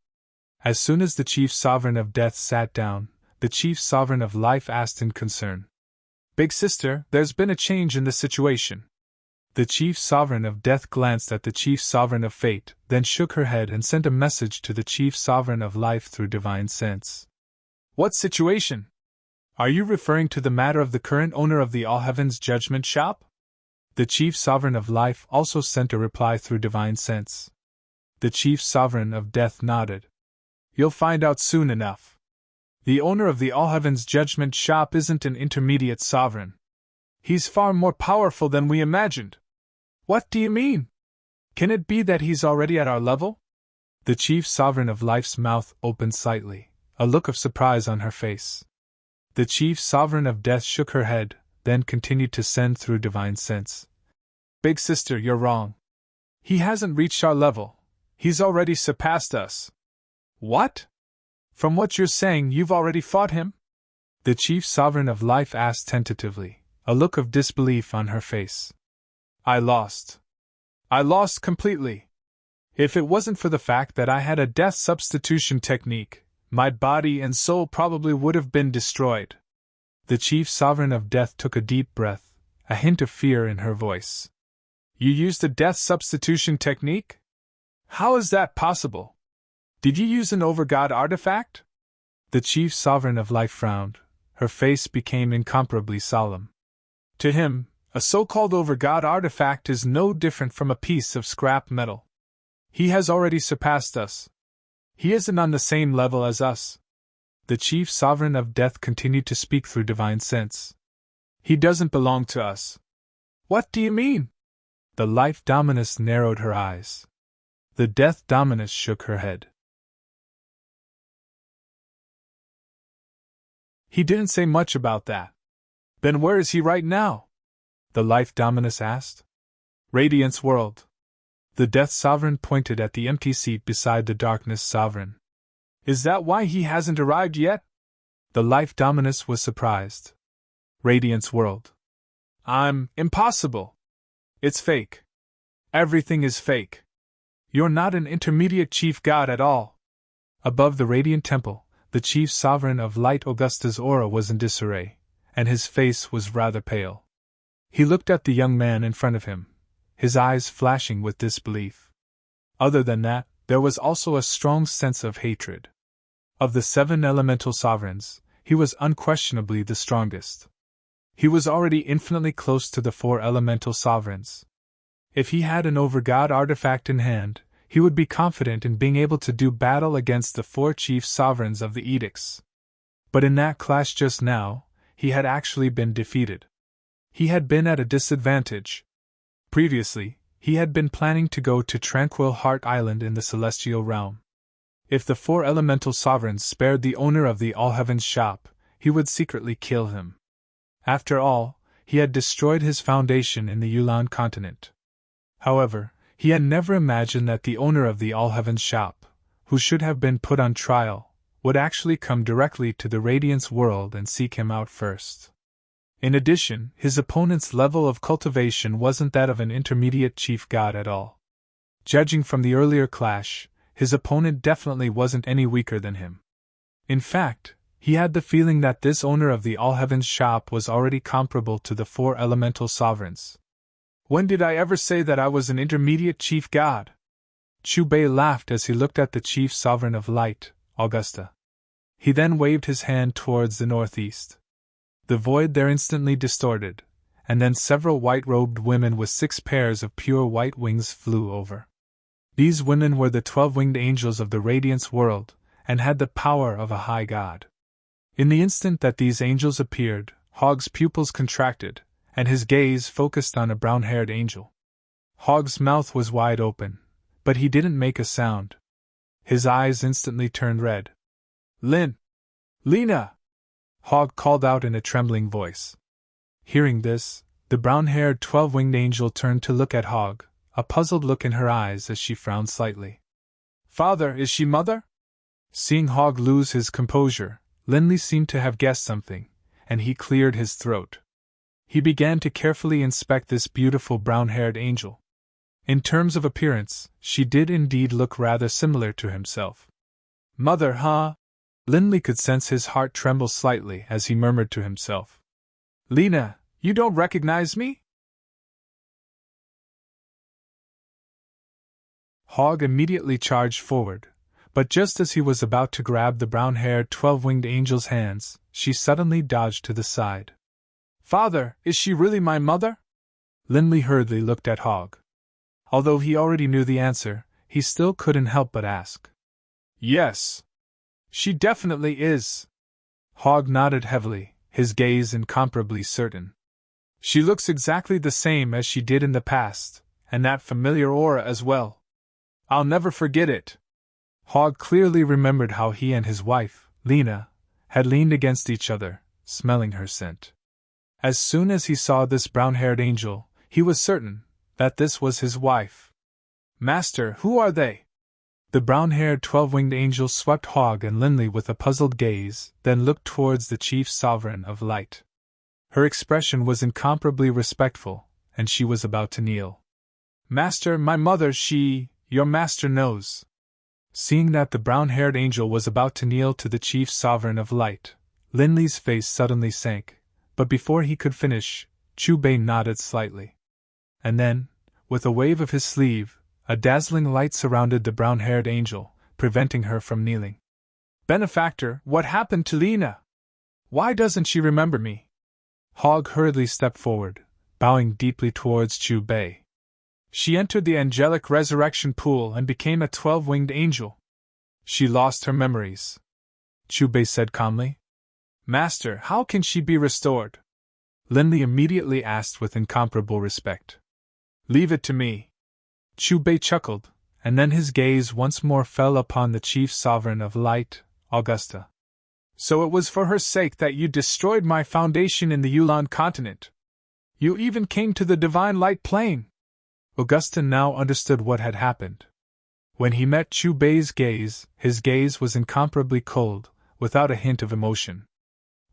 As soon as the chief sovereign of death sat down, the chief sovereign of life asked in concern. Big sister, there's been a change in the situation. The chief sovereign of death glanced at the chief sovereign of fate, then shook her head and sent a message to the chief sovereign of life through divine sense. What situation? Are you referring to the matter of the current owner of the All Heavens Judgment Shop? The chief sovereign of life also sent a reply through divine sense. The chief sovereign of death nodded. You'll find out soon enough. The owner of the All Heavens Judgment Shop isn't an intermediate sovereign. He's far more powerful than we imagined. What do you mean? Can it be that he's already at our level? The chief sovereign of life's mouth opened slightly, a look of surprise on her face. The chief sovereign of death shook her head, then continued to send through divine sense. Big sister, you're wrong. He hasn't reached our level. He's already surpassed us. What? From what you're saying, you've already fought him? The chief sovereign of life asked tentatively, a look of disbelief on her face. I lost. I lost completely. If it wasn't for the fact that I had a death substitution technique, my body and soul probably would have been destroyed. The chief sovereign of death took a deep breath, a hint of fear in her voice. You used a death substitution technique? How is that possible? Did you use an overgod artifact? The chief sovereign of life frowned. Her face became incomparably solemn. To him, a so-called overgod artifact is no different from a piece of scrap metal. He has already surpassed us. He isn't on the same level as us. The chief sovereign of death continued to speak through divine sense. He doesn't belong to us. What do you mean? The life dominus narrowed her eyes. The death dominus shook her head. He didn't say much about that. Then where is he right now? The life dominus asked. Radiance world. The death sovereign pointed at the empty seat beside the darkness sovereign. Is that why he hasn't arrived yet? The life dominus was surprised. Radiance world. Impossible. It's fake. Everything is fake. You're not an intermediate chief god at all. Above the radiant temple, the chief sovereign of light Augusta's aura was in disarray, and his face was rather pale. He looked at the young man in front of him, his eyes flashing with disbelief. Other than that, there was also a strong sense of hatred. Of the 7 elemental sovereigns, he was unquestionably the strongest. He was already infinitely close to the 4 elemental sovereigns. If he had an overgod artifact in hand, he would be confident in being able to do battle against the 4 chief sovereigns of the edicts. But in that clash just now, he had actually been defeated. He had been at a disadvantage. Previously, he had been planning to go to Tranquil Heart Island in the Celestial Realm. If the 4 elemental sovereigns spared the owner of the All Heavens Shop, he would secretly kill him. After all, he had destroyed his foundation in the Yulan continent. However, he had never imagined that the owner of the All Heavens Shop, who should have been put on trial, would actually come directly to the Radiance world and seek him out first. In addition, his opponent's level of cultivation wasn't that of an intermediate chief god at all. Judging from the earlier clash, his opponent definitely wasn't any weaker than him. In fact, he had the feeling that this owner of the All Heavens Shop was already comparable to the 4 elemental sovereigns. When did I ever say that I was an intermediate chief god? Chu Bei laughed as he looked at the chief sovereign of light, Augusta. He then waved his hand towards the northeast. The void there instantly distorted, and then several white-robed women with 6 pairs of pure white wings flew over. These women were the 12-winged angels of the Radiance world, and had the power of a high god. In the instant that these angels appeared, Hog's pupils contracted, and his gaze focused on a brown-haired angel. Hog's mouth was wide open, but he didn't make a sound. His eyes instantly turned red. Lena! Hog called out in a trembling voice. Hearing this, the brown-haired 12-winged angel turned to look at Hog, a puzzled look in her eyes as she frowned slightly. Father, is she mother? Seeing Hog lose his composure, Linley seemed to have guessed something, and he cleared his throat. He began to carefully inspect this beautiful brown-haired angel. In terms of appearance, she did indeed look rather similar to himself. Mother, huh? Linley could sense his heart tremble slightly as he murmured to himself. Lena, you don't recognize me? Hog immediately charged forward, but just as he was about to grab the brown-haired 12-winged angel's hands, she suddenly dodged to the side. Father, is she really my mother? Linley hurriedly looked at Hog. Although he already knew the answer, he still couldn't help but ask. Yes. She definitely is. Hogg nodded heavily, his gaze incomparably certain. She looks exactly the same as she did in the past, and that familiar aura as well. I'll never forget it. Hogg clearly remembered how he and his wife, Lena, had leaned against each other, smelling her scent. As soon as he saw this brown-haired angel, he was certain that this was his wife. Master, who are they? The brown-haired 12-winged angel swept Hogg and Linley with a puzzled gaze, then looked towards the chief sovereign of light. Her expression was incomparably respectful, and she was about to kneel. Master, my mother, your master knows. Seeing that the brown-haired angel was about to kneel to the chief sovereign of light, Linley's face suddenly sank, but before he could finish, Chubei nodded slightly. And then, with a wave of his sleeve, a dazzling light surrounded the brown-haired angel, preventing her from kneeling. Benefactor, what happened to Lena? Why doesn't she remember me? Hogg hurriedly stepped forward, bowing deeply towards Chubei. She entered the angelic resurrection pool and became a 12-winged angel. She lost her memories. Chubei said calmly. Master, how can she be restored? Linley immediately asked with incomparable respect. Leave it to me. Chubei chuckled, and then his gaze once more fell upon the chief sovereign of light, Augusta. So it was for her sake that you destroyed my foundation in the Yulan continent. You even came to the divine light plane. Augusta now understood what had happened. When he met Chubei's gaze, his gaze was incomparably cold, without a hint of emotion.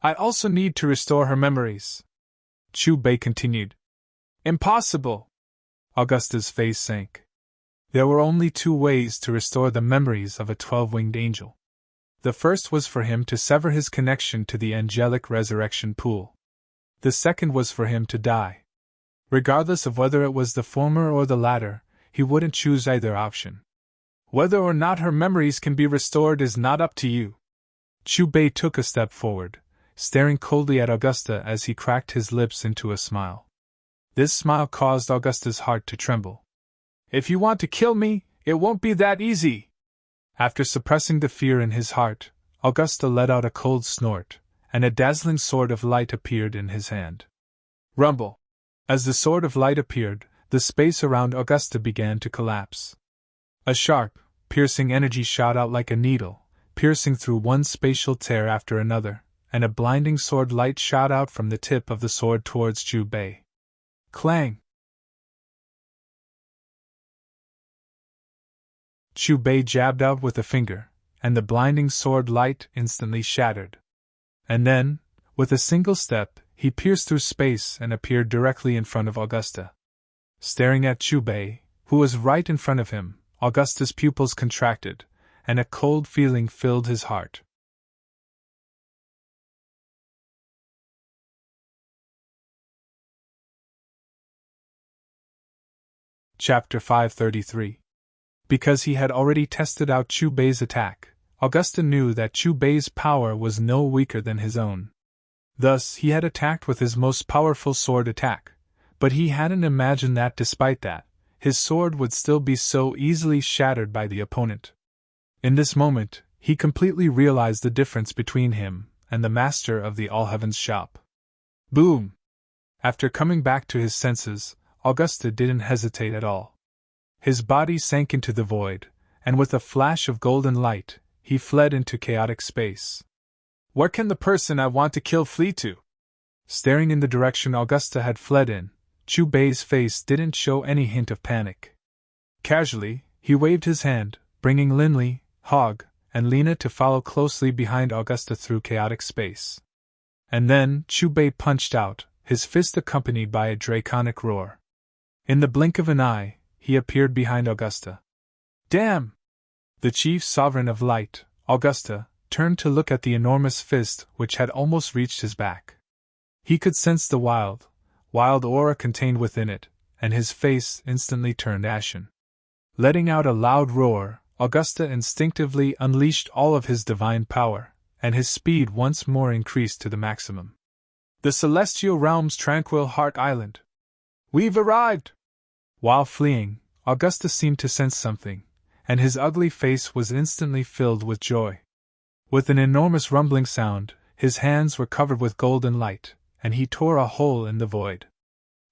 I also need to restore her memories. Chubei continued. Impossible! Augusta's face sank. There were only two ways to restore the memories of a 12-winged angel. The first was for him to sever his connection to the angelic resurrection pool. The second was for him to die. Regardless of whether it was the former or the latter, he wouldn't choose either option. Whether or not her memories can be restored is not up to you. Chubei took a step forward, staring coldly at Augusta as he cracked his lips into a smile. This smile caused Augusta's heart to tremble. If you want to kill me, it won't be that easy. After suppressing the fear in his heart, Augusta let out a cold snort, and a dazzling sword of light appeared in his hand. Rumble! As the sword of light appeared, the space around Augusta began to collapse. A sharp, piercing energy shot out like a needle, piercing through one spatial tear after another, and a blinding sword light shot out from the tip of the sword towards Chubei. Clang! Chubei jabbed out with a finger, and the blinding sword light instantly shattered. And then, with a single step, he pierced through space and appeared directly in front of Augusta. Staring at Chubei, who was right in front of him, Augusta's pupils contracted, and a cold feeling filled his heart. Chapter 533. Because he had already tested out Chubei's attack, Augusta knew that Chubei's power was no weaker than his own. Thus, he had attacked with his most powerful sword attack, but he hadn't imagined that despite that, his sword would still be so easily shattered by the opponent. In this moment, he completely realized the difference between him and the master of the All Heavens shop. Boom! After coming back to his senses, Augusta didn't hesitate at all. His body sank into the void, and with a flash of golden light, he fled into chaotic space. Where can the person I want to kill flee to? Staring in the direction Augusta had fled in, Chubei's face didn't show any hint of panic. Casually, he waved his hand, bringing Linley, Hogg, and Lena to follow closely behind Augusta through chaotic space. And then Chubei punched out, his fist accompanied by a draconic roar. In the blink of an eye, he appeared behind Augusta. Damn! The chief sovereign of light, Augusta, turned to look at the enormous fist which had almost reached his back. He could sense the wild aura contained within it, and his face instantly turned ashen. Letting out a loud roar, Augusta instinctively unleashed all of his divine power, and his speed once more increased to the maximum. The celestial realm's tranquil heart island. We've arrived! While fleeing, Augusta seemed to sense something, and his ugly face was instantly filled with joy. With an enormous rumbling sound, his hands were covered with golden light, and he tore a hole in the void.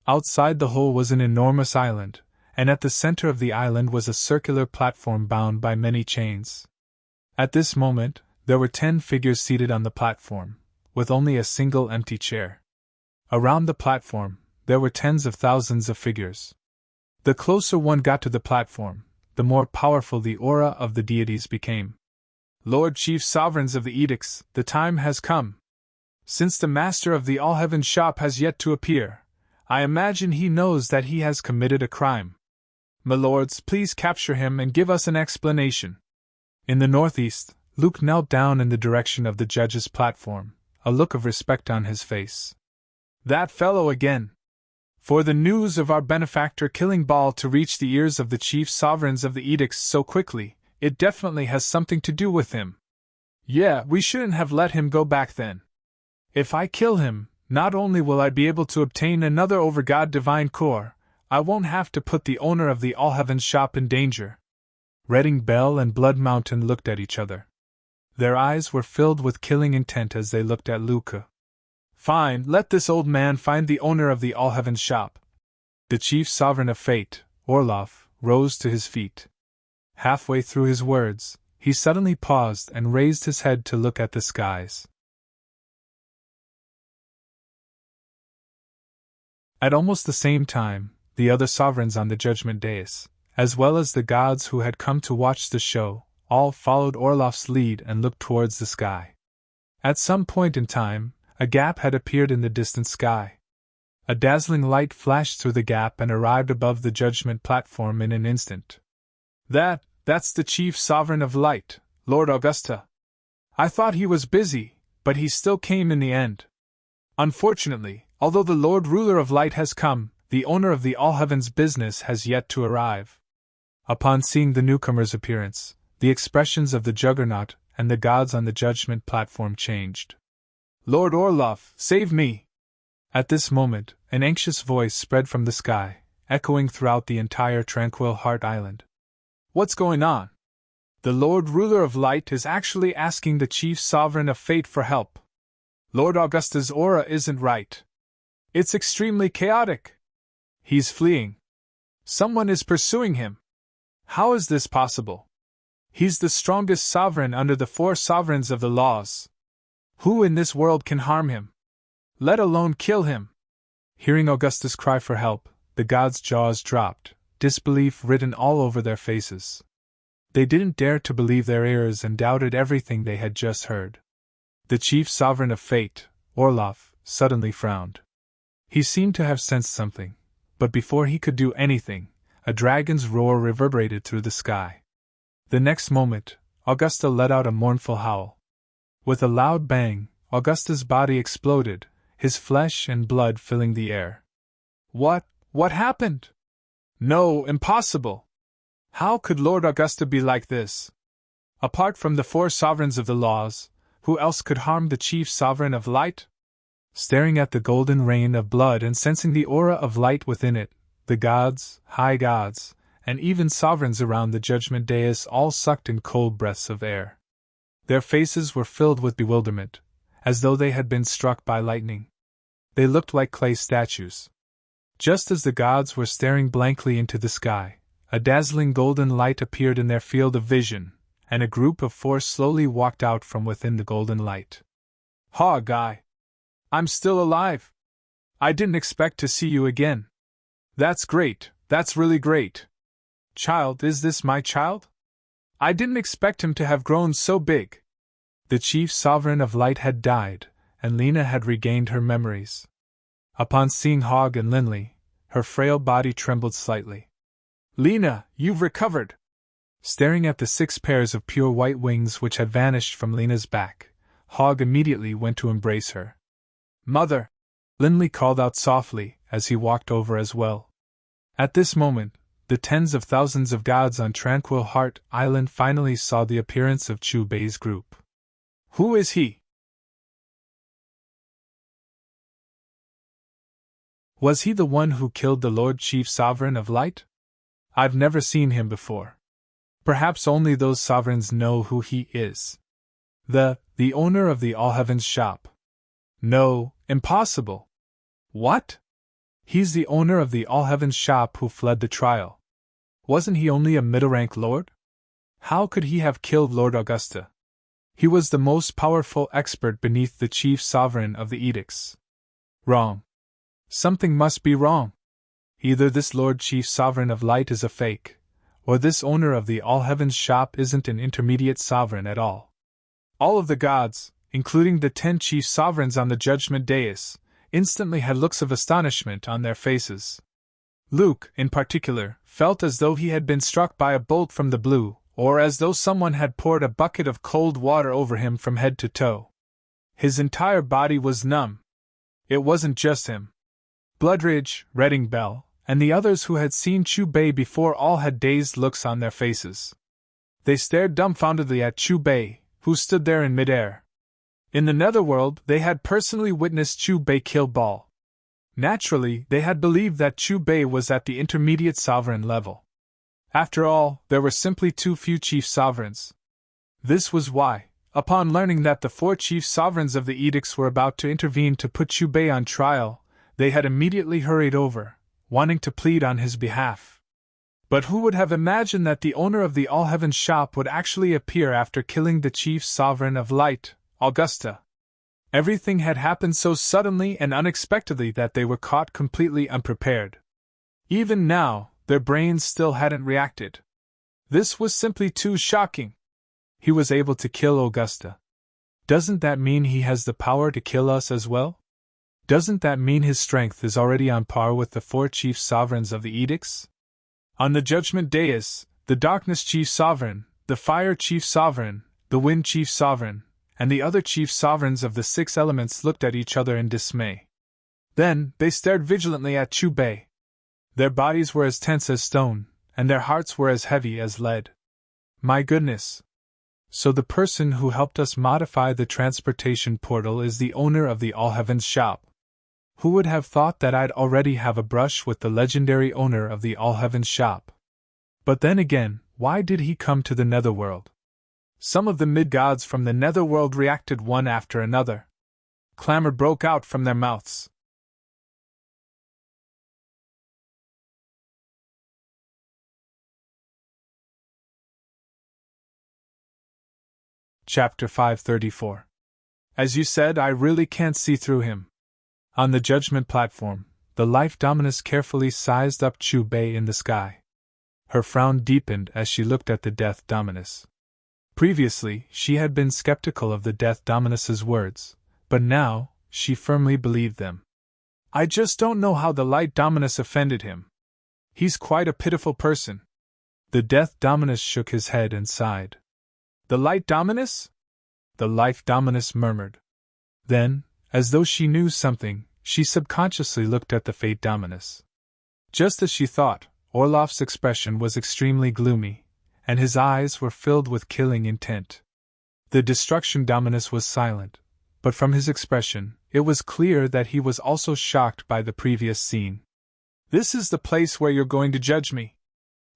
Outside the hole was an enormous island, and at the center of the island was a circular platform bound by many chains. At this moment, there were 10 figures seated on the platform, with only a single empty chair. Around the platform, there were tens of thousands of figures. The closer one got to the platform, the more powerful the aura of the deities became. Lord Chief Sovereigns of the Edicts, the time has come. Since the master of the All-Heaven shop has yet to appear, I imagine he knows that he has committed a crime. My lords, please capture him and give us an explanation. In the northeast, Luke knelt down in the direction of the judge's platform, a look of respect on his face. That fellow again! For the news of our benefactor killing Baal to reach the ears of the chief sovereigns of the edicts so quickly, it definitely has something to do with him. Yeah, we shouldn't have let him go back then. If I kill him, not only will I be able to obtain another Overgod divine core, I won't have to put the owner of the All-Heaven shop in danger. Redding Bell and Blood Mountain looked at each other. Their eyes were filled with killing intent as they looked at Luca. Fine, let this old man find the owner of the All-Heaven shop. The chief sovereign of fate, Orloff, rose to his feet. Halfway through his words, he suddenly paused and raised his head to look at the skies. At almost the same time, the other sovereigns on the judgment dais, as well as the gods who had come to watch the show, all followed Orloff's lead and looked towards the sky. At some point in time, a gap had appeared in the distant sky. A dazzling light flashed through the gap and arrived above the judgment platform in an instant. That's the chief sovereign of light, Lord Augusta. I thought he was busy, but he still came in the end. Unfortunately, although the Lord Ruler of Light has come, the owner of the All-Heaven's business has yet to arrive. Upon seeing the newcomer's appearance, the expressions of the Juggernaut and the gods on the judgment platform changed. Lord Orloff, save me! At this moment, an anxious voice spread from the sky, echoing throughout the entire Tranquil Heart Island. What's going on? The Lord Ruler of Light is actually asking the Chief Sovereign of Fate for help. Lord Augusta's aura isn't right. It's extremely chaotic. He's fleeing. Someone is pursuing him. How is this possible? He's the strongest sovereign under the 4 sovereigns of the laws. Who in this world can harm him? Let alone kill him? Hearing Augusta's cry for help, the gods' jaws dropped, disbelief written all over their faces. They didn't dare to believe their ears and doubted everything they had just heard. The chief sovereign of fate, Orloff, suddenly frowned. He seemed to have sensed something, but before he could do anything, a dragon's roar reverberated through the sky. The next moment, Augusta let out a mournful howl. With a loud bang, Augusta's body exploded, his flesh and blood filling the air. What happened? No, impossible! How could Lord Augusta be like this? Apart from the 4 sovereigns of the laws, who else could harm the chief sovereign of light? Staring at the golden rain of blood and sensing the aura of light within it, the gods, high gods, and even sovereigns around the judgment dais all sucked in cold breaths of air. Their faces were filled with bewilderment, as though they had been struck by lightning. They looked like clay statues. Just as the gods were staring blankly into the sky, a dazzling golden light appeared in their field of vision, and a group of 4 slowly walked out from within the golden light. "Ha, Guy! I'm still alive! I didn't expect to see you again. That's great, that's really great. Child, is this my child? I didn't expect him to have grown so big." The chief sovereign of light had died, and Lena had regained her memories. Upon seeing Hogg and Linley, her frail body trembled slightly. "Lena, you've recovered!" Staring at the 6 pairs of pure white wings which had vanished from Lena's back, Hogg immediately went to embrace her. "Mother!" Linley called out softly as he walked over as well. At this moment, the tens of thousands of gods on Tranquil Heart Island finally saw the appearance of Chu Bei's group. "Who is he?" "Was he the one who killed the Lord Chief Sovereign of Light? I've never seen him before." Perhaps only those sovereigns know who he is. The owner of the All Heavens shop. No, impossible. What? He's the owner of the All Heavens shop who fled the trial. Wasn't he only a middle-rank lord? How could he have killed Lord Augusta? He was the most powerful expert beneath the chief sovereign of the edicts. Wrong. Something must be wrong. Either this Lord Chief Sovereign of Light is a fake, or this owner of the All Heavens shop isn't an intermediate sovereign at all. All of the gods, including the 10 chief sovereigns on the judgment dais, instantly had looks of astonishment on their faces. Luke, in particular, felt as though he had been struck by a bolt from the blue, or as though someone had poured a bucket of cold water over him from head to toe. His entire body was numb. It wasn't just him. Bloodridge, Redding Bell, and the others who had seen Chu Bei before all had dazed looks on their faces. They stared dumbfoundedly at Chu Bei, who stood there in midair. In the netherworld, they had personally witnessed Chu Bei kill Baal. Naturally, they had believed that Chu Bei was at the intermediate sovereign level. After all, there were simply too few chief sovereigns. This was why, upon learning that the 4 chief sovereigns of the edicts were about to intervene to put Chu Bei on trial, they had immediately hurried over, wanting to plead on his behalf. But who would have imagined that the owner of the All Heavens shop would actually appear after killing the chief sovereign of light, Augusta? Everything had happened so suddenly and unexpectedly that they were caught completely unprepared. Even now, their brains still hadn't reacted. This was simply too shocking. He was able to kill Augusta. Doesn't that mean he has the power to kill us as well? Doesn't that mean his strength is already on par with the 4 chief sovereigns of the edicts? On the judgment dais, the darkness chief sovereign, the fire chief sovereign, the wind chief sovereign, and the other chief sovereigns of the 6 elements looked at each other in dismay. Then, they stared vigilantly at Chu Bei. Their bodies were as tense as stone, and their hearts were as heavy as lead. My goodness! So the person who helped us modify the transportation portal is the owner of the All Heavens shop. Who would have thought that I'd already have a brush with the legendary owner of the All Heavens shop? But then again, why did he come to the netherworld? Some of the mid-gods from the netherworld reacted one after another. Clamor broke out from their mouths. Chapter 534. As you said, I really can't see through him. On the judgment platform, the Life Dominus carefully sized up Chu Bei in the sky. Her frown deepened as she looked at the Death Dominus. Previously, she had been skeptical of the Death Dominus's words, but now, she firmly believed them. I just don't know how the Light Dominus offended him. He's quite a pitiful person. The Death Dominus shook his head and sighed. The Light Dominus? The Life Dominus murmured. Then, as though she knew something, she subconsciously looked at the Fate Dominus. Just as she thought, Orloff's expression was extremely gloomy, and his eyes were filled with killing intent. The Destruction Dominus was silent, but from his expression, it was clear that he was also shocked by the previous scene. This is the place where you're going to judge me.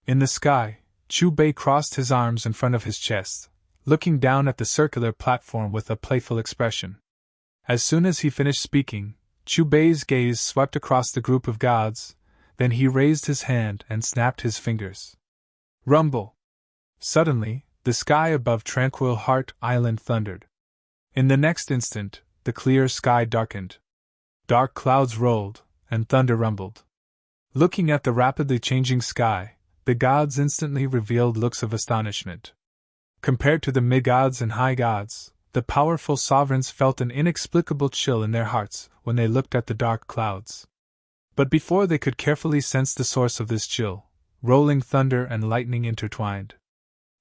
In the sky, Chu Bei crossed his arms in front of his chest, looking down at the circular platform with a playful expression. As soon as he finished speaking, Chu Bei's gaze swept across the group of gods, then he raised his hand and snapped his fingers. Rumble! Suddenly, the sky above Tranquil Heart Island thundered. In the next instant, the clear sky darkened. Dark clouds rolled, and thunder rumbled. Looking at the rapidly changing sky, the gods instantly revealed looks of astonishment. Compared to the mid-gods and high-gods, the powerful sovereigns felt an inexplicable chill in their hearts when they looked at the dark clouds. But before they could carefully sense the source of this chill, rolling thunder and lightning intertwined.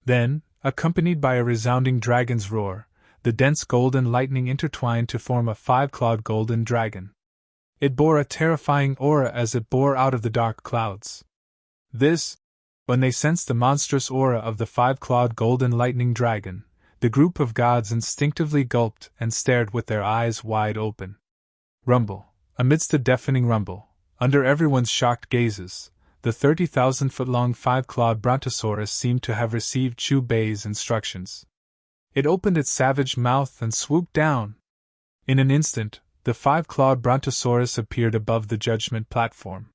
Then, accompanied by a resounding dragon's roar, the dense golden lightning intertwined to form a 5-clawed golden dragon. It bore a terrifying aura as it bore out of the dark clouds. When they sensed the monstrous aura of the 5-clawed golden lightning dragon, the group of gods instinctively gulped and stared with their eyes wide open. Rumble. Amidst a deafening rumble, under everyone's shocked gazes, the The 30,000-foot-long five-clawed brontosaurus seemed to have received Chu Bei's instructions. It opened its savage mouth and swooped down. In an instant, the five-clawed brontosaurus appeared above the judgment platform.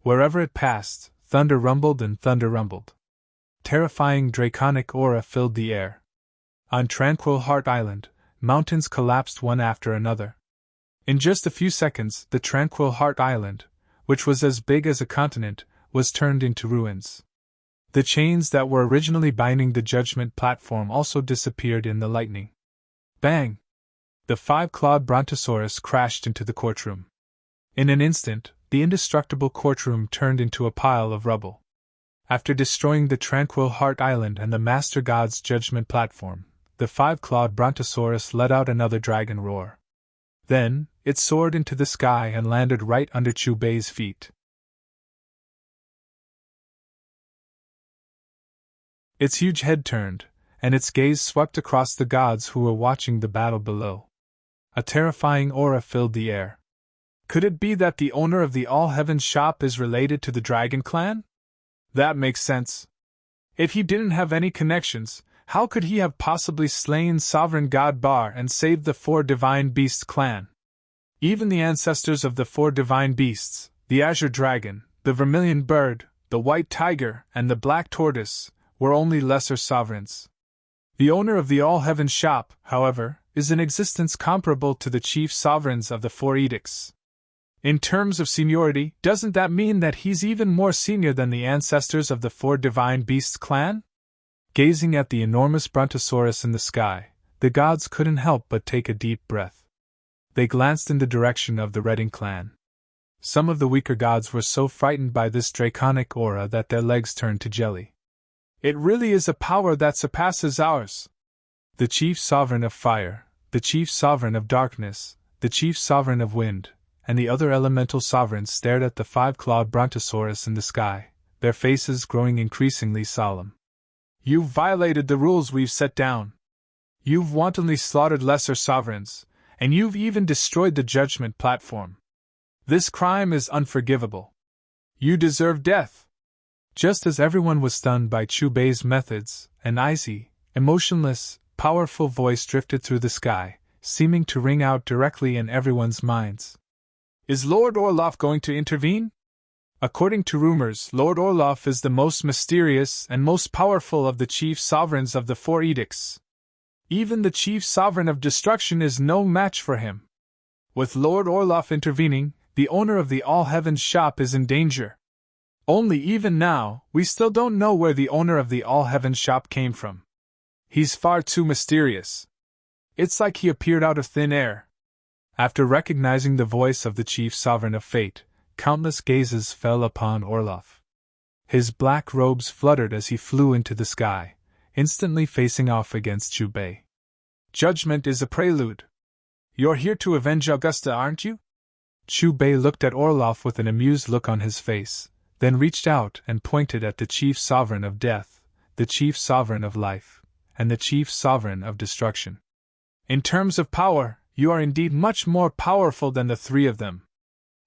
Wherever it passed, thunder rumbled and thunder rumbled. Terrifying draconic aura filled the air. On Tranquil Heart Island, mountains collapsed one after another. In just a few seconds, the Tranquil Heart Island, which was as big as a continent, was turned into ruins. The chains that were originally binding the judgment platform also disappeared in the lightning. Bang! The five-clawed brontosaurus crashed into the courtroom. In an instant, the indestructible courtroom turned into a pile of rubble. After destroying the Tranquil Heart Island and the Master God's judgment platform, the five-clawed brontosaurus let out another dragon roar. Then, it soared into the sky and landed right under Chu Bei's feet. Its huge head turned, and its gaze swept across the gods who were watching the battle below. A terrifying aura filled the air. Could it be that the owner of the All-Heaven shop is related to the Dragon Clan? That makes sense. If he didn't have any connections, how could he have possibly slain Sovereign God Bar and saved the four Divine Beasts clan? Even the ancestors of the four Divine Beasts, the Azure Dragon, the Vermilion Bird, the White Tiger, and the Black Tortoise, were only lesser sovereigns. The owner of the All-Heaven shop, however, is in existence comparable to the chief sovereigns of the four edicts. In terms of seniority, doesn't that mean that he's even more senior than the ancestors of the four Divine Beasts clan? Gazing at the enormous brontosaurus in the sky, the gods couldn't help but take a deep breath. They glanced in the direction of the Redding clan. Some of the weaker gods were so frightened by this draconic aura that their legs turned to jelly. It really is a power that surpasses ours. The chief sovereign of fire, the chief sovereign of darkness, the chief sovereign of wind, and the other elemental sovereigns stared at the five-clawed brontosaurus in the sky, their faces growing increasingly solemn. You've violated the rules we've set down. You've wantonly slaughtered lesser sovereigns, and you've even destroyed the judgment platform. This crime is unforgivable. You deserve death. Just as everyone was stunned by Chu Bei's methods, an icy, emotionless, powerful voice drifted through the sky, seeming to ring out directly in everyone's minds. Is Lord Orloff going to intervene? According to rumors, Lord Orloff is the most mysterious and most powerful of the chief sovereigns of the four edicts. Even the chief sovereign of destruction is no match for him. With Lord Orloff intervening, the owner of the All-Heaven shop is in danger. Only even now, we still don't know where the owner of the All-Heaven shop came from. He's far too mysterious. It's like he appeared out of thin air. After recognizing the voice of the chief sovereign of fate, countless gazes fell upon Orloff. His black robes fluttered as he flew into the sky, instantly facing off against Chu Bei. Judgment is a prelude. You're here to avenge Augusta, aren't you? Chu Bei looked at Orloff with an amused look on his face, then reached out and pointed at the chief sovereign of death, the chief sovereign of life, and the chief sovereign of destruction. In terms of power, you are indeed much more powerful than the three of them.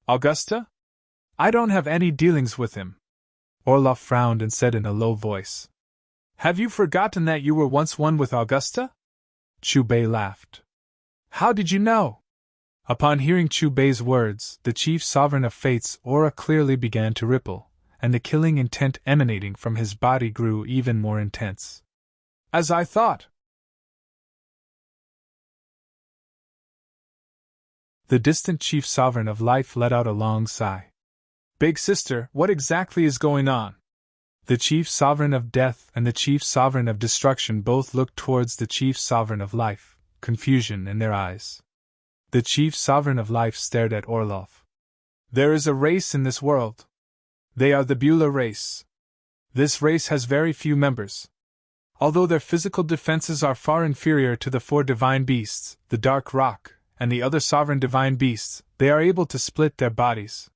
Augusta? I don't have any dealings with him. Orloff frowned and said in a low voice. Have you forgotten that you were once one with Augusta? Chu Bei laughed. How did you know? Upon hearing Chu Bei's words, the chief sovereign of fate's aura clearly began to ripple, and the killing intent emanating from his body grew even more intense. As I thought. The distant chief sovereign of life let out a long sigh. Big sister, what exactly is going on? The chief sovereign of death and the chief sovereign of destruction both looked towards the chief sovereign of life, confusion in their eyes. The chief sovereign of life stared at Orloff. There is a race in this world. They are the Beulah race. This race has very few members. Although their physical defenses are far inferior to the four divine beasts, the Dark Rock, and the other sovereign divine beasts, they are able to split their bodies.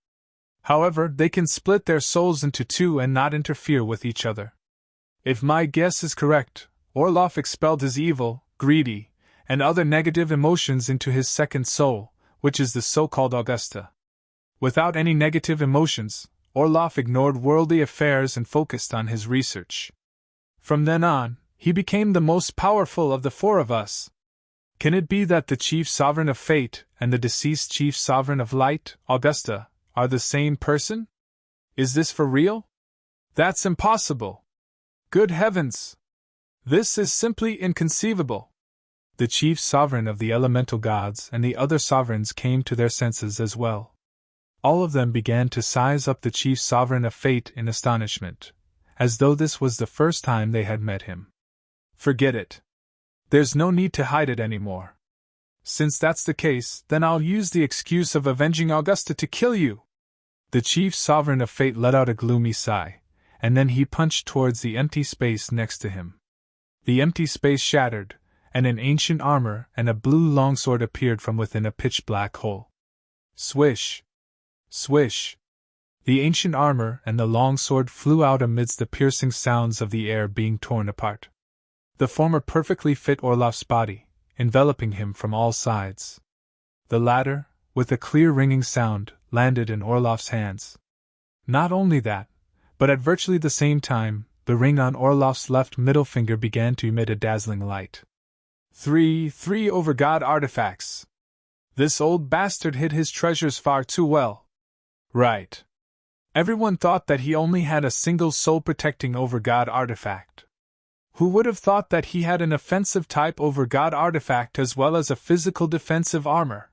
However, they can split their souls into two and not interfere with each other. If my guess is correct, Orloff expelled his evil, greedy, and other negative emotions into his second soul, which is the so-called Augusta. Without any negative emotions, Orloff ignored worldly affairs and focused on his research. From then on, he became the most powerful of the four of us. Can it be that the chief sovereign of fate and the deceased chief sovereign of light, Augusta, are the same person? Is this for real? That's impossible. Good heavens! This is simply inconceivable. The chief sovereign of the elemental gods and the other sovereigns came to their senses as well. All of them began to size up the chief sovereign of fate in astonishment, as though this was the first time they had met him. Forget it. There's no need to hide it anymore. Since that's the case, then I'll use the excuse of avenging Augusta to kill you. The chief sovereign of fate let out a gloomy sigh, and then he punched towards the empty space next to him. The empty space shattered, and an ancient armor and a blue longsword appeared from within a pitch-black hole. Swish! Swish! The ancient armor and the longsword flew out amidst the piercing sounds of the air being torn apart. The former perfectly fit Orloff's body, enveloping him from all sides. The latter, with a clear ringing sound, landed in Orloff's hands. Not only that, but at virtually the same time, the ring on Orloff's left middle finger began to emit a dazzling light. Three over-god artifacts. This old bastard hid his treasures far too well. Right. Everyone thought that he only had a single soul-protecting over-god artifact. Who would have thought that he had an offensive type over-god artifact as well as a physical defensive armor?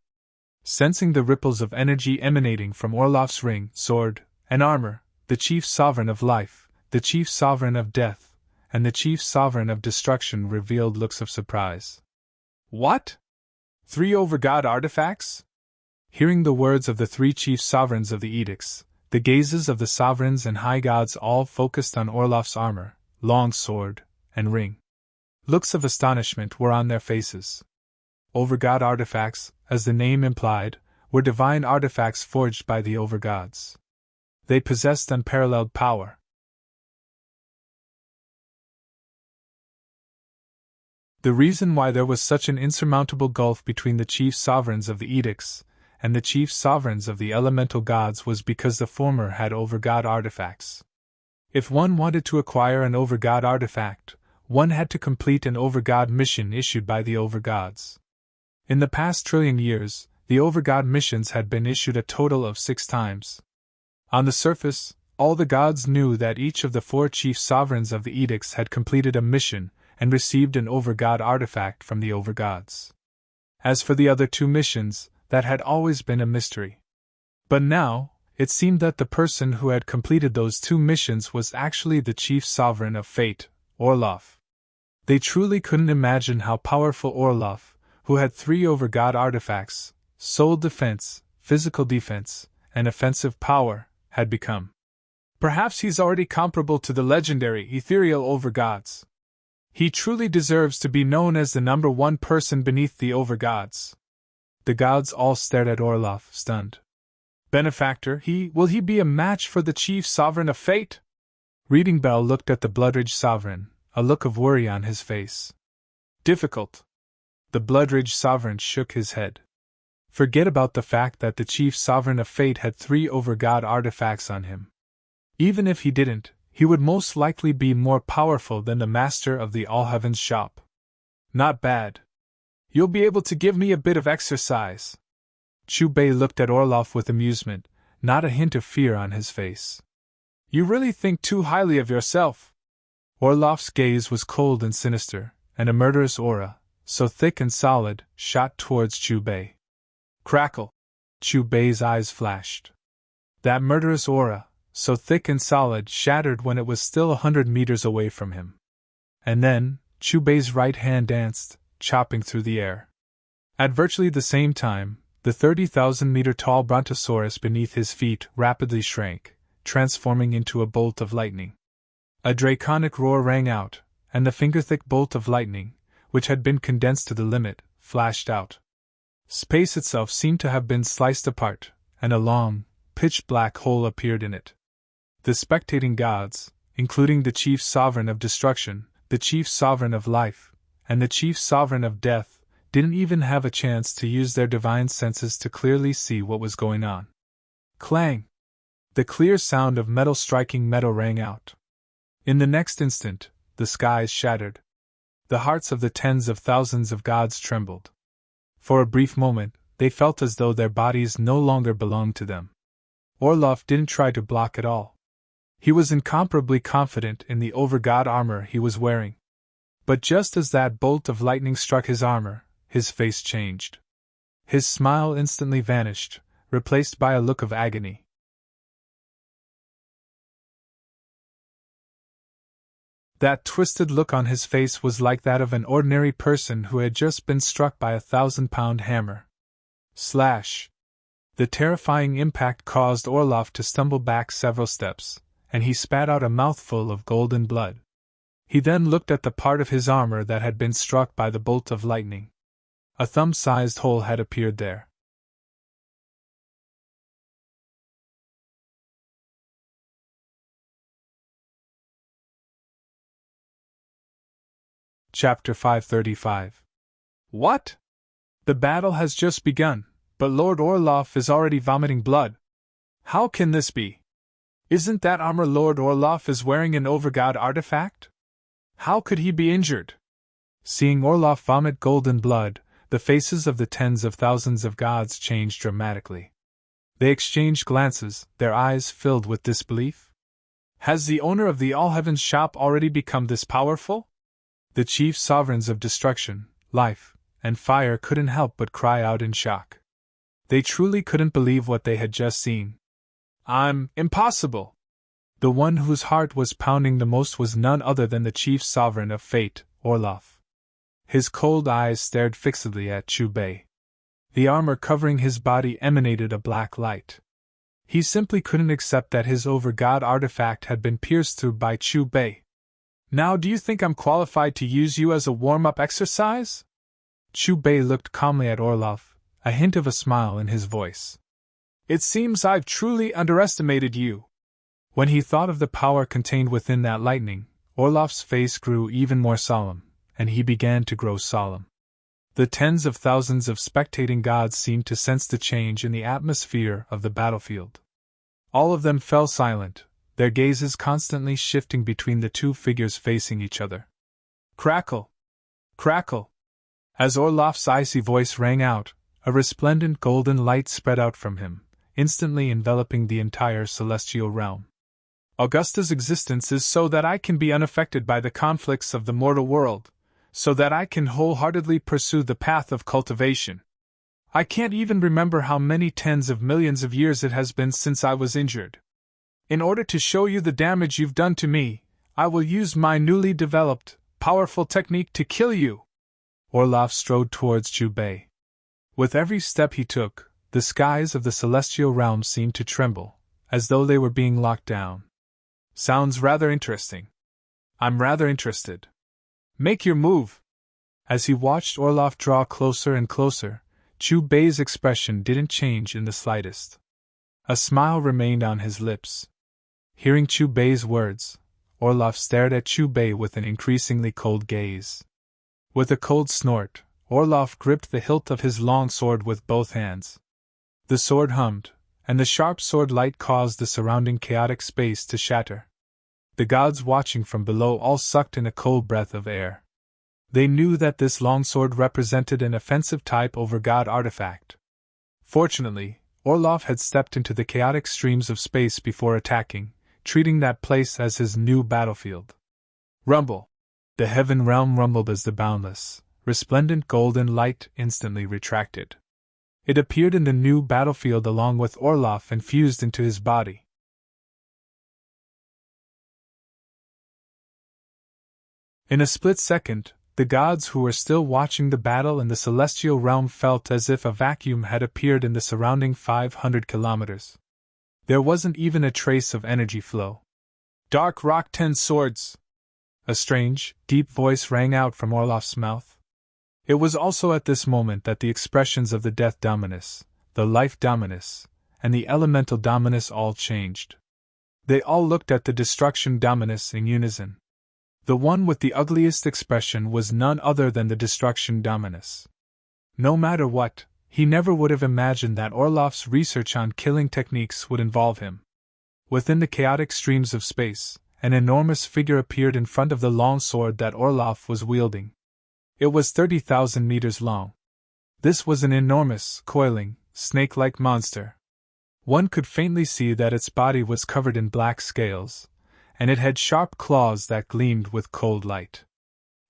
Sensing the ripples of energy emanating from Orloff's ring, sword, and armor, the chief sovereign of life, the chief sovereign of death, and the chief sovereign of destruction revealed looks of surprise. What? 3 over-god artifacts? Hearing the words of the 3 chief sovereigns of the edicts, the gazes of the sovereigns and high gods all focused on Orloff's armor, long sword, and ring. Looks of astonishment were on their faces. Over-god artifacts, as the name implied, were divine artifacts forged by the over-gods. They possessed unparalleled power. The reason why there was such an insurmountable gulf between the chief sovereigns of the edicts and the chief sovereigns of the elemental gods was because the former had over-god artifacts. If one wanted to acquire an over-god artifact, one had to complete an over-god mission issued by the over-gods. In the past trillion years, the over-god missions had been issued a total of 6 times. On the surface, all the gods knew that each of the 4 chief sovereigns of the edicts had completed a mission and received an over-god artifact from the over-gods. As for the other 2 missions, that had always been a mystery. But now, it seemed that the person who had completed those 2 missions was actually the chief sovereign of fate, Orloff. They truly couldn't imagine how powerful Orloff, who had 3 over-god artifacts, soul defense, physical defense, and offensive power, had become. Perhaps he's already comparable to the legendary ethereal over-gods. He truly deserves to be known as the number 1 person beneath the over-gods. The gods all stared at Orloff, stunned. Benefactor, will he be a match for the chief sovereign of fate? Reading Bell looked at the Bloodridge sovereign, a look of worry on his face. Difficult. The Bloodridge sovereign shook his head. Forget about the fact that the chief sovereign of fate had 3 over-god artifacts on him. Even if he didn't, he would most likely be more powerful than the master of the All-Heavens shop. Not bad. You'll be able to give me a bit of exercise. Chu Bei looked at Orloff with amusement, not a hint of fear on his face. You really think too highly of yourself. Orloff's gaze was cold and sinister, and a murderous aura, so thick and solid, shot towards Chu Bei. Crackle! Chu Bei's eyes flashed. That murderous aura, so thick and solid, shattered when it was still 100 meters away from him. And then, Chu Bei's right hand danced, chopping through the air. At virtually the same time, the 30,000-meter-tall brontosaurus beneath his feet rapidly shrank, transforming into a bolt of lightning. A draconic roar rang out, and the finger-thick bolt of lightning, which had been condensed to the limit, flashed out. Space itself seemed to have been sliced apart, and a long, pitch-black hole appeared in it. The spectating gods, including the chief sovereign of destruction, the chief sovereign of life, and the chief sovereign of death, didn't even have a chance to use their divine senses to clearly see what was going on. Clang! The clear sound of metal striking metal rang out. In the next instant, the skies shattered. The hearts of the tens of thousands of gods trembled. For a brief moment, they felt as though their bodies no longer belonged to them. Orloff didn't try to block at all. He was incomparably confident in the over-god armor he was wearing. But just as that bolt of lightning struck his armor, his face changed. His smile instantly vanished, replaced by a look of agony. That twisted look on his face was like that of an ordinary person who had just been struck by a 1,000-pound hammer. Slash! The terrifying impact caused Orloff to stumble back several steps, and he spat out a mouthful of golden blood. He then looked at the part of his armor that had been struck by the bolt of lightning. A thumb-sized hole had appeared there. Chapter 535. What? The battle has just begun, but Lord Orloff is already vomiting blood. How can this be? Isn't that armor Lord Orloff is wearing an overgod artifact? How could he be injured? Seeing Orloff vomit golden blood, the faces of the tens of thousands of gods changed dramatically. They exchanged glances, their eyes filled with disbelief. Has the owner of the All Heavens shop already become this powerful? The chief sovereigns of destruction, life, and fire couldn't help but cry out in shock. They truly couldn't believe what they had just seen. Impossible! The one whose heart was pounding the most was none other than the chief sovereign of fate, Orloff. His cold eyes stared fixedly at Chu Bei. The armor covering his body emanated a black light. He simply couldn't accept that his overgod artifact had been pierced through by Chu Bei. Now do you think I'm qualified to use you as a warm-up exercise? Chu Bei looked calmly at Orloff, a hint of a smile in his voice. It seems I've truly underestimated you. When he thought of the power contained within that lightning, Orloff's face grew even more solemn, and he began to grow solemn. The tens of thousands of spectating gods seemed to sense the change in the atmosphere of the battlefield. All of them fell silent, their gazes constantly shifting between the two figures facing each other. Crackle! Crackle! As Orloff's icy voice rang out, a resplendent golden light spread out from him, instantly enveloping the entire celestial realm. Augusta's existence is so that I can be unaffected by the conflicts of the mortal world, so that I can wholeheartedly pursue the path of cultivation. I can't even remember how many tens of millions of years it has been since I was injured. In order to show you the damage you've done to me, I will use my newly developed, powerful technique to kill you. Orloff strode towards Chu Bei. With every step he took, the skies of the celestial realm seemed to tremble, as though they were being locked down. Sounds rather interesting. I'm rather interested. Make your move. As he watched Orloff draw closer and closer, Chu Bei's expression didn't change in the slightest. A smile remained on his lips. Hearing Chu Bei's words, Orloff stared at Chu Bei with an increasingly cold gaze. With a cold snort, Orloff gripped the hilt of his long sword with both hands. The sword hummed, and the sharp sword light caused the surrounding chaotic space to shatter. The gods watching from below all sucked in a cold breath of air. They knew that this longsword represented an offensive type overgod artifact. Fortunately, Orloff had stepped into the chaotic streams of space before attacking, treating that place as his new battlefield. Rumble! The heaven realm rumbled as the boundless, resplendent golden light instantly retracted. It appeared in the new battlefield along with Orloff and fused into his body. In a split second, the gods who were still watching the battle in the celestial realm felt as if a vacuum had appeared in the surrounding 500 kilometers. There wasn't even a trace of energy flow. Dark Rock 10 Swords! A strange, deep voice rang out from Orloff's mouth. It was also at this moment that the expressions of the Death Dominus, the Life Dominus, and the Elemental Dominus all changed. They all looked at the Destruction Dominus in unison. The one with the ugliest expression was none other than the Destruction Dominus. No matter what, he never would have imagined that Orloff's research on killing techniques would involve him. Within the chaotic streams of space, an enormous figure appeared in front of the long sword that Orloff was wielding. It was 30,000 meters long. This was an enormous, coiling, snake-like monster. One could faintly see that its body was covered in black scales, and it had sharp claws that gleamed with cold light.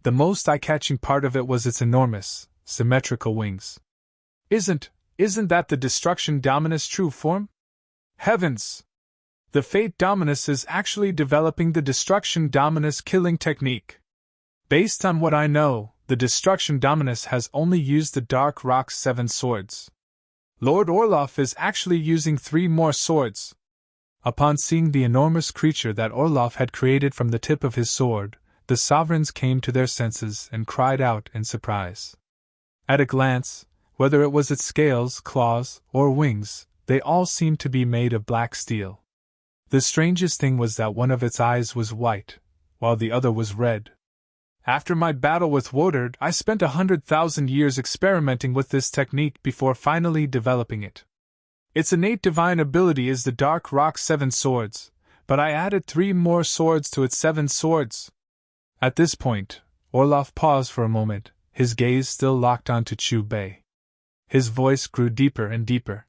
The most eye-catching part of it was its enormous, symmetrical wings. Isn't that the Destruction Dominus true form? Heavens! The Fate Dominus is actually developing the Destruction Dominus killing technique. Based on what I know, the Destruction Dominus has only used the Dark Rock's 7 swords. Lord Orloff is actually using 3 more swords. Upon seeing the enormous creature that Orloff had created from the tip of his sword, the sovereigns came to their senses and cried out in surprise. At a glance, whether it was its scales, claws, or wings, they all seemed to be made of black steel. The strangest thing was that one of its eyes was white, while the other was red. After my battle with Woodard, I spent 100,000 years experimenting with this technique before finally developing it. Its innate divine ability is the Dark Rock's 7 swords, but I added 3 more swords to its 7 swords. At this point, Orloff paused for a moment, his gaze still locked onto Chu Bei. His voice grew deeper and deeper.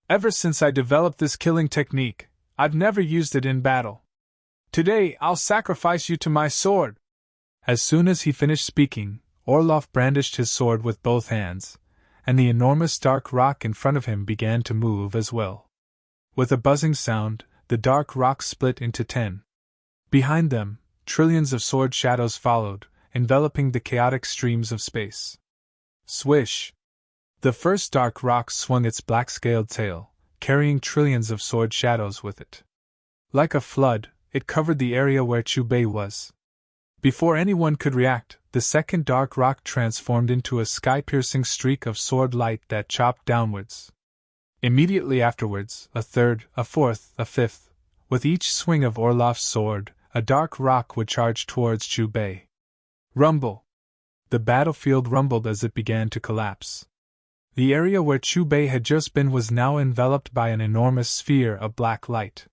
Ever since I developed this killing technique, I've never used it in battle. Today, I'll sacrifice you to my sword. As soon as he finished speaking, Orloff brandished his sword with both hands, and the enormous dark rock in front of him began to move as well. With a buzzing sound, the dark rock split into 10. Behind them, trillions of sword shadows followed, enveloping the chaotic streams of space. Swish! The first dark rock swung its black-scaled tail, carrying trillions of sword shadows with it. Like a flood, it covered the area where Chu Bei was. Before anyone could react, the second dark rock transformed into a sky-piercing streak of sword light that chopped downwards. Immediately afterwards, a third, a fourth, a fifth. With each swing of Orloff's sword, a dark rock would charge towards Chu Bei. Rumble! The battlefield rumbled as it began to collapse. The area where Chu Bei had just been was now enveloped by an enormous sphere of black light.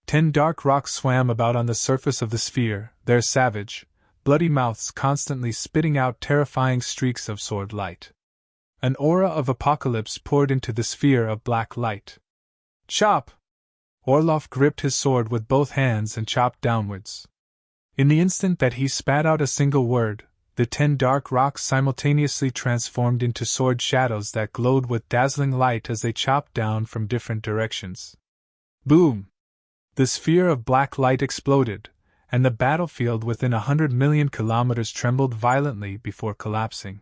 10 dark rocks swam about on the surface of the sphere, their savage, bloody mouths constantly spitting out terrifying streaks of sword light. An aura of apocalypse poured into the sphere of black light. Chop! Orloff gripped his sword with both hands and chopped downwards. In the instant that he spat out a single word, the 10 dark rocks simultaneously transformed into sword shadows that glowed with dazzling light as they chopped down from different directions. Boom! The sphere of black light exploded, and the battlefield within 100 million kilometers trembled violently before collapsing.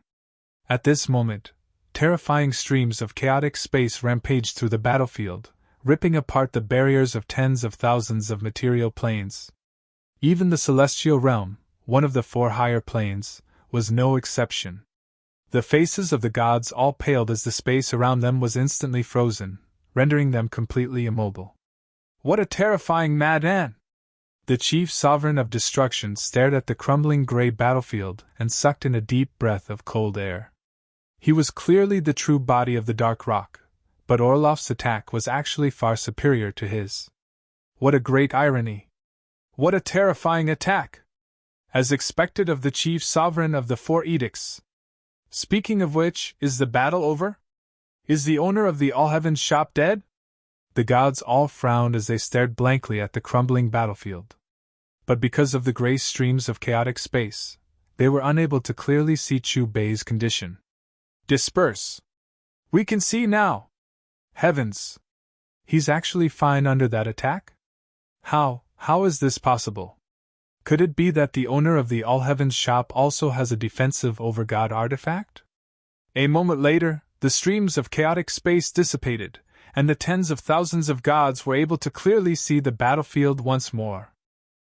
At this moment, terrifying streams of chaotic space rampaged through the battlefield, ripping apart the barriers of tens of thousands of material planes. Even the celestial realm, one of the 4 higher planes, was no exception. The faces of the gods all paled as the space around them was instantly frozen, rendering them completely immobile. What a terrifying mad-ant! The chief sovereign of destruction stared at the crumbling gray battlefield and sucked in a deep breath of cold air. He was clearly the true body of the Dark Rock, but Orloff's attack was actually far superior to his. What a great irony! What a terrifying attack! As expected of the chief sovereign of the 4 edicts. Speaking of which, is the battle over? Is the owner of the All-Heavens shop dead? The gods all frowned as they stared blankly at the crumbling battlefield. But because of the gray streams of chaotic space, they were unable to clearly see Chu Bei's condition. Disperse! We can see now! Heavens! He's actually fine under that attack? How is this possible? Could it be that the owner of the All-Heavens shop also has a defensive over-god artifact? A moment later, the streams of chaotic space dissipated, and the tens of thousands of gods were able to clearly see the battlefield once more.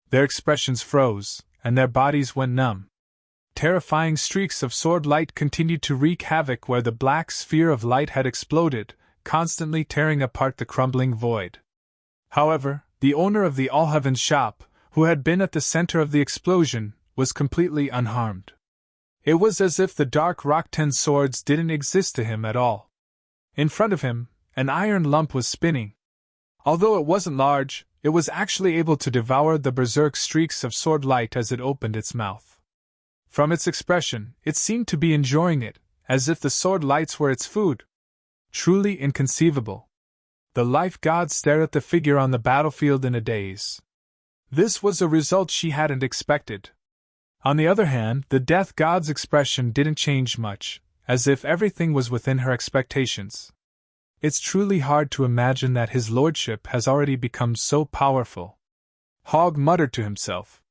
Their expressions froze, and their bodies went numb. Terrifying streaks of sword light continued to wreak havoc where the black sphere of light had exploded, constantly tearing apart the crumbling void. However, the owner of the All-Heavens shop, who had been at the center of the explosion, was completely unharmed. It was as if the Dark Rock 10 swords didn't exist to him at all. In front of him, an iron lump was spinning. Although it wasn't large, it was actually able to devour the berserk streaks of sword light as it opened its mouth. From its expression, it seemed to be enjoying it, as if the sword lights were its food. Truly inconceivable. The life god stared at the figure on the battlefield in a daze. This was a result she hadn't expected. On the other hand, the death god's expression didn't change much, as if everything was within her expectations. It's truly hard to imagine that his lordship has already become so powerful. Hogg muttered to himself.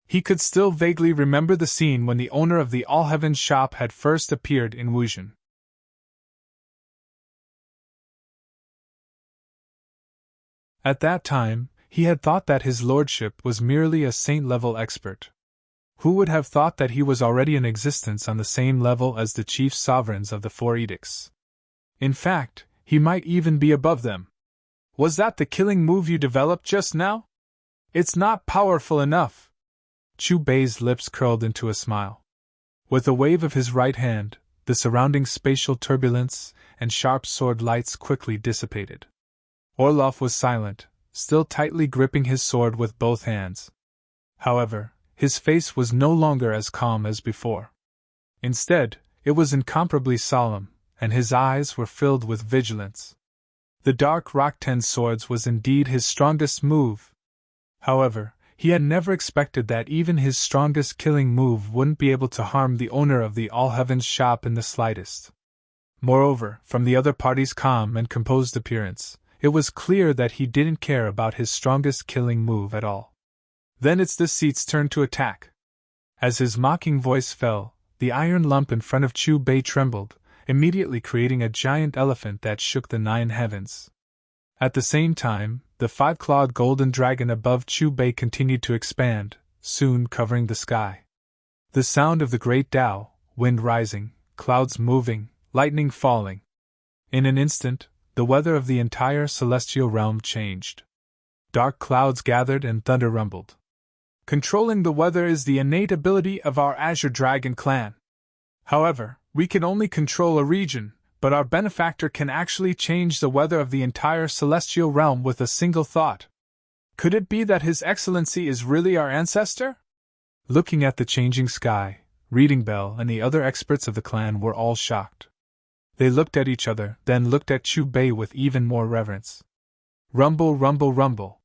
He could still vaguely remember the scene when the owner of the All Heavens shop had first appeared in Wuzhen. At that time, he had thought that his lordship was merely a saint-level expert. Who would have thought that he was already in existence on the same level as the chief sovereigns of the Four Edicts? In fact, he might even be above them. Was that the killing move you developed just now? It's not powerful enough. Chu Bei's lips curled into a smile. With a wave of his right hand, the surrounding spatial turbulence and sharp sword lights quickly dissipated. Orloff was silent, still tightly gripping his sword with both hands. However, his face was no longer as calm as before. Instead, it was incomparably solemn, and his eyes were filled with vigilance. The dark Rock-Ten swords was indeed his strongest move. However, he had never expected that even his strongest killing move wouldn't be able to harm the owner of the All Heavens shop in the slightest. Moreover, from the other party's calm and composed appearance, it was clear that he didn't care about his strongest killing move at all. Then it's the seat's turn to attack. As his mocking voice fell, the iron lump in front of Chu Bei trembled, immediately creating a giant elephant that shook the 9 heavens. At the same time, the 5-clawed golden dragon above Chu Bei continued to expand, soon covering the sky. The sound of the great Tao, wind rising, clouds moving, lightning falling. In an instant, the weather of the entire celestial realm changed. Dark clouds gathered and thunder rumbled. Controlling the weather is the innate ability of our Azure Dragon clan. However, we can only control a region, but our benefactor can actually change the weather of the entire celestial realm with a single thought. Could it be that His Excellency is really our ancestor? Looking at the changing sky, Reading Bell and the other experts of the clan were all shocked. They looked at each other, then looked at Chu Bei with even more reverence. Rumble, rumble, rumble.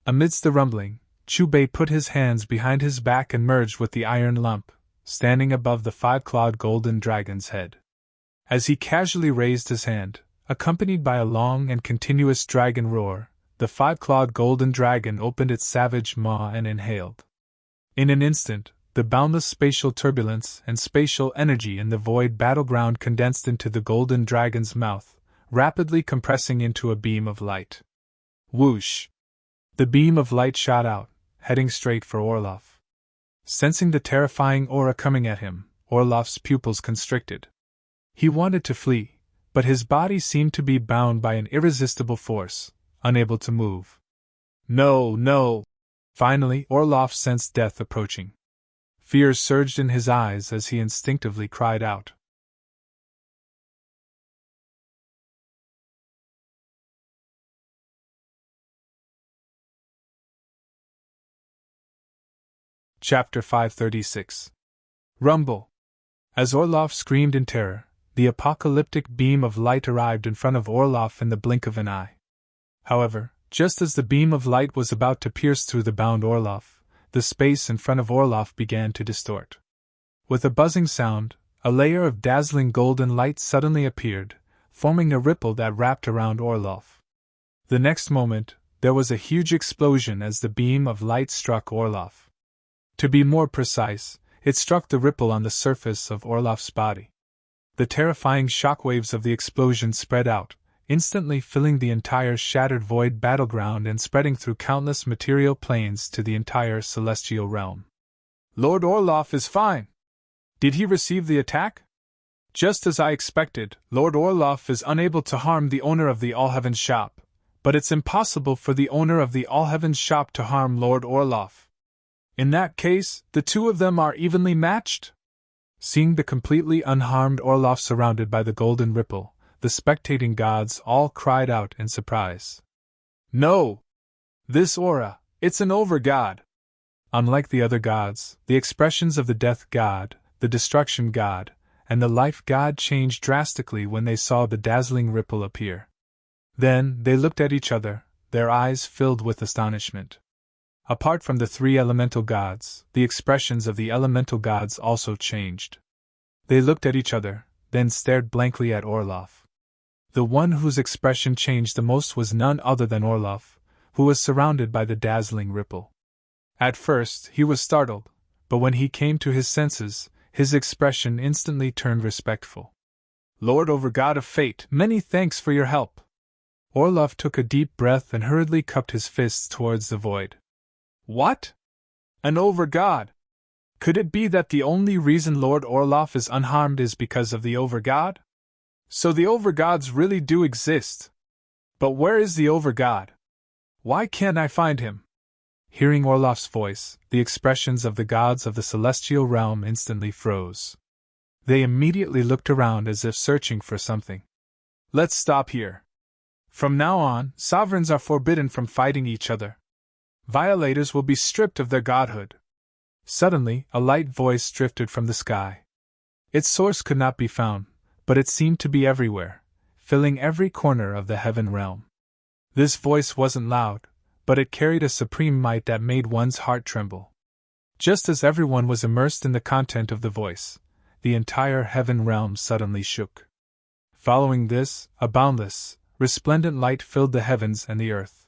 Amidst the rumbling, Chu Bei put his hands behind his back and merged with the iron lump, standing above the 5-clawed golden dragon's head. As he casually raised his hand, accompanied by a long and continuous dragon roar, the 5-clawed golden dragon opened its savage maw and inhaled. In an instant, the boundless spatial turbulence and spatial energy in the void battleground condensed into the golden dragon's mouth, rapidly compressing into a beam of light. Whoosh! The beam of light shot out, heading straight for Orloff. Sensing the terrifying aura coming at him, Orloff's pupils constricted. He wanted to flee, but his body seemed to be bound by an irresistible force, unable to move. No, no! Finally, Orloff sensed death approaching. Fear surged in his eyes as he instinctively cried out. Chapter 536. Rumble. As Orloff screamed in terror, the apocalyptic beam of light arrived in front of Orloff in the blink of an eye. However, just as the beam of light was about to pierce through the bound Orloff, the space in front of Orloff began to distort. With a buzzing sound, a layer of dazzling golden light suddenly appeared, forming a ripple that wrapped around Orloff. The next moment, there was a huge explosion as the beam of light struck Orloff. To be more precise, it struck the ripple on the surface of Orloff's body. The terrifying shockwaves of the explosion spread out, instantly filling the entire shattered void battleground and spreading through countless material planes to the entire celestial realm. Lord Orloff is fine. Did he receive the attack? Just as I expected, Lord Orloff is unable to harm the owner of the All Heavens shop, but it's impossible for the owner of the All Heavens shop to harm Lord Orloff. In that case, the two of them are evenly matched? Seeing the completely unharmed Orloff surrounded by the golden ripple, the spectating gods all cried out in surprise. No! This aura, it's an over-god! Unlike the other gods, the expressions of the death god, the destruction god, and the life god changed drastically when they saw the dazzling ripple appear. Then they looked at each other, their eyes filled with astonishment. Apart from the three elemental gods, the expressions of the elemental gods also changed. They looked at each other, then stared blankly at Orloff. The one whose expression changed the most was none other than Orloff, who was surrounded by the dazzling ripple. At first, he was startled, but when he came to his senses, his expression instantly turned respectful. Lord Overgod of Fate, many thanks for your help. Orloff took a deep breath and hurriedly cupped his fists towards the void. What? An Overgod? Could it be that the only reason Lord Orloff is unharmed is because of the Overgod? So the Overgods really do exist. But where is the Overgod? Why can't I find him? Hearing Orloff's voice, the expressions of the gods of the celestial realm instantly froze. They immediately looked around as if searching for something. Let's stop here. From now on, sovereigns are forbidden from fighting each other. Violators will be stripped of their godhood. Suddenly, a light voice drifted from the sky. Its source could not be found, but it seemed to be everywhere, filling every corner of the heaven realm. This voice wasn't loud, but it carried a supreme might that made one's heart tremble. Just as everyone was immersed in the content of the voice, the entire heaven realm suddenly shook. Following this, a boundless, resplendent light filled the heavens and the earth.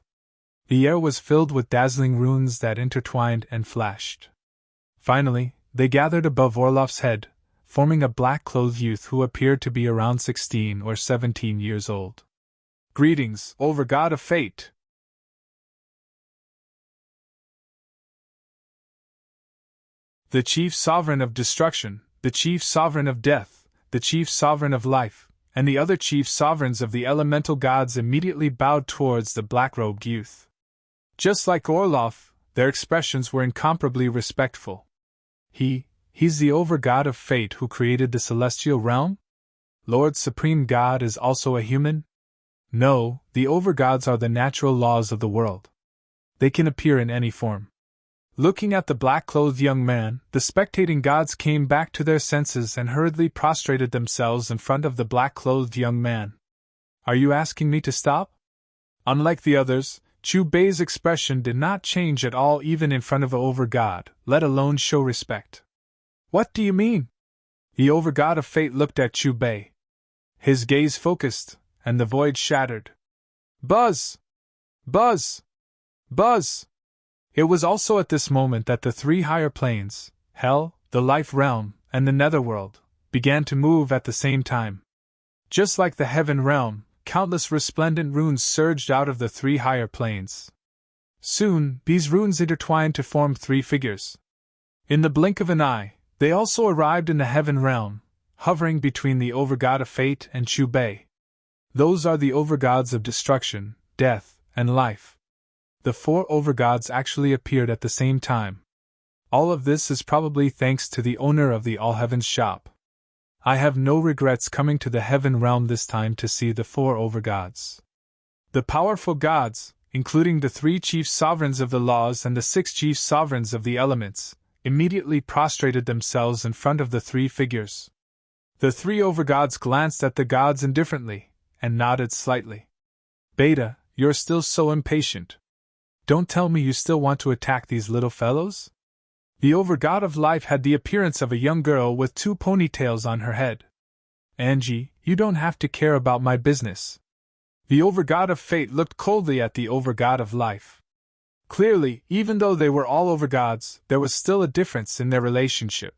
The air was filled with dazzling runes that intertwined and flashed. Finally, they gathered above Orloff's head, forming a black-clothed youth who appeared to be around 16 or 17 years old. Greetings, Overgod of Fate! The chief sovereign of destruction, the chief sovereign of death, the chief sovereign of life, and the other chief sovereigns of the elemental gods immediately bowed towards the black-robed youth. Just like Orloff, their expressions were incomparably respectful. He's the Overgod of Fate who created the celestial realm? Lord Supreme God is also a human? No, the Overgods are the natural laws of the world. They can appear in any form. Looking at the black-clothed young man, the spectating gods came back to their senses and hurriedly prostrated themselves in front of the black-clothed young man. Are you asking me to stop? Unlike the others, Chu Bei's expression did not change at all even in front of an Overgod, let alone show respect. What do you mean? The Overgod of Fate looked at Chu Bei. His gaze focused, and the void shattered. Buzz! Buzz! Buzz! It was also at this moment that the three higher planes, Hell, the Life Realm, and the Netherworld, began to move at the same time. Just like the Heaven Realm, countless resplendent runes surged out of the three higher planes. Soon, these runes intertwined to form three figures. In the blink of an eye, they also arrived in the Heaven Realm, hovering between the Overgod of Fate and Chu Bei. Those are the Overgods of destruction, death, and life. The four Overgods actually appeared at the same time. All of this is probably thanks to the owner of the All Heavens shop. I have no regrets coming to the Heaven Realm this time to see the four Overgods. The powerful gods, including the three chief sovereigns of the laws and the 6 chief sovereigns of the elements, immediately prostrated themselves in front of the three figures. The three Overgods glanced at the gods indifferently, and nodded slightly. Beta, you're still so impatient. Don't tell me you still want to attack these little fellows? The Overgod of Life had the appearance of a young girl with 2 ponytails on her head. Angie, you don't have to care about my business. The Overgod of Fate looked coldly at the Overgod of Life. Clearly, even though they were all Overgods, there was still a difference in their relationship.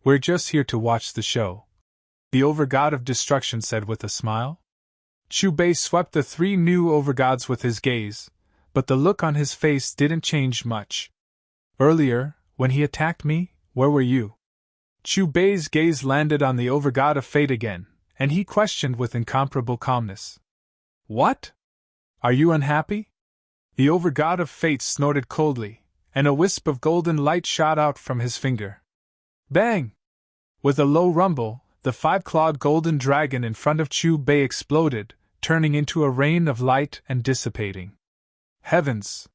We're just here to watch the show, the Overgod of Destruction said with a smile. Chu Bei swept the 3 new Overgods with his gaze, but the look on his face didn't change much. Earlier, when he attacked me, where were you? Chu Bei's gaze landed on the Overgod of Fate again, and he questioned with incomparable calmness. What? Are you unhappy? The Overgod of Fate snorted coldly, and a wisp of golden light shot out from his finger. Bang! With a low rumble, the five-clawed golden dragon in front of Chu Bei exploded, turning into a rain of light and dissipating. Heavens!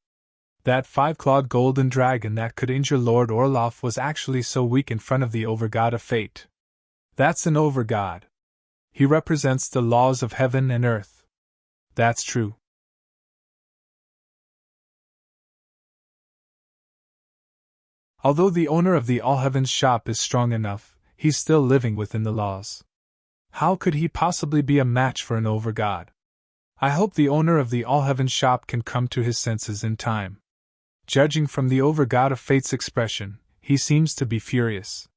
That five-clawed golden dragon that could injure Lord Orloff was actually so weak in front of the overgod of fate. That's an overgod. He represents the laws of heaven and earth. That's true. Although the owner of the All Heavens shop is strong enough, he's still living within the laws. How could he possibly be a match for an overgod? I hope the owner of the All Heavens shop can come to his senses in time. Judging from the overgod of fate's expression, he seems to be furious.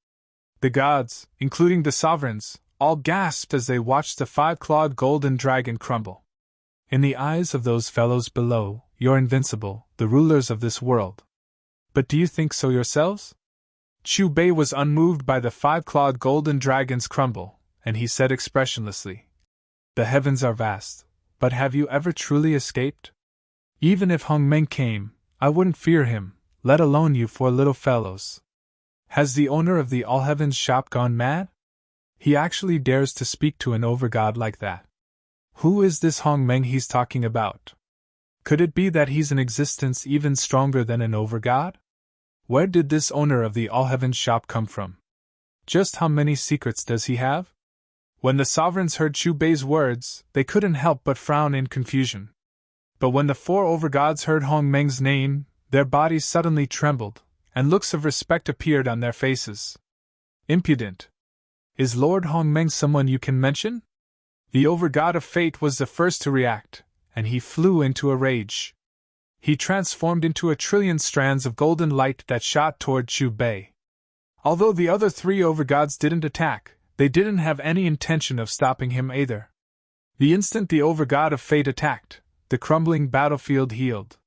The gods, including the sovereigns, all gasped as they watched the five-clawed golden dragon crumble. In the eyes of those fellows below, you're invincible, the rulers of this world. But do you think so yourselves? Chu Bei was unmoved by the five-clawed golden dragon's crumble, and he said expressionlessly, "The heavens are vast, but have you ever truly escaped? Even if Hong Meng came, I wouldn't fear him, let alone you four little fellows. Has the owner of the All Heavens shop gone mad? He actually dares to speak to an overgod like that. Who is this Hong Meng he's talking about? Could it be that he's an existence even stronger than an overgod? Where did this owner of the All Heavens shop come from? Just how many secrets does he have?" When the sovereigns heard Chu Bei's words, they couldn't help but frown in confusion. But when the four overgods heard Hong Meng's name, their bodies suddenly trembled, and looks of respect appeared on their faces. "Impudent! Is Lord Hong Meng someone you can mention?" The overgod of fate was the first to react, and he flew into a rage. He transformed into a trillion strands of golden light that shot toward Chu Bei. Although the other three overgods didn't attack, they didn't have any intention of stopping him either. The instant the overgod of fate attacked, the crumbling battlefield healed.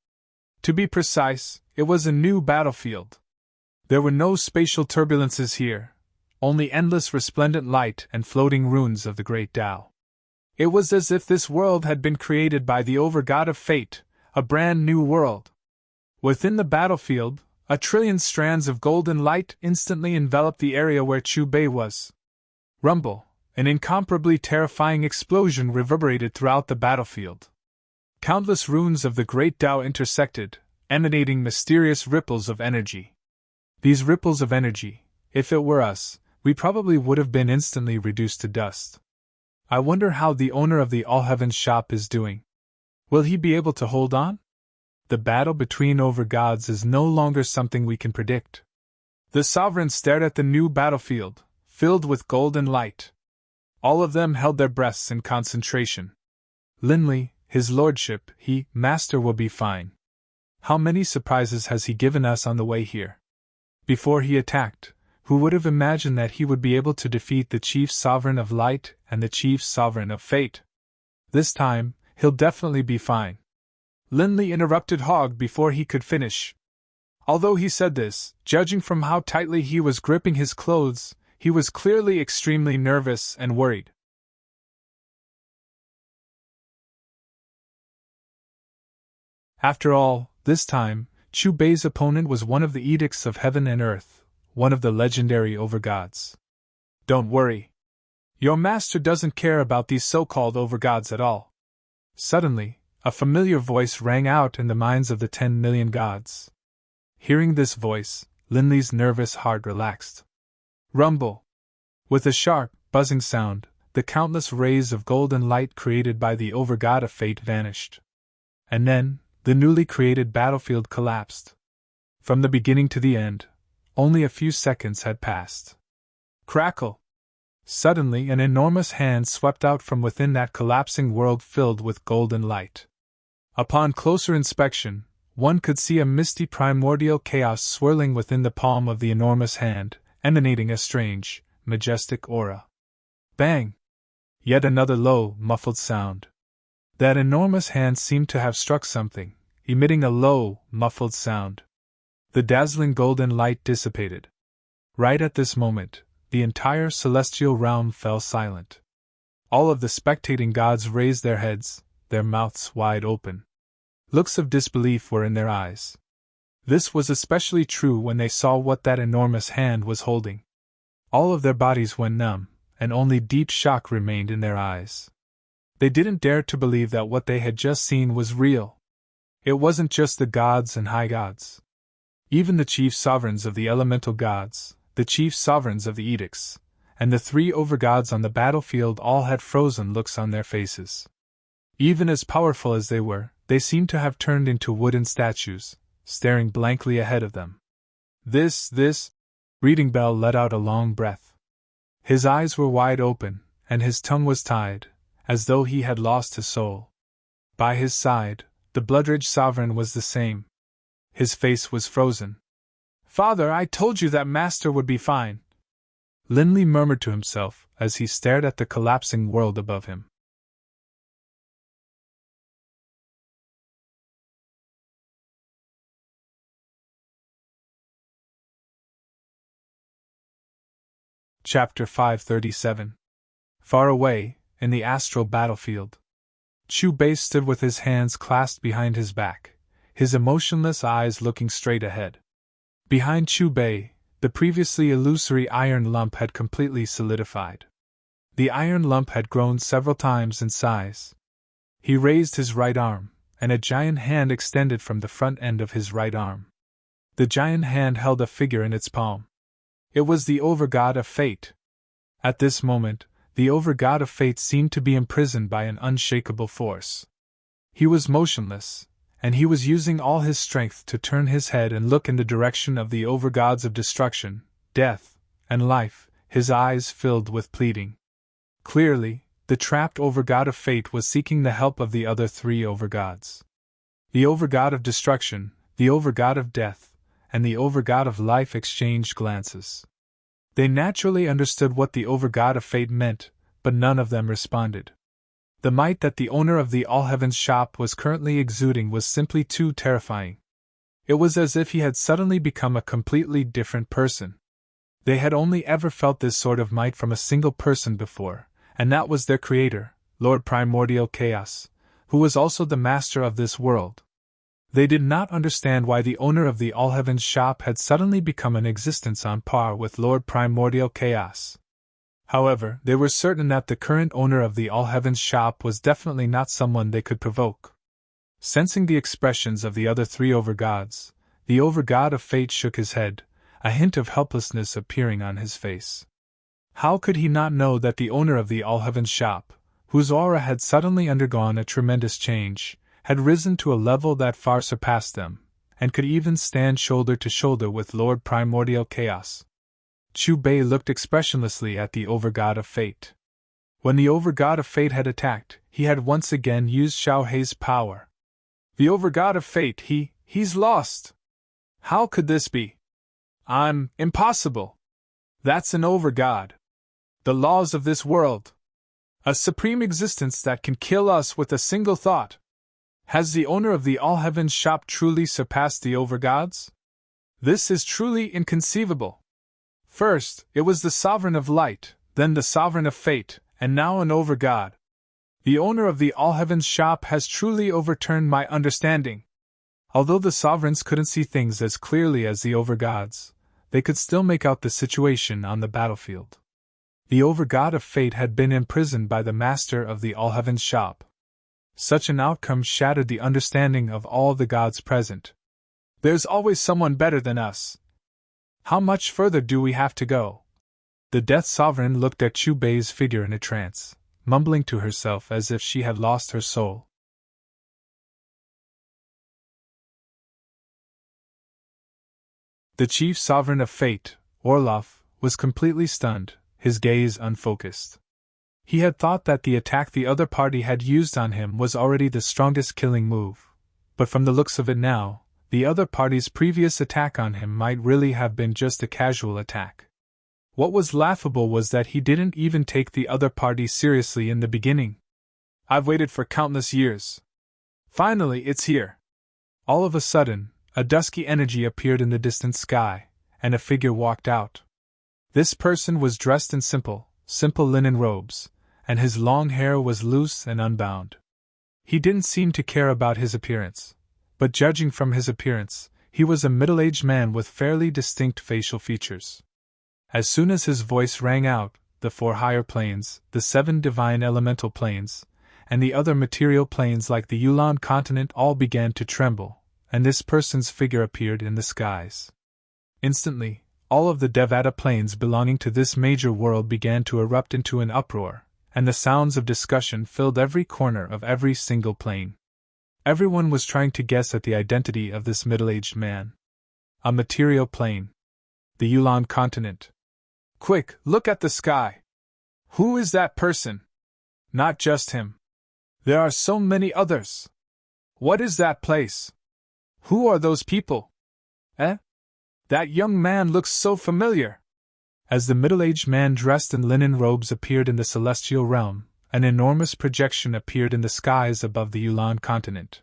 To be precise, it was a new battlefield. There were no spatial turbulences here, only endless resplendent light and floating runes of the great Tao. It was as if this world had been created by the overgod of fate, a brand new world. Within the battlefield, a trillion strands of golden light instantly enveloped the area where Chu Bei was. Rumble, an incomparably terrifying explosion reverberated throughout the battlefield. Countless runes of the great Tao intersected, emanating mysterious ripples of energy. These ripples of energy, if it were us, we probably would have been instantly reduced to dust. I wonder how the owner of the All Heavens shop is doing. Will he be able to hold on? The battle between overgods is no longer something we can predict. The sovereigns stared at the new battlefield, filled with golden light. All of them held their breaths in concentration. Linley, his lordship, Master will be fine. How many surprises has he given us on the way here? Before he attacked, who would have imagined that he would be able to defeat the chief sovereign of light and the chief sovereign of fate? This time, he'll definitely be fine. Linley interrupted Hogg before he could finish. Although he said this, judging from how tightly he was gripping his clothes, he was clearly extremely nervous and worried. After all, this time, Chu Bei's opponent was one of the edicts of heaven and earth, one of the legendary overgods. Don't worry. Your master doesn't care about these so-called overgods at all. Suddenly, a familiar voice rang out in the minds of the 10 million gods. Hearing this voice, Linley's nervous heart relaxed. Rumble! With a sharp, buzzing sound, the countless rays of golden light created by the overgod of fate vanished. And then, the newly created battlefield collapsed. From the beginning to the end, only a few seconds had passed. Crackle! Suddenly an enormous hand swept out from within that collapsing world filled with golden light. Upon closer inspection, one could see a misty primordial chaos swirling within the palm of the enormous hand, emanating a strange, majestic aura. Bang! Yet another low, muffled sound. That enormous hand seemed to have struck something, emitting a low, muffled sound. The dazzling golden light dissipated. Right at this moment, the entire celestial realm fell silent. All of the spectating gods raised their heads, their mouths wide open. Looks of disbelief were in their eyes. This was especially true when they saw what that enormous hand was holding. All of their bodies went numb, and only deep shock remained in their eyes. They didn't dare to believe that what they had just seen was real. It wasn't just the gods and high gods. Even the chief sovereigns of the elemental gods, the chief sovereigns of the edicts, and the three overgods on the battlefield all had frozen looks on their faces. Even as powerful as they were, they seemed to have turned into wooden statues, staring blankly ahead of them. This. Reading Bell let out a long breath. His eyes were wide open, and his tongue was tied, as though he had lost his soul. By his side, the Bloodridge sovereign was the same. His face was frozen. "Father, I told you that Master would be fine," Linley murmured to himself as he stared at the collapsing world above him. Chapter 537. Far away, in the astral battlefield, Chu Bei stood with his hands clasped behind his back, his emotionless eyes looking straight ahead. Behind Chu Bei, the previously illusory iron lump had completely solidified. The iron lump had grown several times in size. He raised his right arm, and a giant hand extended from the front end of his right arm. The giant hand held a figure in its palm. It was the overgod of fate. At this moment, the overgod of fate seemed to be imprisoned by an unshakable force. He was motionless, and he was using all his strength to turn his head and look in the direction of the overgods of destruction, death, and life, his eyes filled with pleading. Clearly, the trapped overgod of fate was seeking the help of the other three overgods. The overgod of destruction, the overgod of death, and the overgod of life exchanged glances. They naturally understood what the overgod of fate meant, but none of them responded. The might that the owner of the All Heavens shop was currently exuding was simply too terrifying. It was as if he had suddenly become a completely different person. They had only ever felt this sort of might from a single person before, and that was their creator, Lord Primordial Chaos, who was also the master of this world. They did not understand why the owner of the All Heavens shop had suddenly become an existence on par with Lord Primordial Chaos. However, they were certain that the current owner of the All Heavens shop was definitely not someone they could provoke. Sensing the expressions of the other three overgods, the overgod of fate shook his head, a hint of helplessness appearing on his face. How could he not know that the owner of the All Heavens shop, whose aura had suddenly undergone a tremendous change, had risen to a level that far surpassed them, and could even stand shoulder to shoulder with Lord Primordial Chaos? Chu Bei looked expressionlessly at the overgod of fate. When the overgod of fate had attacked, he had once again used Xiao Hei's power. The overgod of fate, he's lost. How could this be? Impossible. That's an overgod. The laws of this world. A supreme existence that can kill us with a single thought. Has the owner of the All Heavens shop truly surpassed the overgods? This is truly inconceivable. First, it was the sovereign of light, then the sovereign of fate, and now an overgod. The owner of the All Heavens shop has truly overturned my understanding. Although the sovereigns couldn't see things as clearly as the overgods, they could still make out the situation on the battlefield. The overgod of fate had been imprisoned by the master of the All Heavens shop. Such an outcome shattered the understanding of all the gods present. There's always someone better than us. How much further do we have to go? The Death Sovereign looked at Chu Bei's figure in a trance, mumbling to herself as if she had lost her soul. The Chief Sovereign of Fate, Orloff, was completely stunned, his gaze unfocused. He had thought that the attack the other party had used on him was already the strongest killing move, but from the looks of it now, the other party's previous attack on him might really have been just a casual attack. What was laughable was that he didn't even take the other party seriously in the beginning. I've waited for countless years. Finally, it's here. All of a sudden, a dusky energy appeared in the distant sky, and a figure walked out. This person was dressed in simple linen robes, and his long hair was loose and unbound. He didn't seem to care about his appearance, but judging from his appearance, he was a middle-aged man with fairly distinct facial features. As soon as his voice rang out, the 4 higher planes, the 7 divine elemental planes, and the other material planes like the Yulan continent all began to tremble, and this person's figure appeared in the skies. Instantly, all of the Devata planes belonging to this major world began to erupt into an uproar, and the sounds of discussion filled every corner of every single plane. Everyone was trying to guess at the identity of this middle-aged man. A material plane. The Yulan continent. Quick, look at the sky. Who is that person? Not just him. There are so many others. What is that place? Who are those people? That young man looks so familiar. As the middle-aged man dressed in linen robes appeared in the celestial realm, an enormous projection appeared in the skies above the Yulan continent.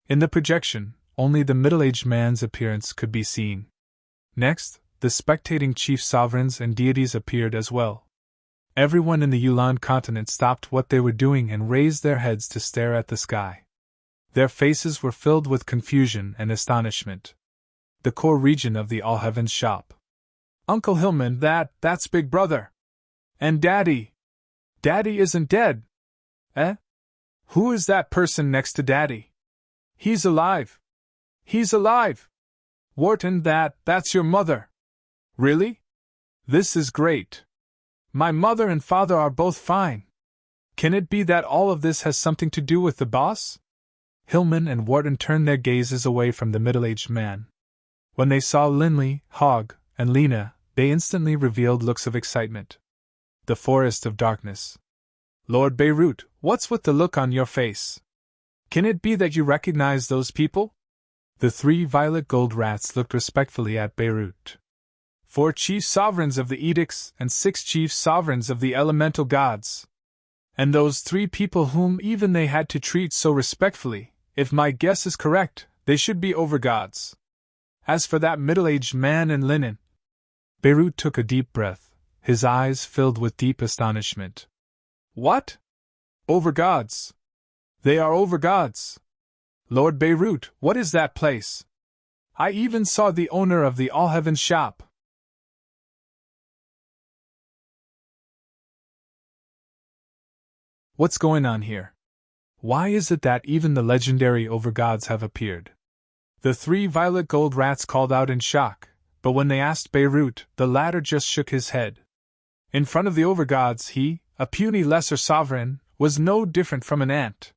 In the projection, only the middle-aged man's appearance could be seen. Next, the spectating chief sovereigns and deities appeared as well. Everyone in the Yulan continent stopped what they were doing and raised their heads to stare at the sky. Their faces were filled with confusion and astonishment. The core region of the All Heavens shop. Uncle Hillman, that's Big Brother. And Daddy. Daddy isn't dead. Who is that person next to Daddy? He's alive. He's alive. Wharton, that's your mother. Really? This is great. My mother and father are both fine. Can it be that all of this has something to do with the boss? Hillman and Wharton turned their gazes away from the middle-aged man. When they saw Linley, Hogg, and Lena, they instantly revealed looks of excitement. The Forest of Darkness. Lord Beirut, what's with the look on your face? Can it be that you recognize those people? The 3 violet gold rats looked respectfully at Beirut. 4 chief sovereigns of the edicts and 6 chief sovereigns of the elemental gods. And those 3 people whom even they had to treat so respectfully, if my guess is correct, they should be overgods. As for that middle-aged man in linen, Beirut took a deep breath, his eyes filled with deep astonishment. What? Overgods? They are overgods. Lord Beirut, what is that place? I even saw the owner of the All Heavens shop. What's going on here? Why is it that even the legendary overgods have appeared? The 3 violet gold rats called out in shock, but when they asked Beirut, the latter just shook his head. In front of the overgods he, a puny lesser sovereign, was no different from an ant.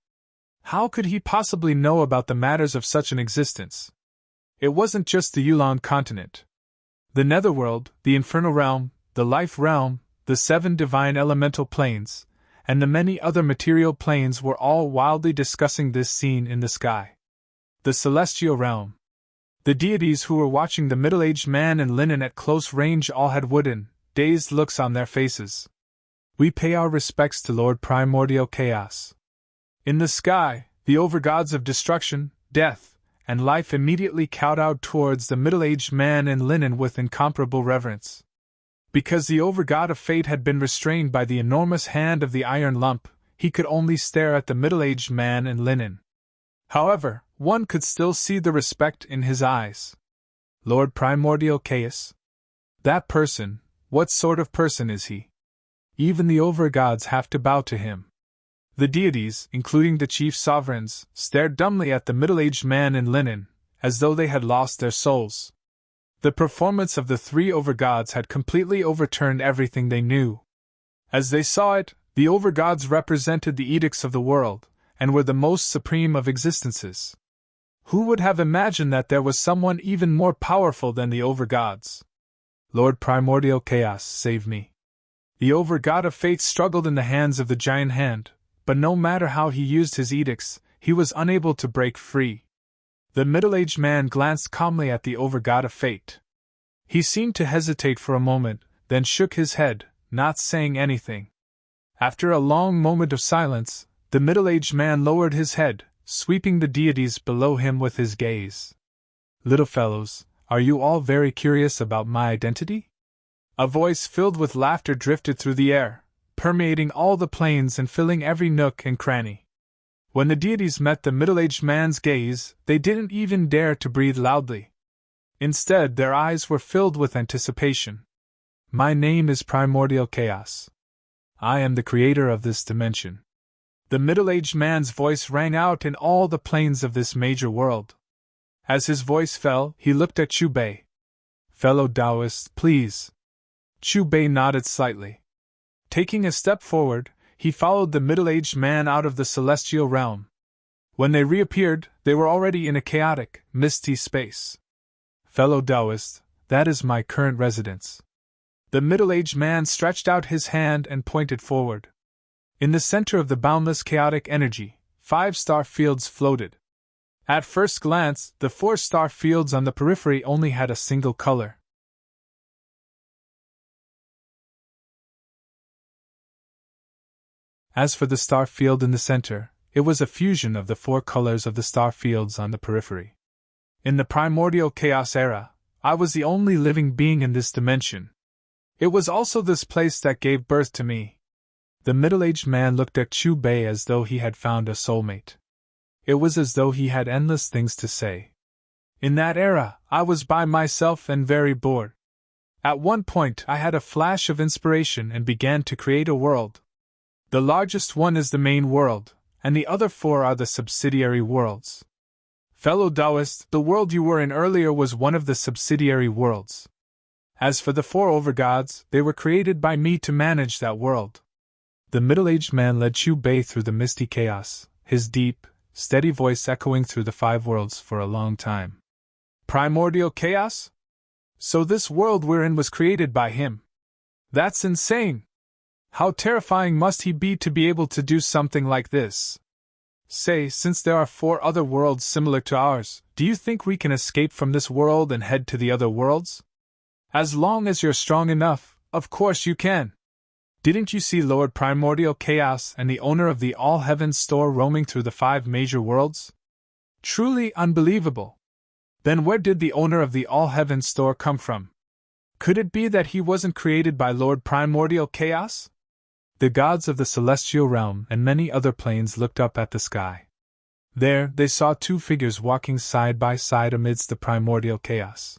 How could he possibly know about the matters of such an existence? It wasn't just the Yulan continent. The netherworld, the infernal realm, the life realm, the 7 divine elemental planes, and the many other material planes were all wildly discussing this scene in the sky. The celestial realm. The deities who were watching the middle-aged man in linen at close range all had wooden, dazed looks on their faces. We pay our respects to Lord Primordial Chaos. In the sky, the overgods of destruction, death, and life immediately kowtowed towards the middle-aged man in linen with incomparable reverence. Because the overgod of fate had been restrained by the enormous hand of the iron lump, he could only stare at the middle-aged man in linen. However, one could still see the respect in his eyes. Lord Primordial Chaos? That person, what sort of person is he? Even the overgods have to bow to him. The deities, including the chief sovereigns, stared dumbly at the middle-aged man in linen, as though they had lost their souls. The performance of the 3 overgods had completely overturned everything they knew. As they saw it, the overgods represented the edicts of the world, and were the most supreme of existences. Who would have imagined that there was someone even more powerful than the overgods? Lord Primordial Chaos, save me. The overgod of fate struggled in the hands of the giant hand, but no matter how he used his edicts, he was unable to break free. The middle-aged man glanced calmly at the overgod of fate. He seemed to hesitate for a moment, then shook his head, not saying anything. After a long moment of silence, the middle-aged man lowered his head, sweeping the deities below him with his gaze. Little fellows, are you all very curious about my identity? A voice filled with laughter drifted through the air, permeating all the plains and filling every nook and cranny. When the deities met the middle-aged man's gaze, they didn't even dare to breathe loudly. Instead, their eyes were filled with anticipation. My name is Primordial Chaos. I am the creator of this dimension. The middle-aged man's voice rang out in all the planes of this major world. As his voice fell, he looked at Chu Bei. Fellow Taoist, please. Chu Bei nodded slightly. Taking a step forward, he followed the middle-aged man out of the celestial realm. When they reappeared, they were already in a chaotic, misty space. Fellow Taoist, that is my current residence. The middle-aged man stretched out his hand and pointed forward. In the center of the boundless chaotic energy, 5 star fields floated. At first glance, the 4 star fields on the periphery only had a single color. As for the star field in the center, it was a fusion of the 4 colors of the star fields on the periphery. In the primordial chaos era, I was the only living being in this dimension. It was also this place that gave birth to me. The middle-aged man looked at Chu Bei as though he had found a soulmate. It was as though he had endless things to say. In that era, I was by myself and very bored. At one point, I had a flash of inspiration and began to create a world. The largest one is the main world, and the other 4 are the subsidiary worlds. Fellow Taoist, the world you were in earlier was one of the subsidiary worlds. As for the 4 overgods, they were created by me to manage that world. The middle-aged man led Chu Bei through the misty chaos, his deep, steady voice echoing through the 5 worlds for a long time. Primordial chaos? So this world we're in was created by him. That's insane! How terrifying must he be to be able to do something like this? Say, since there are 4 other worlds similar to ours, do you think we can escape from this world and head to the other worlds? As long as you're strong enough, of course you can. Didn't you see Lord Primordial Chaos and the owner of the All Heavens store roaming through the 5 major worlds? Truly unbelievable. Then where did the owner of the All Heavens store come from? Could it be that he wasn't created by Lord Primordial Chaos? The gods of the celestial realm and many other planes looked up at the sky. There, they saw 2 figures walking side by side amidst the primordial chaos.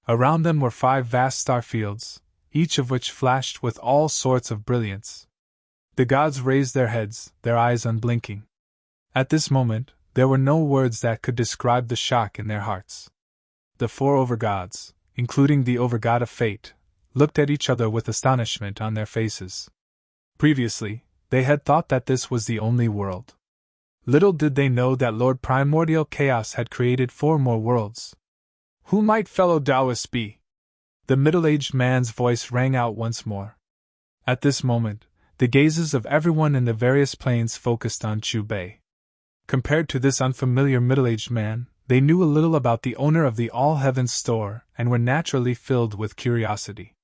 Around them were 5 vast star fields, each of which flashed with all sorts of brilliance. The gods raised their heads, their eyes unblinking. At this moment, there were no words that could describe the shock in their hearts. The 4 overgods, including the overgod of fate, looked at each other with astonishment on their faces. Previously, they had thought that this was the only world. Little did they know that Lord Primordial Chaos had created 4 more worlds. Who might fellow Taoists be? The middle-aged man's voice rang out once more. At this moment, the gazes of everyone in the various planes focused on Chu Bei. Compared to this unfamiliar middle-aged man, they knew a little about the owner of the All Heavens store and were naturally filled with curiosity.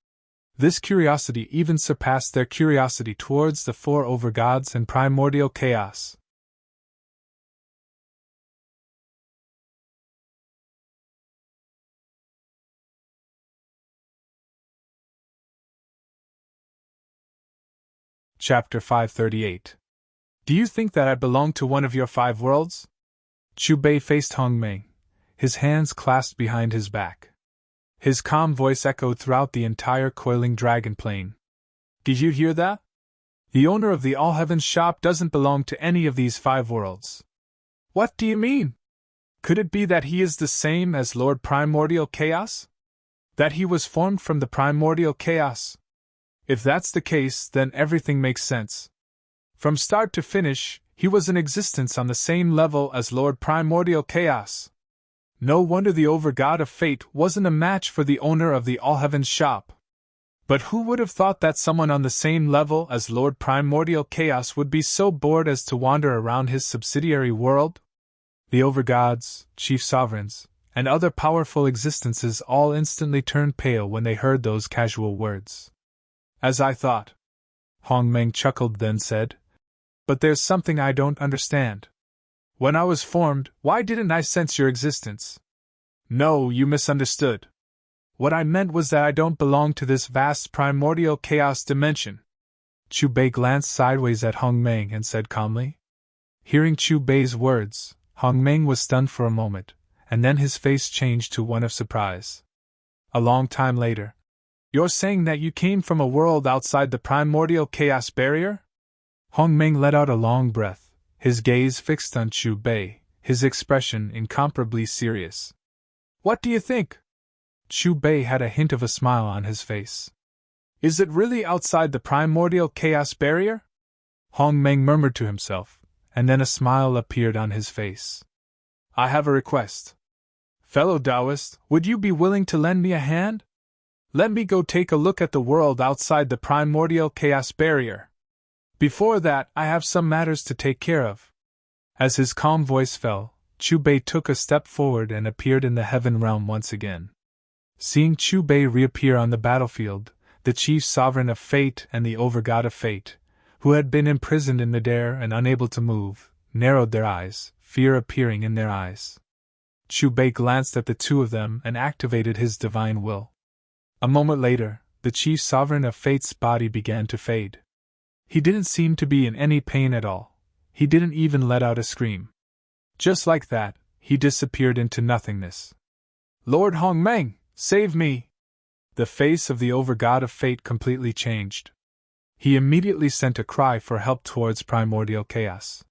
This curiosity even surpassed their curiosity towards the 4 overgods and primordial chaos. Chapter 538. Do you think that I belong to one of your 5 worlds? Chu Bei faced Hong Meng, his hands clasped behind his back. His calm voice echoed throughout the entire coiling dragon plane. Did you hear that? The owner of the All Heavens shop doesn't belong to any of these 5 worlds. What do you mean? Could it be that he is the same as Lord Primordial Chaos? That he was formed from the primordial chaos? If that's the case, then everything makes sense. From start to finish, he was in existence on the same level as Lord Primordial Chaos. No wonder the overgod of fate wasn't a match for the owner of the All Heavens shop. But who would have thought that someone on the same level as Lord Primordial Chaos would be so bored as to wander around his subsidiary world? The overgods, chief sovereigns, and other powerful existences all instantly turned pale when they heard those casual words. As I thought. Hong Meng chuckled, then said, But there's something I don't understand. When I was formed, why didn't I sense your existence? No, you misunderstood. What I meant was that I don't belong to this vast primordial chaos dimension. Chu Bei glanced sideways at Hong Meng and said calmly. Hearing Chu Bei's words, Hong Meng was stunned for a moment, and then his face changed to one of surprise. A long time later, You're saying that you came from a world outside the primordial chaos barrier? Hong Meng let out a long breath, his gaze fixed on Chu Bei, his expression incomparably serious. What do you think? Chu Bei had a hint of a smile on his face. Is it really outside the primordial chaos barrier? Hong Meng murmured to himself, and then a smile appeared on his face. I have a request. Fellow Taoist, would you be willing to lend me a hand? Let me go take a look at the world outside the primordial chaos barrier. Before that, I have some matters to take care of. As his calm voice fell, Chu Bei took a step forward and appeared in the heaven realm once again. Seeing Chu Bei reappear on the battlefield, the chief sovereign of fate and the overgod of fate, who had been imprisoned in midair and unable to move, narrowed their eyes, fear appearing in their eyes. Chu Bei glanced at the two of them and activated his divine will. A moment later, the chief sovereign of fate's body began to fade. He didn't seem to be in any pain at all. He didn't even let out a scream. Just like that, he disappeared into nothingness. Lord Hong Meng, save me! The face of the overgod of fate completely changed. He immediately sent a cry for help towards primordial chaos.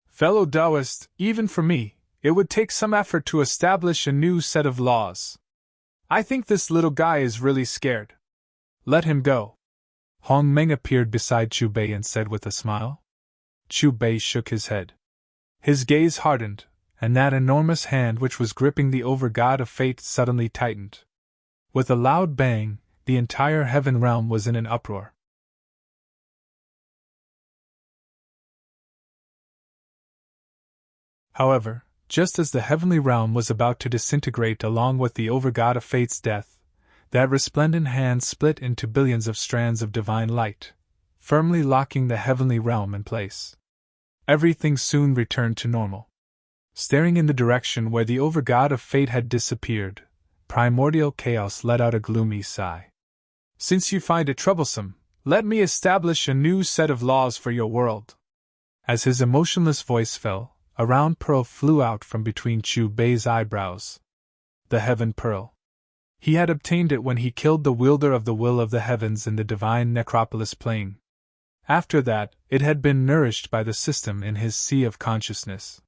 Fellow Taoist, even for me, it would take some effort to establish a new set of laws. I think this little guy is really scared. Let him go. Hong Meng appeared beside Chu Bei and said with a smile. Chu Bei shook his head. His gaze hardened, and that enormous hand which was gripping the overgod of fate suddenly tightened. With a loud bang, the entire heaven realm was in an uproar. However, just as the heavenly realm was about to disintegrate along with the overgod of fate's death, that resplendent hand split into billions of strands of divine light, firmly locking the heavenly realm in place. Everything soon returned to normal. Staring in the direction where the overgod of fate had disappeared, primordial chaos let out a gloomy sigh. Since you find it troublesome, let me establish a new set of laws for your world. As his emotionless voice fell, a round pearl flew out from between Chu Bei's eyebrows. The heaven pearl. He had obtained it when he killed the wielder of the will of the heavens in the divine necropolis plane. After that, it had been nourished by the system in his sea of consciousness.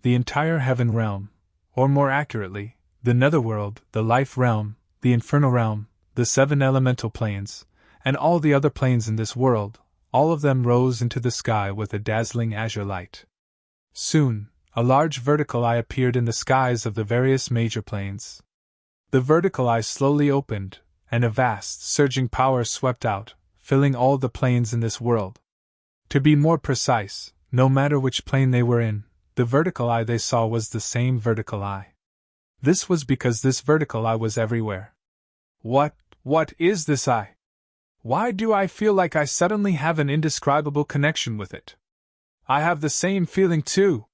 The entire heaven realm, or more accurately, the netherworld, the life realm, the infernal realm, the 7 elemental planes, and all the other planes in this world, all of them rose into the sky with a dazzling azure light. Soon, a large vertical eye appeared in the skies of the various major planes. The vertical eye slowly opened, and a vast, surging power swept out, filling all the planes in this world. To be more precise, no matter which plane they were in, the vertical eye they saw was the same vertical eye. This was because this vertical eye was everywhere. What is this eye? Why do I feel like I suddenly have an indescribable connection with it? I have the same feeling too.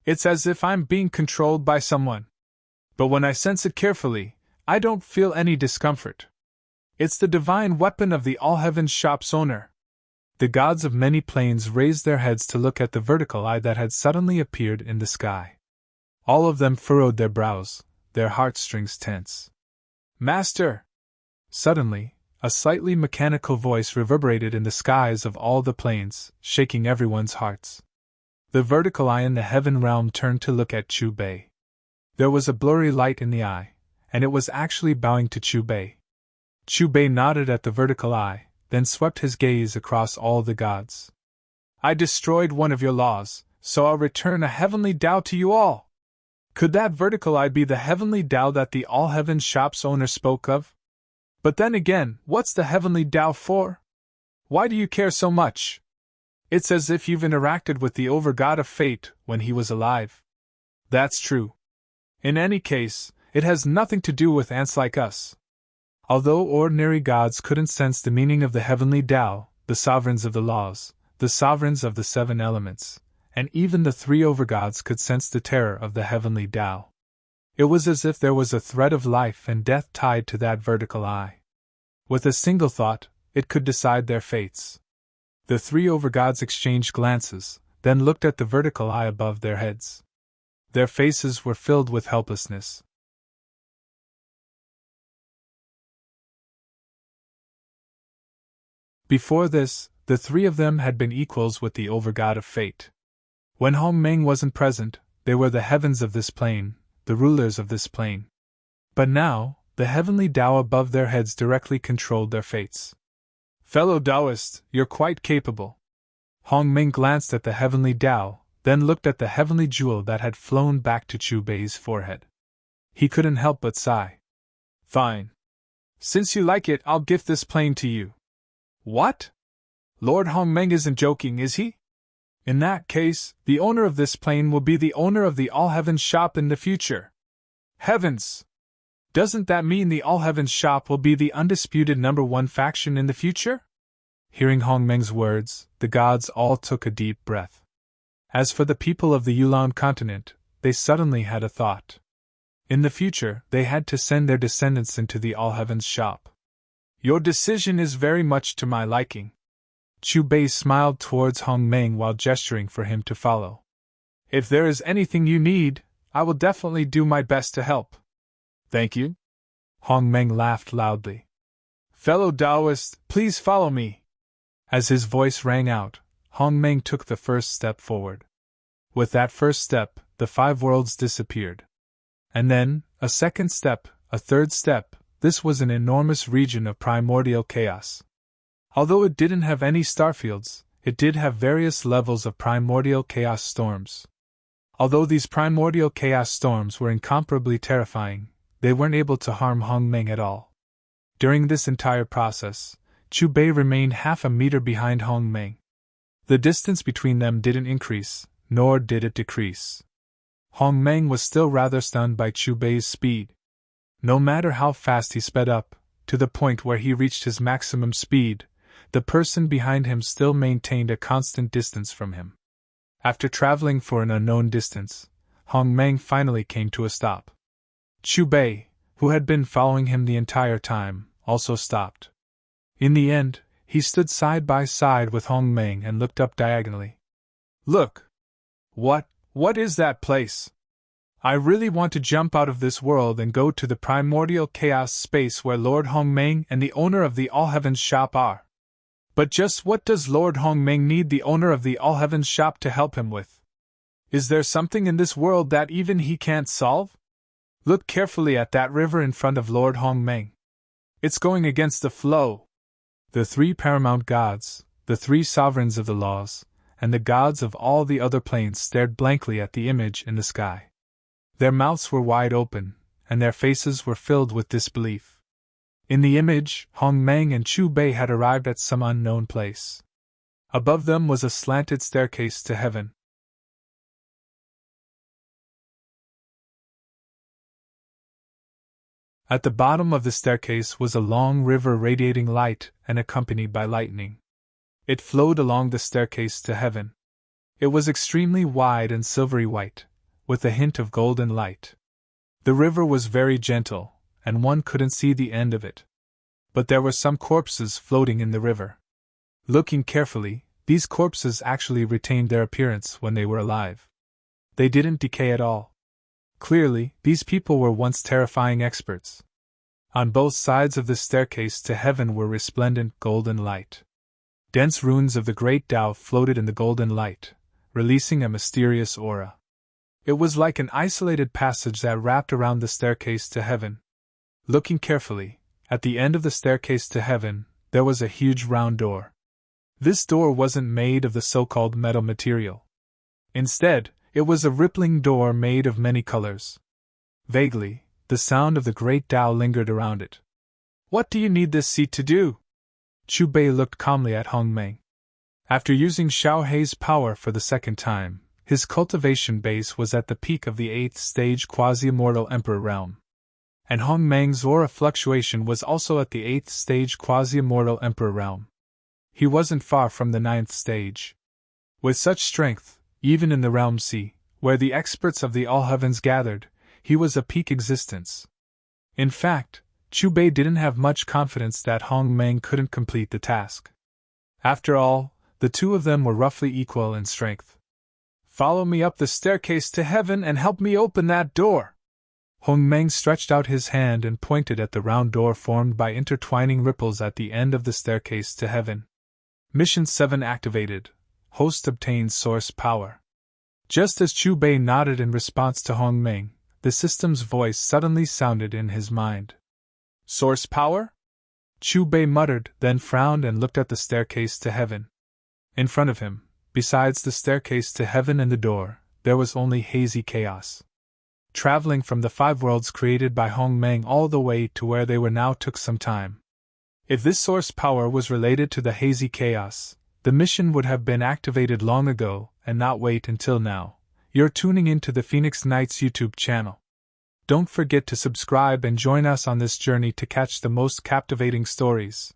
It's as if I'm being controlled by someone. But when I sense it carefully, I don't feel any discomfort. It's the divine weapon of the all-heaven shop's owner. The gods of many planes raised their heads to look at the vertical eye that had suddenly appeared in the sky. All of them furrowed their brows, their heartstrings tense. Master! Suddenly, a slightly mechanical voice reverberated in the skies of all the planes, shaking everyone's hearts. The vertical eye in the heaven realm turned to look at Chu Bei. There was a blurry light in the eye, and it was actually bowing to Chu Bei. Chu Bei nodded at the vertical eye, then swept his gaze across all the gods. I destroyed one of your laws, so I'll return a heavenly Tao to you all. Could that vertical eye be the heavenly Tao that the all-heaven shop's owner spoke of? But then again, what's the heavenly Tao for? Why do you care so much? It's as if you've interacted with the overgod of fate when he was alive. That's true. In any case, it has nothing to do with ants like us. Although ordinary gods couldn't sense the meaning of the heavenly Tao, the sovereigns of the laws, the sovereigns of the 7 elements, and even the 3 overgods could sense the terror of the heavenly Tao. It was as if there was a thread of life and death tied to that vertical eye. With a single thought, it could decide their fates. The 3 overgods exchanged glances, then looked at the vertical eye above their heads. Their faces were filled with helplessness. Before this, the three of them had been equals with the over-god of fate. When Hong Meng wasn't present, they were the heavens of this plane, the rulers of this plane. But now, the heavenly Tao above their heads directly controlled their fates. Fellow Taoist, you're quite capable. Hong Meng glanced at the heavenly Tao, then looked at the heavenly jewel that had flown back to Chu Bei's forehead. He couldn't help but sigh. Fine. Since you like it, I'll gift this plane to you. What? Lord Hong Meng isn't joking, is he? In that case, the owner of this plane will be the owner of the All Heavens shop in the future. Heavens! Doesn't that mean the All Heavens shop will be the undisputed #1 faction in the future? Hearing Hong Meng's words, the gods all took a deep breath. As for the people of the Yulon continent, they suddenly had a thought. In the future, they had to send their descendants into the All Heavens shop. Your decision is very much to my liking. Chu Bei smiled towards Hong Meng while gesturing for him to follow. If there is anything you need, I will definitely do my best to help. Thank you. Hong Meng laughed loudly. Fellow Taoist, please follow me. As his voice rang out, Hong Meng took the first step forward. With that first step, the 5 worlds disappeared. And then, a second step, a third step. This was an enormous region of primordial chaos. Although it didn't have any starfields, it did have various levels of primordial chaos storms. Although these primordial chaos storms were incomparably terrifying, they weren't able to harm Hong Meng at all. During this entire process, Chu Bei remained half a meter behind Hong Meng. The distance between them didn't increase, nor did it decrease. Hong Meng was still rather stunned by Chu Bei's speed. No matter how fast he sped up, to the point where he reached his maximum speed, the person behind him still maintained a constant distance from him. After traveling for an unknown distance, Hong Meng finally came to a stop. Chu Bei, who had been following him the entire time, also stopped. In the end, he stood side by side with Hong Meng and looked up diagonally. Look! What is that place? I really want to jump out of this world and go to the primordial chaos space where Lord Hong Meng and the owner of the All Heavens shop are. But just what does Lord Hong Meng need the owner of the All Heavens shop to help him with? Is there something in this world that even he can't solve? Look carefully at that river in front of Lord Hong Meng. It's going against the flow. The 3 paramount gods, the 3 sovereigns of the laws, and the gods of all the other planes stared blankly at the image in the sky. Their mouths were wide open, and their faces were filled with disbelief. In the image, Hong Meng and Chu Bei had arrived at some unknown place. Above them was a slanted staircase to heaven. At the bottom of the staircase was a long river radiating light and accompanied by lightning. It flowed along the staircase to heaven. It was extremely wide and silvery white, with a hint of golden light. The river was very gentle, and one couldn't see the end of it. But there were some corpses floating in the river. Looking carefully, these corpses actually retained their appearance when they were alive. They didn't decay at all. Clearly, these people were once terrifying experts. On both sides of the staircase to heaven were resplendent golden light. Dense runes of the great Tao floated in the golden light, releasing a mysterious aura. It was like an isolated passage that wrapped around the staircase to heaven. Looking carefully, at the end of the staircase to heaven, there was a huge round door. This door wasn't made of the so-called metal material. Instead, it was a rippling door made of many colors. Vaguely, the sound of the great Tao lingered around it. What do you need this seat to do? Chu Bei looked calmly at Hong Meng. After using Xiao Hei's power for the second time, his cultivation base was at the peak of the 8th stage quasi-immortal Emperor realm. And Hong Meng's aura fluctuation was also at the 8th stage quasi-immortal Emperor realm. He wasn't far from the 9th stage. With such strength, even in the realm C, where the experts of the All Heavens gathered, he was a peak existence. In fact, Chu Bei didn't have much confidence that Hong Meng couldn't complete the task. After all, the two of them were roughly equal in strength. Follow me up the staircase to heaven and help me open that door. Hong Meng stretched out his hand and pointed at the round door formed by intertwining ripples at the end of the staircase to heaven. Mission 7 activated. Host obtains source power. Just as Chu Bei nodded in response to Hong Meng, the system's voice suddenly sounded in his mind. Source power? Chu Bei muttered, then frowned and looked at the staircase to heaven. In front of him, besides the staircase to heaven and the door, there was only hazy chaos. Traveling from the 5 worlds created by Hong Meng all the way to where they were now took some time. If this source power was related to the hazy chaos, the mission would have been activated long ago and not wait until now. You're tuning into the Phoenix Knights YouTube channel. Don't forget to subscribe and join us on this journey to catch the most captivating stories.